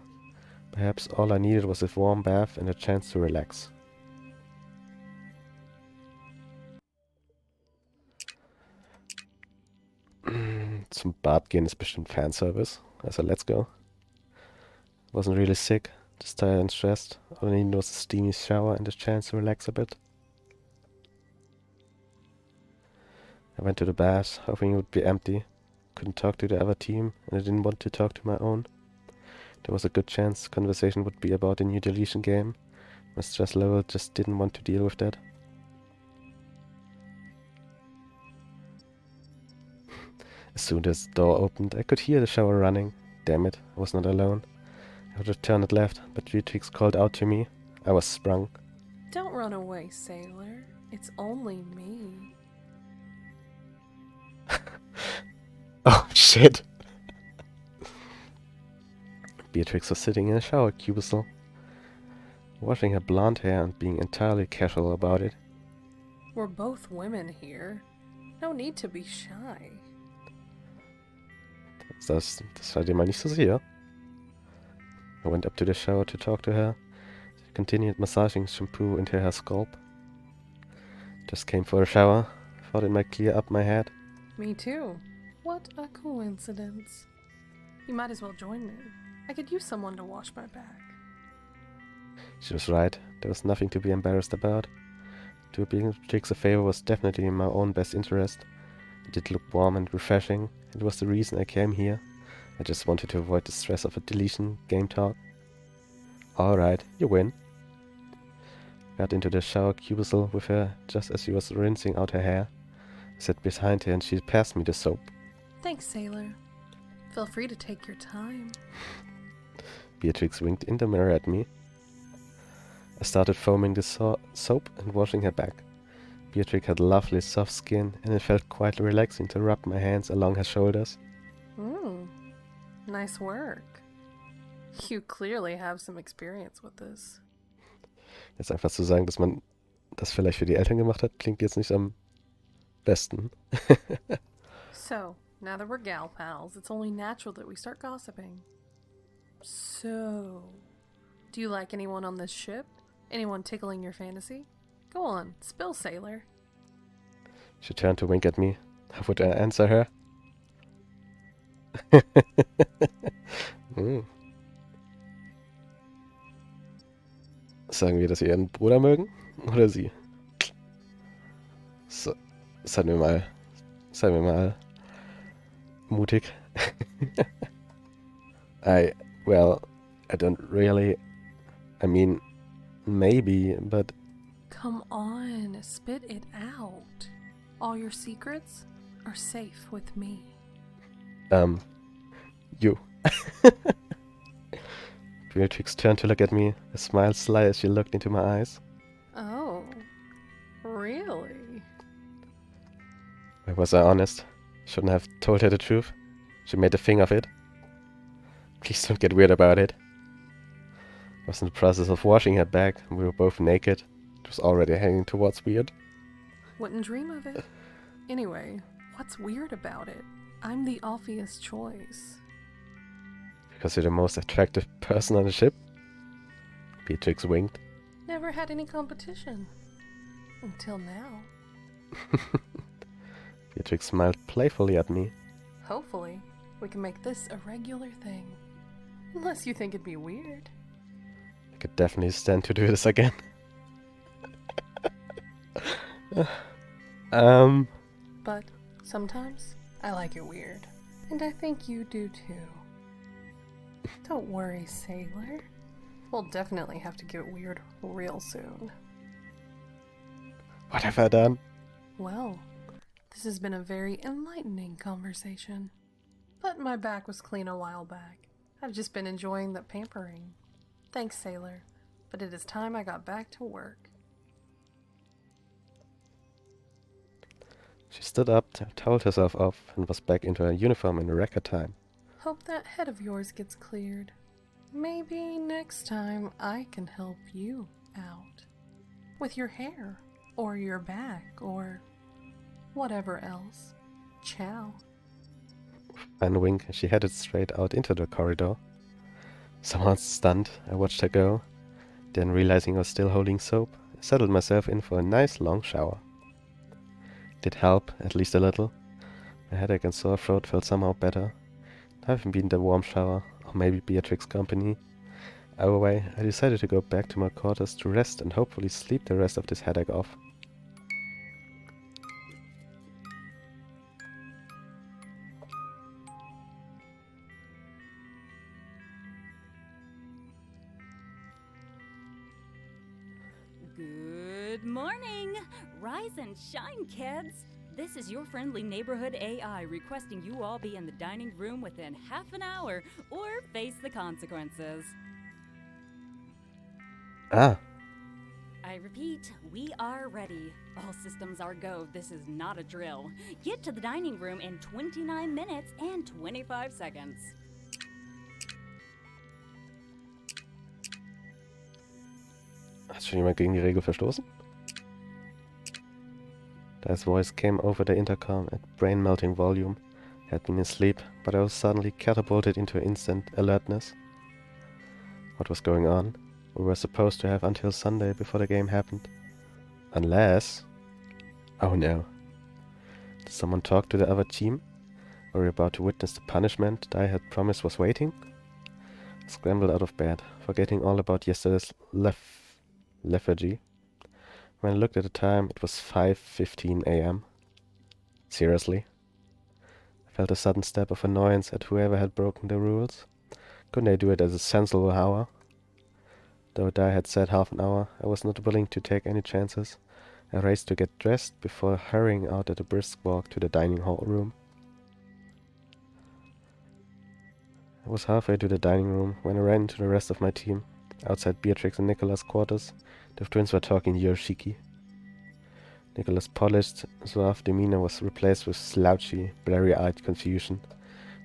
Perhaps all I needed was a warm bath and a chance to relax. Zum Bad gehen ist bestimmt Fanservice. Also let's go. Wasn't really sick, just tired and stressed. All I needed was a steamy shower and a chance to relax a bit. I went to the bath, hoping it would be empty. Couldn't talk to the other team, and I didn't want to talk to my own. There was a good chance the conversation would be about the new deletion game. My stress level just didn't want to deal with that. As soon as the door opened, I could hear the shower running. Damn it, I was not alone. I would have turned left, but Beatrix called out to me. I was sprung. Don't run away, sailor. It's only me. Oh shit! Beatrix was sitting in a shower cubicle, washing her blonde hair and being entirely casual about it. We're both women here. No need to be shy. Das war dir mal nicht so sicher. I went up to the shower to talk to her. She continued massaging shampoo into her scalp. Just came for a shower. Thought it might clear up my head. Me too. What a coincidence. You might as well join me. I could use someone to wash my back. She was right. There was nothing to be embarrassed about. To Beatrix a favor was definitely in my own best interest. It did look warm and refreshing. It was the reason I came here. I just wanted to avoid the stress of a deletion game talk. Alright, you win. Got into the shower cubicle with her just as she was rinsing out her hair. I sat behind her and she passed me the soap. Thanks, sailor. Feel free to take your time. Beatrix winked in the mirror at me. I started foaming the soap and washing her back. Beatrix had lovely soft skin, and it felt quite relaxing to rub my hands along her shoulders. Nice work. You clearly have some experience with this. Jetzt einfach zu sagen, dass man das vielleicht für die Eltern gemacht hat, klingt jetzt nicht am besten. So, now that we're gal pals, it's only natural that we start gossiping. So, do you like anyone on this ship? Anyone tickling your fantasy? Go on, spill, sailor. She turned to wink at me. How would I answer her? Sagen wir, dass wir ihren Bruder mögen? Oder sie? So, seien wir mal mutig. Well, I don't really, I mean, maybe, but... Come on, spit it out. All your secrets are safe with me. You. Beatrix turned to look at me, a smile sly as she looked into my eyes. Oh, really? Why was I honest? Shouldn't have told her the truth. She made a thing of it. Please don't get weird about it. I was in the process of washing her back, and we were both naked. It was already hanging towards weird. Wouldn't dream of it. Anyway, what's weird about it? I'm the obvious choice. Because you're the most attractive person on the ship? Beatrix winked. Never had any competition. Until now. Beatrix smiled playfully at me. Hopefully, we can make this a regular thing. Unless you think it'd be weird. I could definitely stand to do this again. But sometimes I like it weird. And I think you do too. Don't worry, sailor. We'll definitely have to get weird real soon. What have I done? Well, this has been a very enlightening conversation. But my back was clean a while back. I've just been enjoying the pampering. Thanks, sailor. But it is time I got back to work. She stood up, toweled herself off, and was back into her uniform in record time. Hope that head of yours gets cleared. Maybe next time I can help you out. With your hair, or your back, or whatever else. Ciao. Fine wink, she headed straight out into the corridor. Somewhat stunned, I watched her go. Then, realizing I was still holding soap, I settled myself in for a nice long shower. It did help, at least a little. My headache and sore throat felt somehow better. Having been the warm shower, or maybe Beatrix's company. Either way, I decided to go back to my quarters to rest and hopefully sleep the rest of this headache off. Good morning! Rise and shine, kids! This is your friendly neighborhood AI requesting you all be in the dining room within half an hour or face the consequences. Ah. I repeat, we are ready. All systems are go. This is not a drill. Get to the dining room in 29 minutes and 25 seconds. Hat schon jemand gegen die Regel verstoßen? Di's voice came over the intercom at brain-melting volume. I had been asleep, but I was suddenly catapulted into instant alertness. What was going on? We were supposed to have until Sunday before the game happened. Unless... Oh no. Did someone talk to the other team? Were we about to witness the punishment that I had promised was waiting? I scrambled out of bed, forgetting all about yesterday's lethargy. When I looked at the time, it was 5:15 a.m. Seriously? I felt a sudden stab of annoyance at whoever had broken the rules. Couldn't they do it at a sensible hour? Though Di had said half an hour, I was not willing to take any chances. I raced to get dressed before hurrying out at a brisk walk to the dining hall room. I was halfway to the dining room when I ran into the rest of my team. Outside Beatrix and Nicholas' quarters, the twins were talking Yoshiki. Nicholas' polished, suave demeanor was replaced with slouchy, blurry-eyed confusion.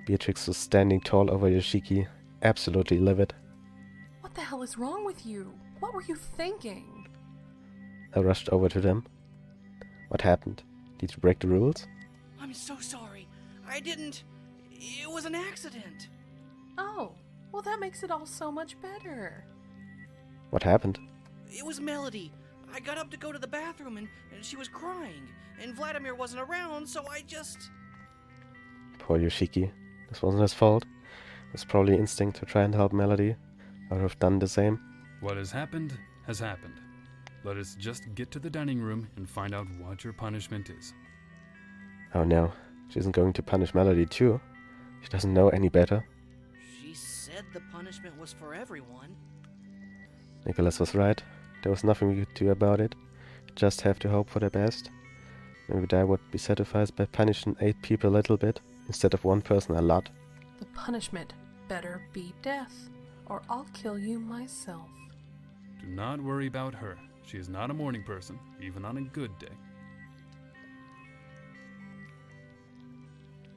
Beatrix was standing tall over Yoshiki, absolutely livid. What the hell is wrong with you? What were you thinking? I rushed over to them. What happened? Did you break the rules? I'm so sorry. I didn't. It was an accident. Oh, well, that makes it all so much better. What happened? It was Melody. I got up to go to the bathroom and she was crying. And Vladimir wasn't around, so I just... Poor Yoshiki. This wasn't his fault. It was probably instinct to try and help Melody. I would have done the same. What has happened has happened. Let us just get to the dining room and find out what your punishment is. Oh no, she isn't going to punish Melody too. She doesn't know any better. She said the punishment was for everyone. Nicholas was right. There was nothing we could do about it. We just have to hope for the best. Maybe I would be satisfied by punishing 8 people a little bit, instead of one person a lot. The punishment better be death, or I'll kill you myself. Do not worry about her. She is not a morning person, even on a good day.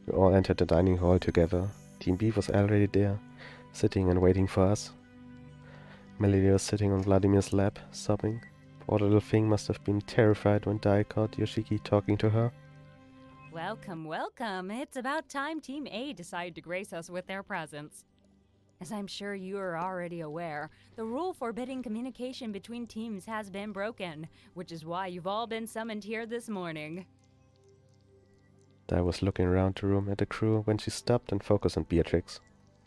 We all entered the dining hall together. Team B was already there, sitting and waiting for us. Melody was sitting on Vladimir's lap, sobbing. Poor little thing must have been terrified when Dai caught Yoshiki talking to her. Welcome, welcome. It's about time Team A decided to grace us with their presence. As I'm sure you are already aware, the rule forbidding communication between teams has been broken, which is why you've all been summoned here this morning. Dai was looking around the room at the crew when she stopped and focused on Beatrix.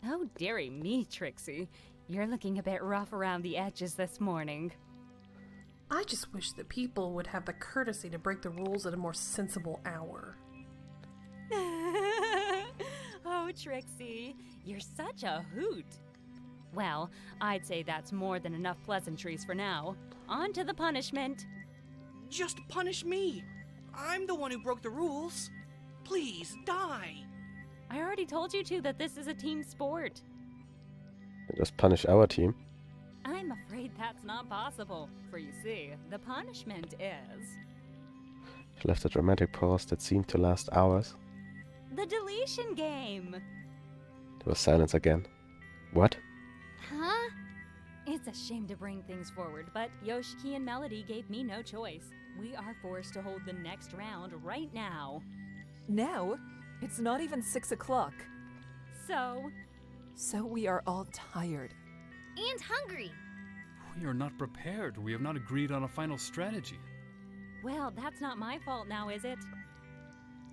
Oh, dearie me, Trixie. You're looking a bit rough around the edges this morning. I just wish that people would have the courtesy to break the rules at a more sensible hour. Oh, Trixie, you're such a hoot. Well, I'd say that's more than enough pleasantries for now. On to the punishment. Just punish me. I'm the one who broke the rules. Please, die. I already told you two that this is a team sport. Just punish our team. I'm afraid that's not possible, for you see, the punishment is... She left a dramatic pause that seemed to last hours. the deletion game! There was silence again. What? Huh? It's a shame to bring things forward, but Yoshiki and Melody gave me no choice. We are forced to hold the next round right now. Now? It's not even 6 o'clock. So we are all tired. And hungry. We are not prepared. We have not agreed on a final strategy. Well, that's not my fault now, is it?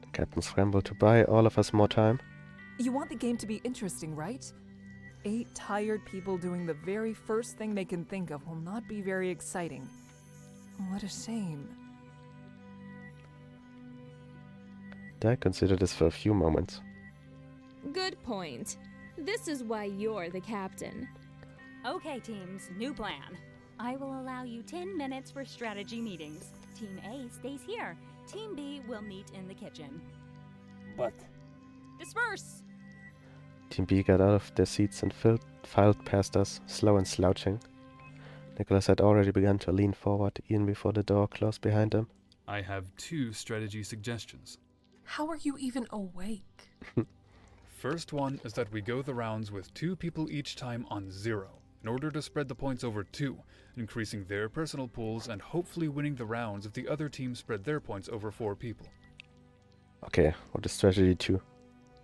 The captain scrambled to buy all of us more time. You want the game to be interesting, right? 8 tired people doing the very first thing they can think of will not be very exciting. What a shame. Dai considered this for a few moments. Good point. This is why you're the captain. Okay, teams, new plan. I will allow you 10 minutes for strategy meetings. Team A stays here. Team B will meet in the kitchen. But... Disperse! Team B got out of their seats and filed past us, slow and slouching. Nicholas had already begun to lean forward even before the door closed behind him. I have 2 strategy suggestions. How are you even awake? First one is that we go the rounds with 2 people each time on 0, in order to spread the points over 2, increasing their personal pools and hopefully winning the rounds if the other team spread their points over 4 people. Okay, what is strategy 2?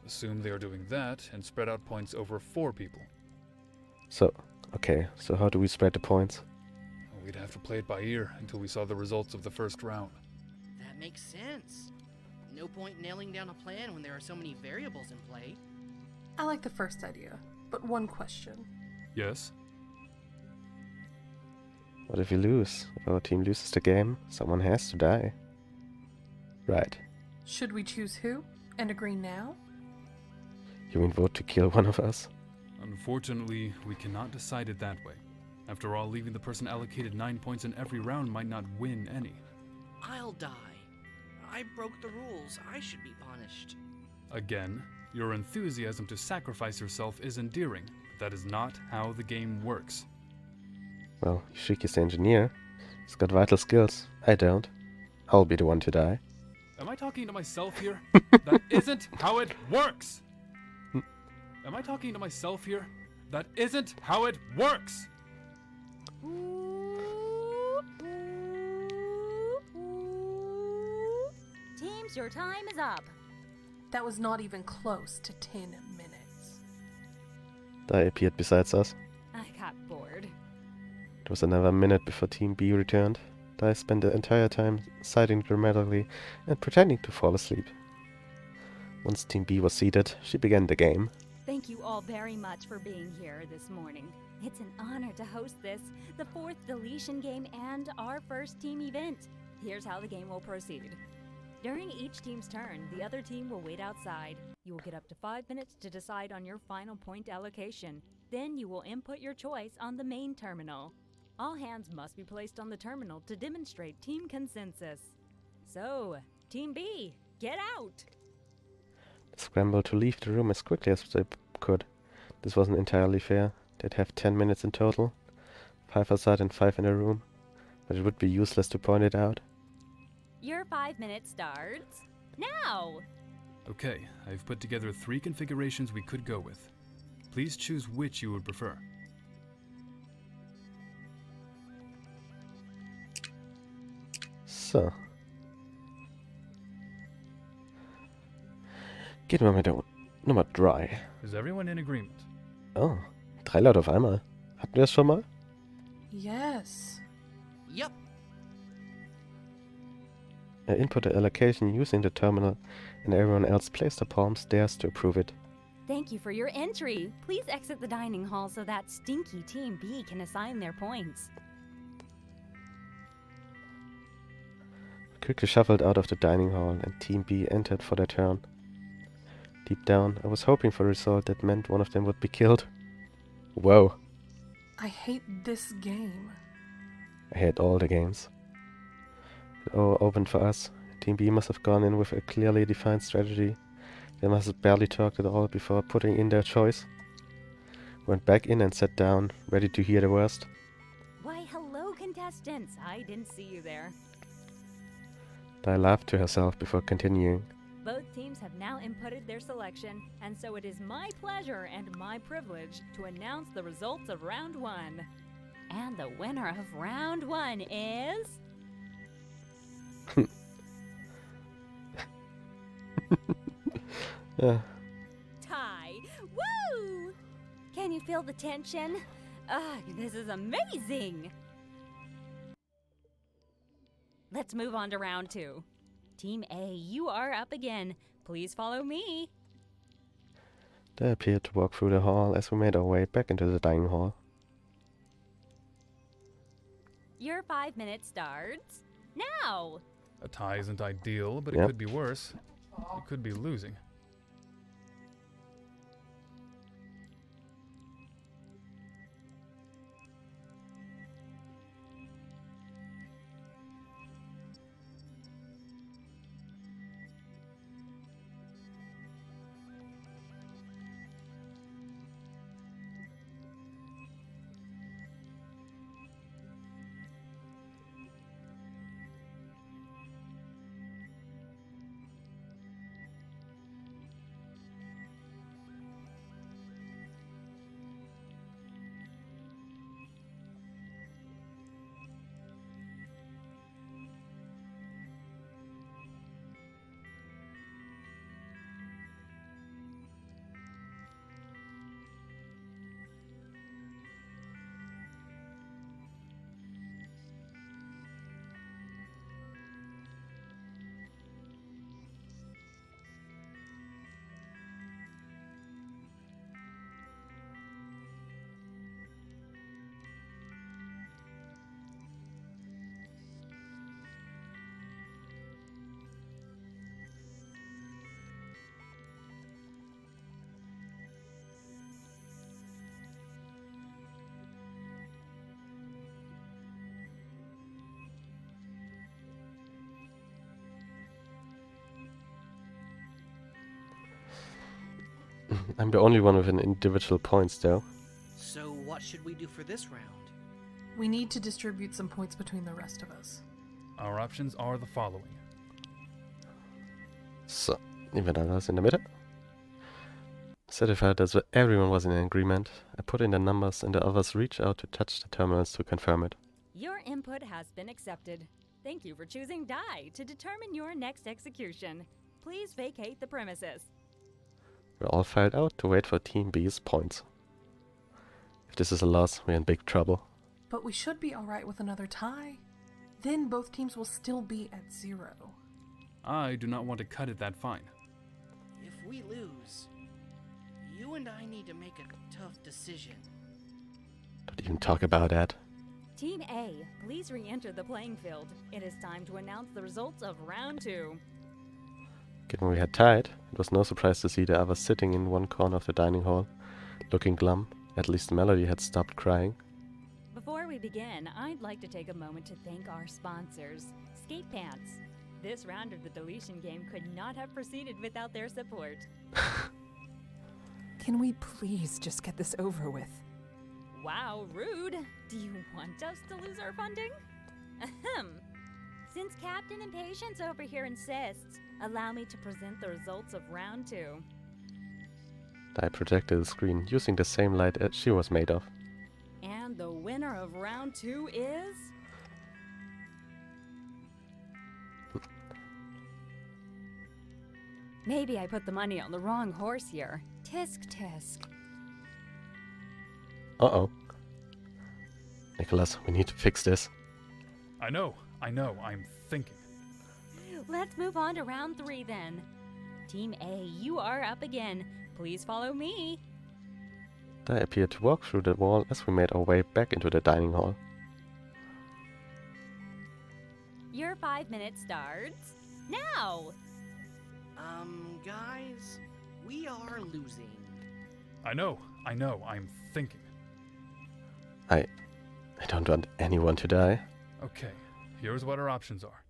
Assume they are doing that and spread out points over 4 people. So how do we spread the points? We'd have to play it by ear until we saw the results of the first round. That makes sense. No point nailing down a plan when there are so many variables in play. I like the first idea, but one question. Yes? What if we lose? If our team loses the game, someone has to die. Right. Should we choose who? And agree now? You mean vote to kill one of us? Unfortunately, we cannot decide it that way. After all, leaving the person allocated 9 points in every round might not win any. I'll die. I broke the rules. I should be punished. Again, your enthusiasm to sacrifice yourself is endearing, but that is not how the game works. Well, Yoshiki's the engineer. He's got vital skills. I don't. I'll be the one to die. Am I talking to myself here? That isn't how it works! Am I talking to myself here? That isn't how it works! Teams, your time is up. That was not even close to 10 minutes. Dai appeared beside us. I got bored. It was another minute before Team B returned. Dai spent the entire time sighing dramatically and pretending to fall asleep. Once Team B was seated, she began the game. Thank you all very much for being here this morning. It's an honor to host this, the 4th deletion game and our first team event. Here's how the game will proceed. During each team's turn, the other team will wait outside. You will get up to 5 minutes to decide on your final point allocation. Then you will input your choice on the main terminal. All hands must be placed on the terminal to demonstrate team consensus. So, Team B, get out! They scrambled to leave the room as quickly as they could. This wasn't entirely fair. They'd have 10 minutes in total. 5 outside and 5 in a room. But it would be useless to point it out. Your 5 minutes starts now! Okay, I've put together 3 configurations we could go with. Please choose which you would prefer. So. Gehen wir mit der Nummer 3. Is everyone in agreement? Oh, 3 Leute auf einmal. Hatten wir das schon mal? Yes. Yep. I input the allocation using the terminal, and everyone else placed their palms theirs to approve it. Thank you for your entry. Please exit the dining hall so that stinky Team B can assign their points. I quickly shuffled out of the dining hall, and Team B entered for their turn. Deep down, I was hoping for a result that meant one of them would be killed. Whoa. I hate this game. I hate all the games. It all opened for us. Team B must have gone in with a clearly defined strategy. They must have barely talked at all before putting in their choice. Went back in and sat down, ready to hear the worst. Why, hello, contestants. I didn't see you there. Dai laughed to herself before continuing. Both teams have now inputted their selection, and so it is my pleasure and my privilege to announce the results of round 1. And the winner of round 1 is... Tie! Woo! Can you feel the tension? This is amazing! Let's move on to round 2. Team A, you are up again. Please follow me. They appeared to walk through the hall as we made our way back into the dining hall. Your 5 minutes starts now. A tie isn't ideal, but Yep. it could be worse. You could be losing. I'm the only one with an individual points though. So what should we do for this round? We need to distribute some points between the rest of us. Our options are the following. So, nehmen wir dann das in der Mitte. Certified that everyone was in agreement. I put in the numbers and the others reached out to touch the terminals to confirm it. Your input has been accepted. Thank you for choosing die to determine your next execution. Please vacate the premises. We're all filed out to wait for Team B's points. If this is a loss, we're in big trouble. But we should be alright with another tie. Then both teams will still be at 0. I do not want to cut it that fine. If we lose, you and I need to make a tough decision. Don't even talk about that. Team A, please re-enter the playing field. It is time to announce the results of round 2. Given we had tied, it was no surprise to see the others sitting in one corner of the dining hall, looking glum. At least Melody had stopped crying. Before we begin, I'd like to take a moment to thank our sponsors, Skate Pants. This round of the deletion game could not have proceeded without their support. Can we please just get this over with? Wow, rude. Do you want us to lose our funding? Ahem. Since Captain Impatience over here insists, allow me to present the results of round 2. I projected the screen using the same light as she was made of. And the winner of round 2 is... Maybe I put the money on the wrong horse here. Tisk tisk. Uh-oh. Nicholas, we need to fix this. I know, I'm thinking. Let's move on to round 3 then. Team A, you are up again. Please follow me. I appeared to walk through the wall as we made our way back into the dining hall. Your 5 minutes starts now. Guys, we are losing. I know, I'm thinking. I don't want anyone to die. Okay, here's what our options are.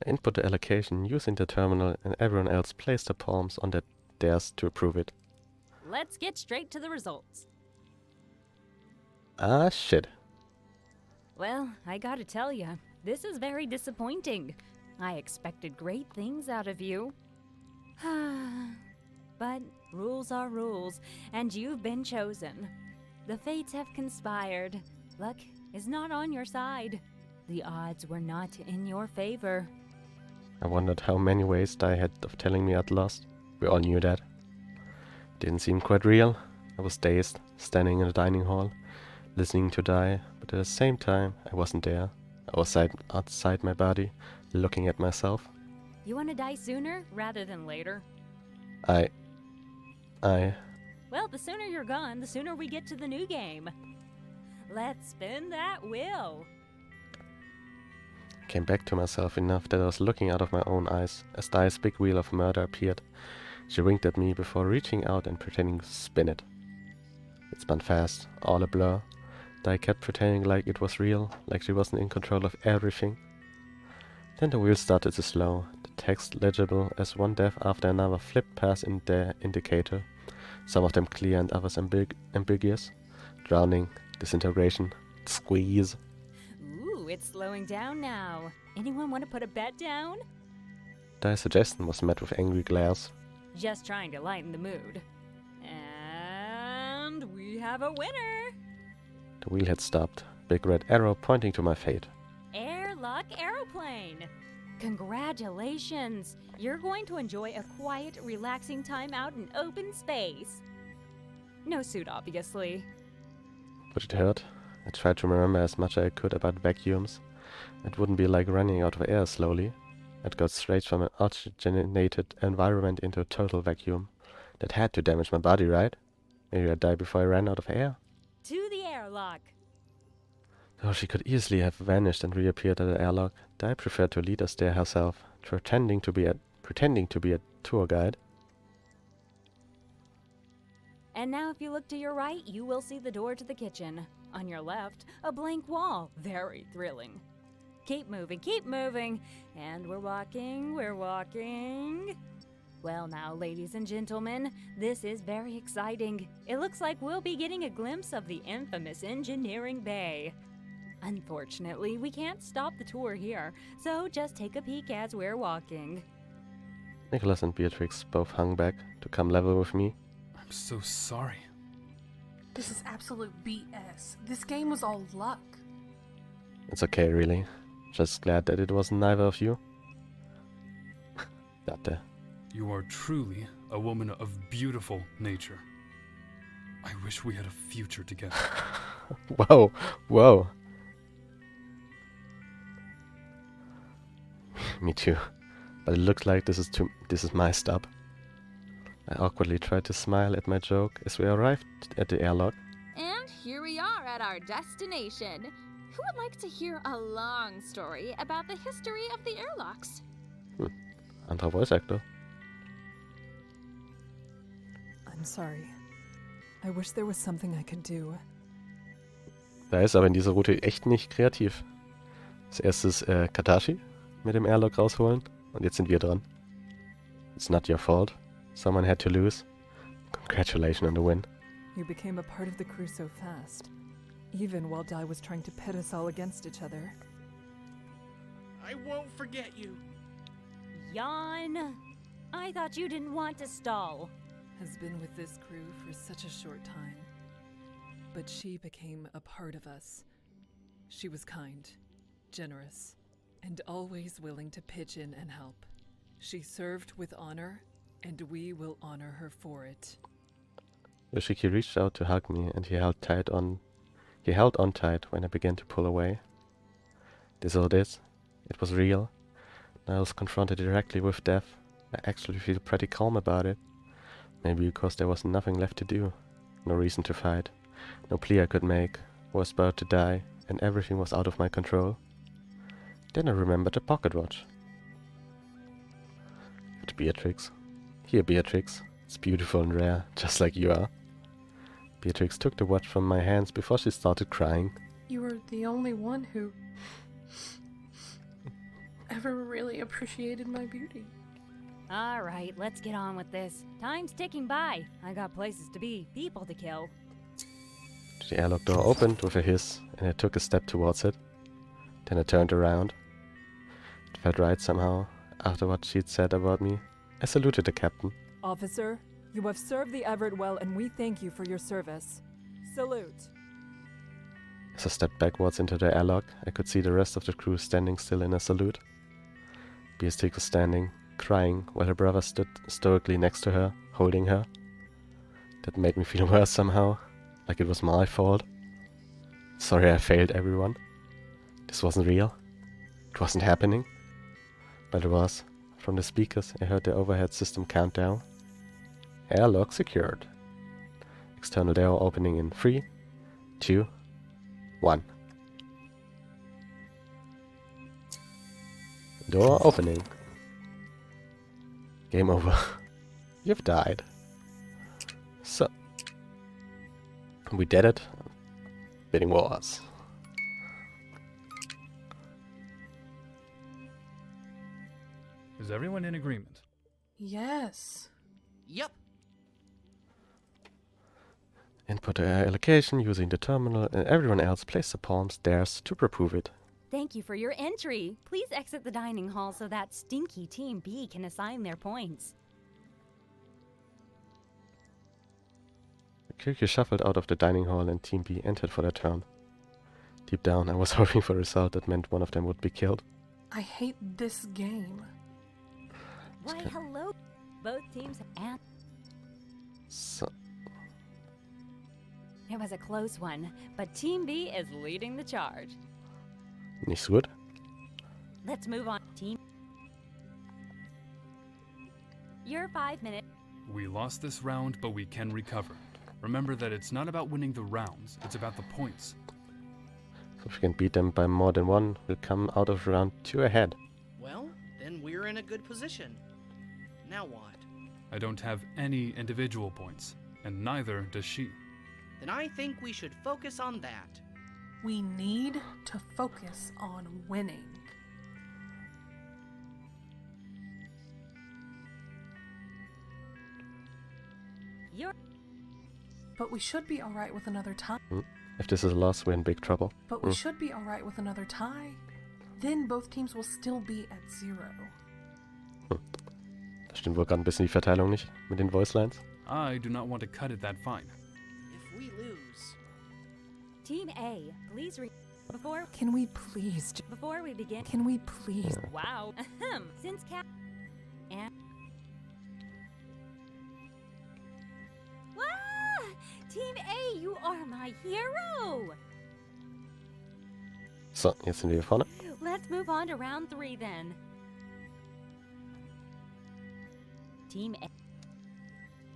I input the allocation using the terminal and everyone else placed their palms on their theirs to approve it. Let's get straight to the results. Ah, shit. Well, I gotta tell ya, this is very disappointing. I expected great things out of you. But rules are rules, and you've been chosen. The fates have conspired. Luck is not on your side. The odds were not in your favor. I wondered how many ways Dai had of telling me I'd lost. We all knew that. Didn't seem quite real. I was dazed, standing in the dining hall, listening to Dai, but at the same time, I wasn't there. I was outside my body, looking at myself. You wanna die sooner rather than later? I... Well, the sooner you're gone, the sooner we get to the new game. Let's spin that wheel. Came back to myself enough that I was looking out of my own eyes as Dai's big wheel of murder appeared. She winked at me before reaching out and pretending to spin it. It spun fast, all a blur. Dai kept pretending like it was real, like she wasn't in control of everything. Then the wheel started to slow, the text legible as one death after another flipped past in their indicator, some of them clear and others ambiguous. Drowning, disintegration, squeeze. Ooh, it's slowing down now. Anyone want to put a bet down? Dai's suggestion was met with angry glares. Just trying to lighten the mood. And we have a winner! The wheel had stopped, big red arrow pointing to my fate. Airlock Aeroplane! Congratulations! You're going to enjoy a quiet, relaxing time out in open space. No suit, obviously. But it hurt. I tried to remember as much as I could about vacuums. It wouldn't be like running out of air slowly. I'd got straight from an oxygenated environment into a total vacuum. That had to damage my body, right? Maybe I'd die before I ran out of air. To the airlock! Though she could easily have vanished and reappeared at the airlock, Dai preferred to lead us there herself, pretending to be a tour guide. And now if you look to your right, you will see the door to the kitchen. On your left, a blank wall. Very thrilling. Keep moving. And we're walking. Well now, ladies and gentlemen, this is very exciting. It looks like we'll be getting a glimpse of the infamous engineering bay. Unfortunately, we can't stop the tour here, so just take a peek as we're walking. Nicholas and Beatrix both hung back to come level with me. I'm so sorry. This is absolute BS. This game was all luck. It's okay, really. Just glad that it was neither of you. That You are truly a woman of beautiful nature. I wish we had a future together. Whoa, whoa. Me too. But it looks like this is my stop. I awkwardly tried to smile at my joke as we arrived at the airlock. And here we are at our destination. Who would like to hear a long story about the history of the airlocks? Anderer Voice Actor. I'm sorry. I wish there was something I could do. Da ist aber in dieser Route echt nicht kreativ. Als erstes Katashi mit dem Airlock rausholen und jetzt sind wir dran. It's not your fault. Someone had to lose. Congratulations on the win. You became a part of the crew so fast. Even while Dai was trying to pit us all against each other. I won't forget you. Jan, I thought you didn't want to stall. Has been with this crew for such a short time. But she became a part of us. She was kind, generous, and always willing to pitch in and help. She served with honor, and we will honor her for it. Yoshiki reached out to hug me and he held on tight when I began to pull away. This all this. It was real. Now I was confronted directly with death. I actually feel pretty calm about it. Maybe because there was nothing left to do. No reason to fight. No plea I could make. I was about to die and everything was out of my control. Then I remembered the pocket watch. It's Beatrix. Here, Beatrix. It's beautiful and rare, just like you are. Beatrix took the watch from my hands before she started crying. You were the only one who ever really appreciated my beauty. All right, let's get on with this. Time's ticking by. I got places to be, people to kill. The airlock door opened with a hiss, and I took a step towards it. Then I turned around. It felt right somehow, after what she'd said about me. I saluted the captain. Officer, you have served the Everett well, and we thank you for your service. Salute. As I stepped backwards into the airlock, I could see the rest of the crew standing still in a salute. Beatrix was standing, crying, while her brother stood stoically next to her, holding her. That made me feel worse somehow, like it was my fault. Sorry I failed everyone. This wasn't real. It wasn't happening. But it was. From the speakers, I heard the overhead system countdown. Airlock secured. External door opening in 3, 2, 1. Door opening. Game over. You've died. So. We did it. Bidding wars. Is everyone in agreement? Yes. Yep. Input the allocation using the terminal and everyone else place the palms theirs to approve it. Thank you for your entry. Please exit the dining hall so that stinky Team B can assign their points. Kirky shuffled out of the dining hall and Team B entered for their turn. Deep down, I was hoping for a result that meant one of them would be killed. I hate this game. Why, hello. Both teams and... So... It was a close one, but Team B is leading the charge. Nicht so gut. Let's move on, team. Your 5 minutes. We lost this round, but we can recover. Remember that it's not about winning the rounds, it's about the points. So if we can beat them by more than one, we'll come out of round 2 ahead. Well, then we're in a good position. Now what? I don't have any individual points, and neither does she. Then I think we should focus on that. We need to focus on winning. But we should be alright with another tie. If this is a loss, we're in big trouble. But we should be alright with another tie. Then both teams will still be at 0. Da stimmt wohl gerade ein bisschen die Verteilung nicht mit den Voice Lines. I do not want to cut it that fine. If we lose. Team A, please before we begin. Can we please? Wow. Ahem. Since and Wah! Team A, you are my hero. So, jetzt sind wir hier vorne. Let's move on to round 3 then. Team A.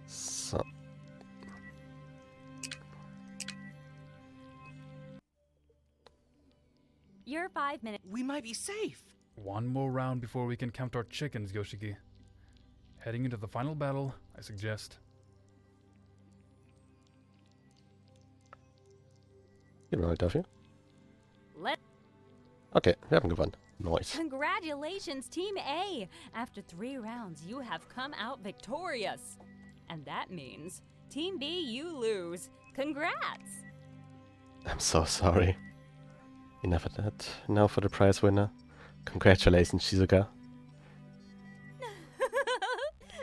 So. Your 5 minutes. We might be safe. One more round before we can count our chickens, Yoshiki. Heading into the final battle, I suggest. Genau, dafür. Let Okay, wir haben gewonnen. Nice. Congratulations, Team A! After 3 rounds, you have come out victorious. And that means, Team B, you lose. Congrats! I'm so sorry. Enough of that. Now for the prize winner. Congratulations, Shizuka.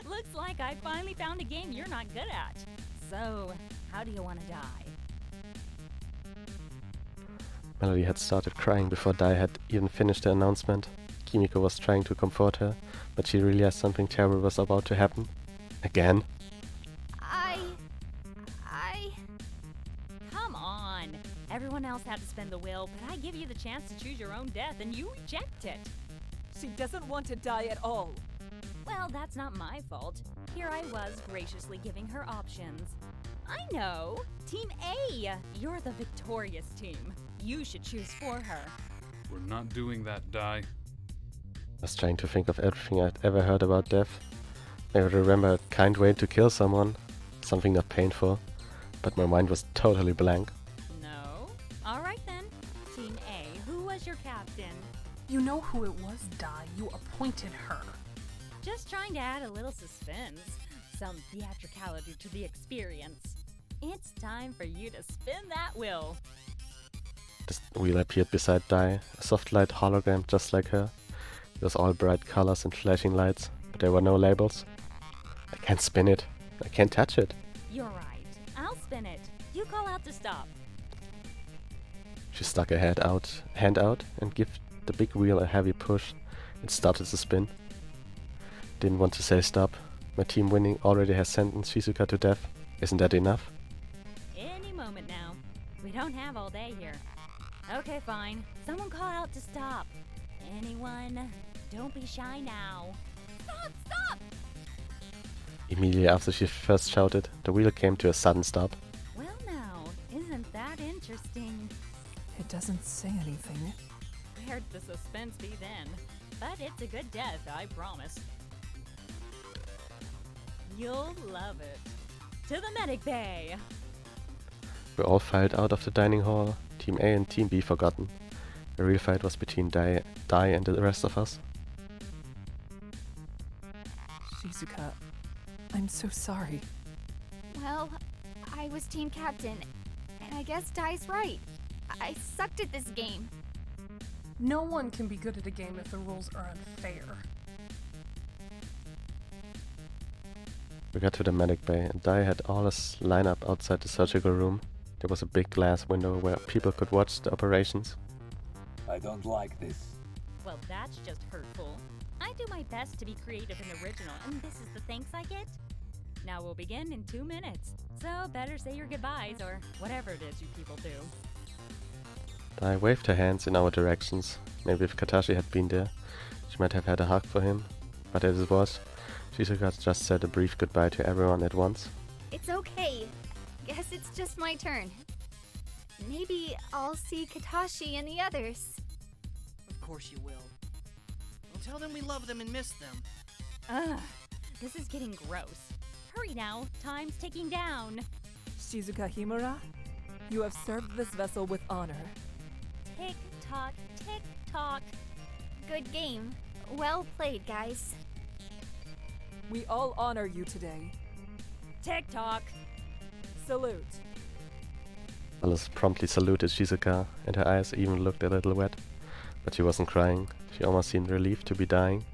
Looks like I finally found a game you're not good at. So, how do you want to die? Melody had started crying before Dai had even finished the announcement. Kimiko was trying to comfort her, but she realized something terrible was about to happen. Again. Come on! Everyone else had to spin the wheel, but I give you the chance to choose your own death and you reject it. She doesn't want to die at all. Well, that's not my fault. Here I was graciously giving her options. I know! Team A! You're the victorious team. You should choose for her. We're not doing that, Dai. I was trying to think of everything I'd ever heard about death. I would remember a kind way to kill someone, something not painful, but my mind was totally blank. No? Alright then. Team A, who was your captain? You know who it was, Dai. You appointed her. Just trying to add a little suspense, some theatricality to the experience. It's time for you to spin that wheel. The wheel appeared beside Dai, a soft light hologram just like her. It was all bright colors and flashing lights, but there were no labels. I can't spin it. I can't touch it. You're right. I'll spin it. You call out to stop. She stuck her hand out and gave the big wheel a heavy push. It started to spin. Didn't want to say stop. My team winning already has sentenced Shizuka to death. Isn't that enough? Any moment now. We don't have all day here. Okay, fine. Someone call out to stop. Anyone? Don't be shy now. Stop! Stop! Immediately after she first shouted, the wheel came to a sudden stop. Well now, isn't that interesting? It doesn't say anything. Where'd the suspense be then? But it's a good death, I promise. You'll love it. To the medic bay! We all filed out of the dining hall, Team A and Team B forgotten. The real fight was between Dai and the rest of us. Shizuka, I'm so sorry. Well, I was team captain, and I guess Dai's right. I sucked at this game. No one can be good at a game if the rules are unfair. We got to the medic bay and Dai had all us line up outside the surgical room. There was a big glass window where people could watch the operations. I don't like this. Well, that's just hurtful. I do my best to be creative and original, and this is the thanks I get? Now we'll begin in 2 minutes, so better say your goodbyes or whatever it is you people do. Dai waved her hands in our directions. Maybe if Katashi had been there, she might have had a hug for him. But as it was, Shizuka just said a brief goodbye to everyone at once. It's okay. Guess it's just my turn. Maybe I'll see Katashi and the others. Of course you will. Well, tell them we love them and miss them. Ugh, this is getting gross. Hurry now, time's ticking down. Shizuka Himura, you have served this vessel with honor. Tick tock, tick tock. Good game. Well played, guys. We all honor you today. Tick tock. Salute. Alice promptly saluted Shizuka, and her eyes even looked a little wet. But she wasn't crying. She almost seemed relieved to be dying.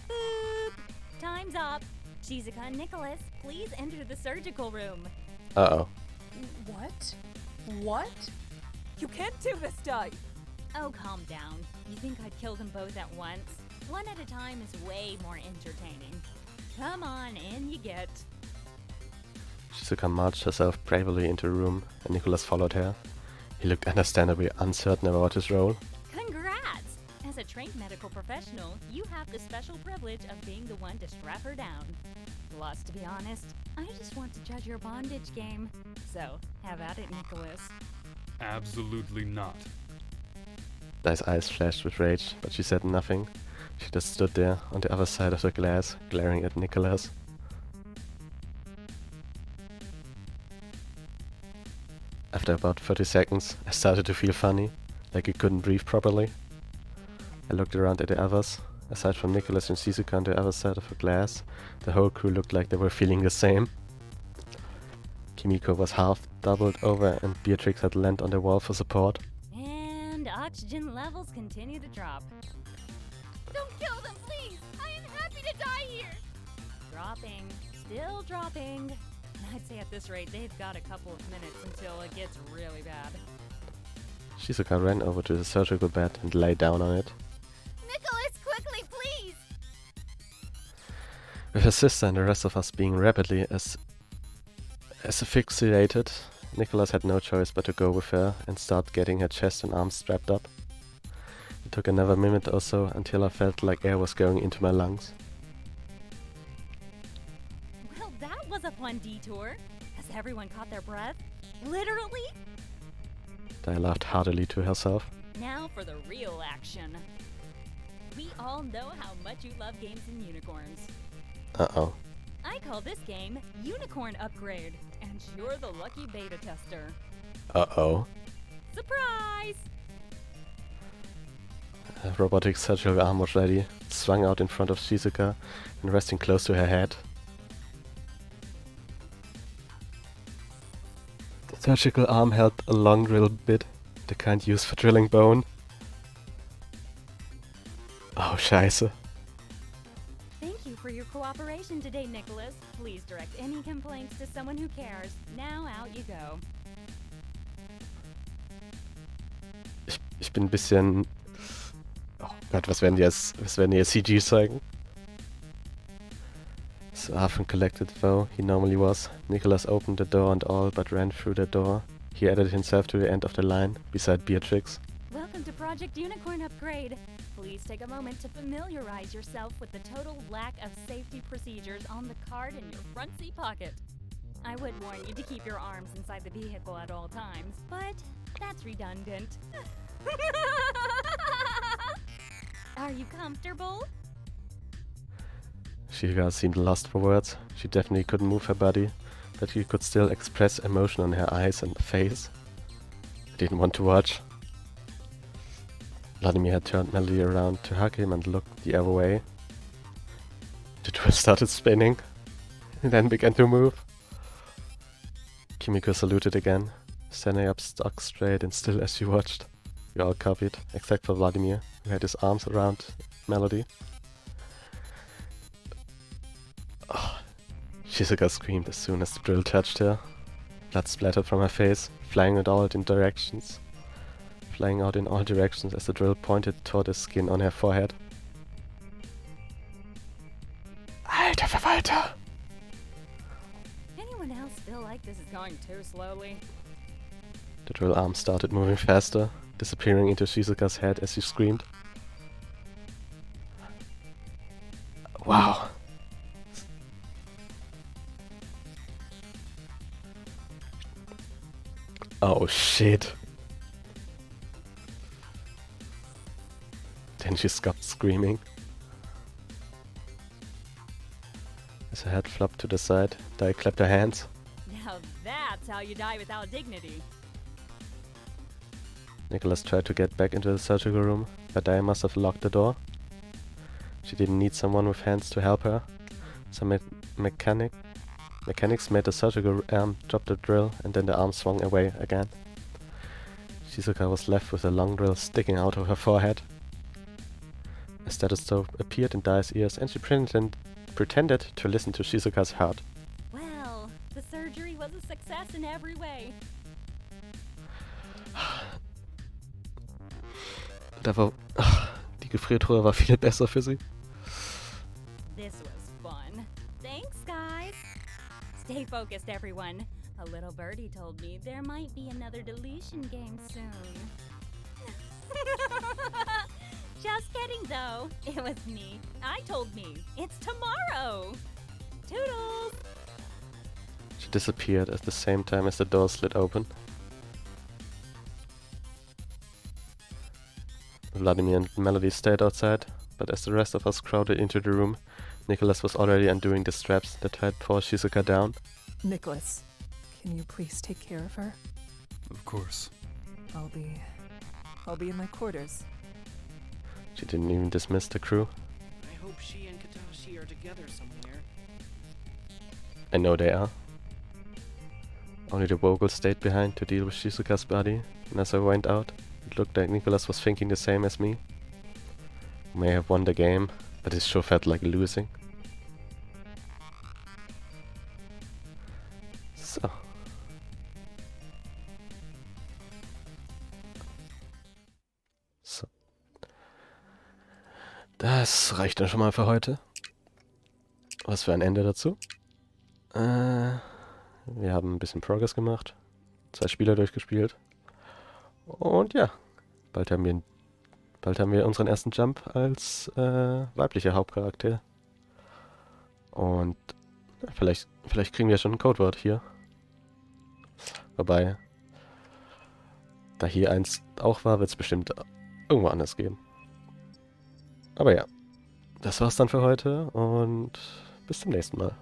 Boop. Time's up. Shizuka and Nicholas, please enter the surgical room. Uh-oh. What? What? You can't do this, Dai! Oh, calm down. You think I'd kill them both at once? One at a time is way more entertaining. Come on, in you get. Shizuka marched herself bravely into the room, and Nicholas followed her. He looked understandably uncertain about his role. Congrats! As a trained medical professional, you have the special privilege of being the one to strap her down. Plus, to be honest, I just want to judge your bondage game. So, have at it, Nicholas. Absolutely not. Dai's eyes flashed with rage, but she said nothing. She just stood there, on the other side of the glass, glaring at Nicholas. After about 30 seconds, I started to feel funny, like I couldn't breathe properly. I looked around at the others. Aside from Nicholas and Shizuka on the other side of the glass, the whole crew looked like they were feeling the same. Kimiko was half doubled over and Beatrix had leaned on the wall for support. And oxygen levels continue to drop. Don't kill them, please! I am happy to die here! Dropping. Still dropping. I'd say at this rate, they've got a couple of minutes until it gets really bad. Shizuka ran over to the surgical bed and lay down on it. Nicholas, quickly, please! With her sister and the rest of us being rapidly asphyxiated, Nicholas had no choice but to go with her and start getting her chest and arms strapped up. It took another minute or so until I felt like air was going into my lungs. Well, that was a fun detour. Has everyone caught their breath? Literally? Dai laughed heartily to herself. Now for the real action. We all know how much you love games and unicorns. Uh-oh. I call this game Unicorn Upgrade, and you're the lucky beta tester. Uh-oh. Surprise! A robotic surgical arm was ready, swung out in front of Shizuka and resting close to her head. The surgical arm held a long drill bit, the kind used for drilling bone. Oh, scheiße. Thank you for your cooperation today, Nicholas. Please direct any complaints to someone who cares. Now out you go. Ich bin ein bisschen... Oh Gott, was werden die jetzt CG zeigen? So half and collected though he normally was, Nicholas opened the door and all but ran through the door. He added himself to the end of the line, beside Beatrix. Welcome to Project Unicorn Upgrade. Please take a moment to familiarize yourself with the total lack of safety procedures on the card in your front seat pocket. I would warn you to keep your arms inside the vehicle at all times, but that's redundant. Are you comfortable? Shizuka seemed lost for words. She definitely couldn't move her body, but she could still express emotion on her eyes and face. I didn't want to watch. Vladimir had turned Melody around to hug him and looked the other way. The drill started spinning, and then began to move. Kimiko saluted again, standing up stock straight and still as she watched. We all copied, except for Vladimir, who had his arms around Melody. Oh, Shizuka screamed as soon as the drill touched her. Blood splattered from her face, flying out in directions as the drill pointed toward the skin on her forehead. Alter Verwalter! Anyone else feel like this is going too slowly? The drill arm started moving faster, disappearing into Shizuka's head as she screamed. Wow. Oh shit. Then she stopped screaming. As her head flopped to the side, Dai clapped her hands. Now that's how you die without dignity. Nicholas tried to get back into the surgical room, but Dai must have locked the door. She didn't need someone with hands to help her. Some mechanics made the surgical arm drop the drill, and then the arm swung away again. Shizuka was left with a long drill sticking out of her forehead. A stethoscope appeared in Dai's ears, and she pretended to listen to Shizuka's heart. Well, the surgery was a success in every way. Die Gefriertruhe war viel besser für sie. This was fun. Thanks, guys. Stay focused, everyone. A little birdie told me there might be another deletion game soon. Just kidding, though. It was me. I told me. It's tomorrow. Toodles! She disappeared at the same time as the door slid open. Vladimir and Melody stayed outside, but as the rest of us crowded into the room, Nicholas was already undoing the straps that had forced Shizuka down. Nicholas, can you please take care of her? Of course. I'll be in my quarters. She didn't even dismiss the crew. I hope she and Katashi are together somewhere. I know they are. Only the Vogel stayed behind to deal with Shizuka's body, and as I went out, it looked like Nicholas was thinking the same as me. We may have won the game, but it sure felt like losing. So. Das reicht dann schon mal für heute. Was für ein Ende dazu. Wir haben ein bisschen Progress gemacht. 2 Spieler durchgespielt. Und ja, bald haben wir unseren ersten Jump als weiblicher Hauptcharakter. Und ja, vielleicht kriegen wir schon ein Codewort hier. Wobei, da hier eins auch war, wird es bestimmt irgendwo anders geben. Aber ja, das war's dann für heute und bis zum nächsten Mal.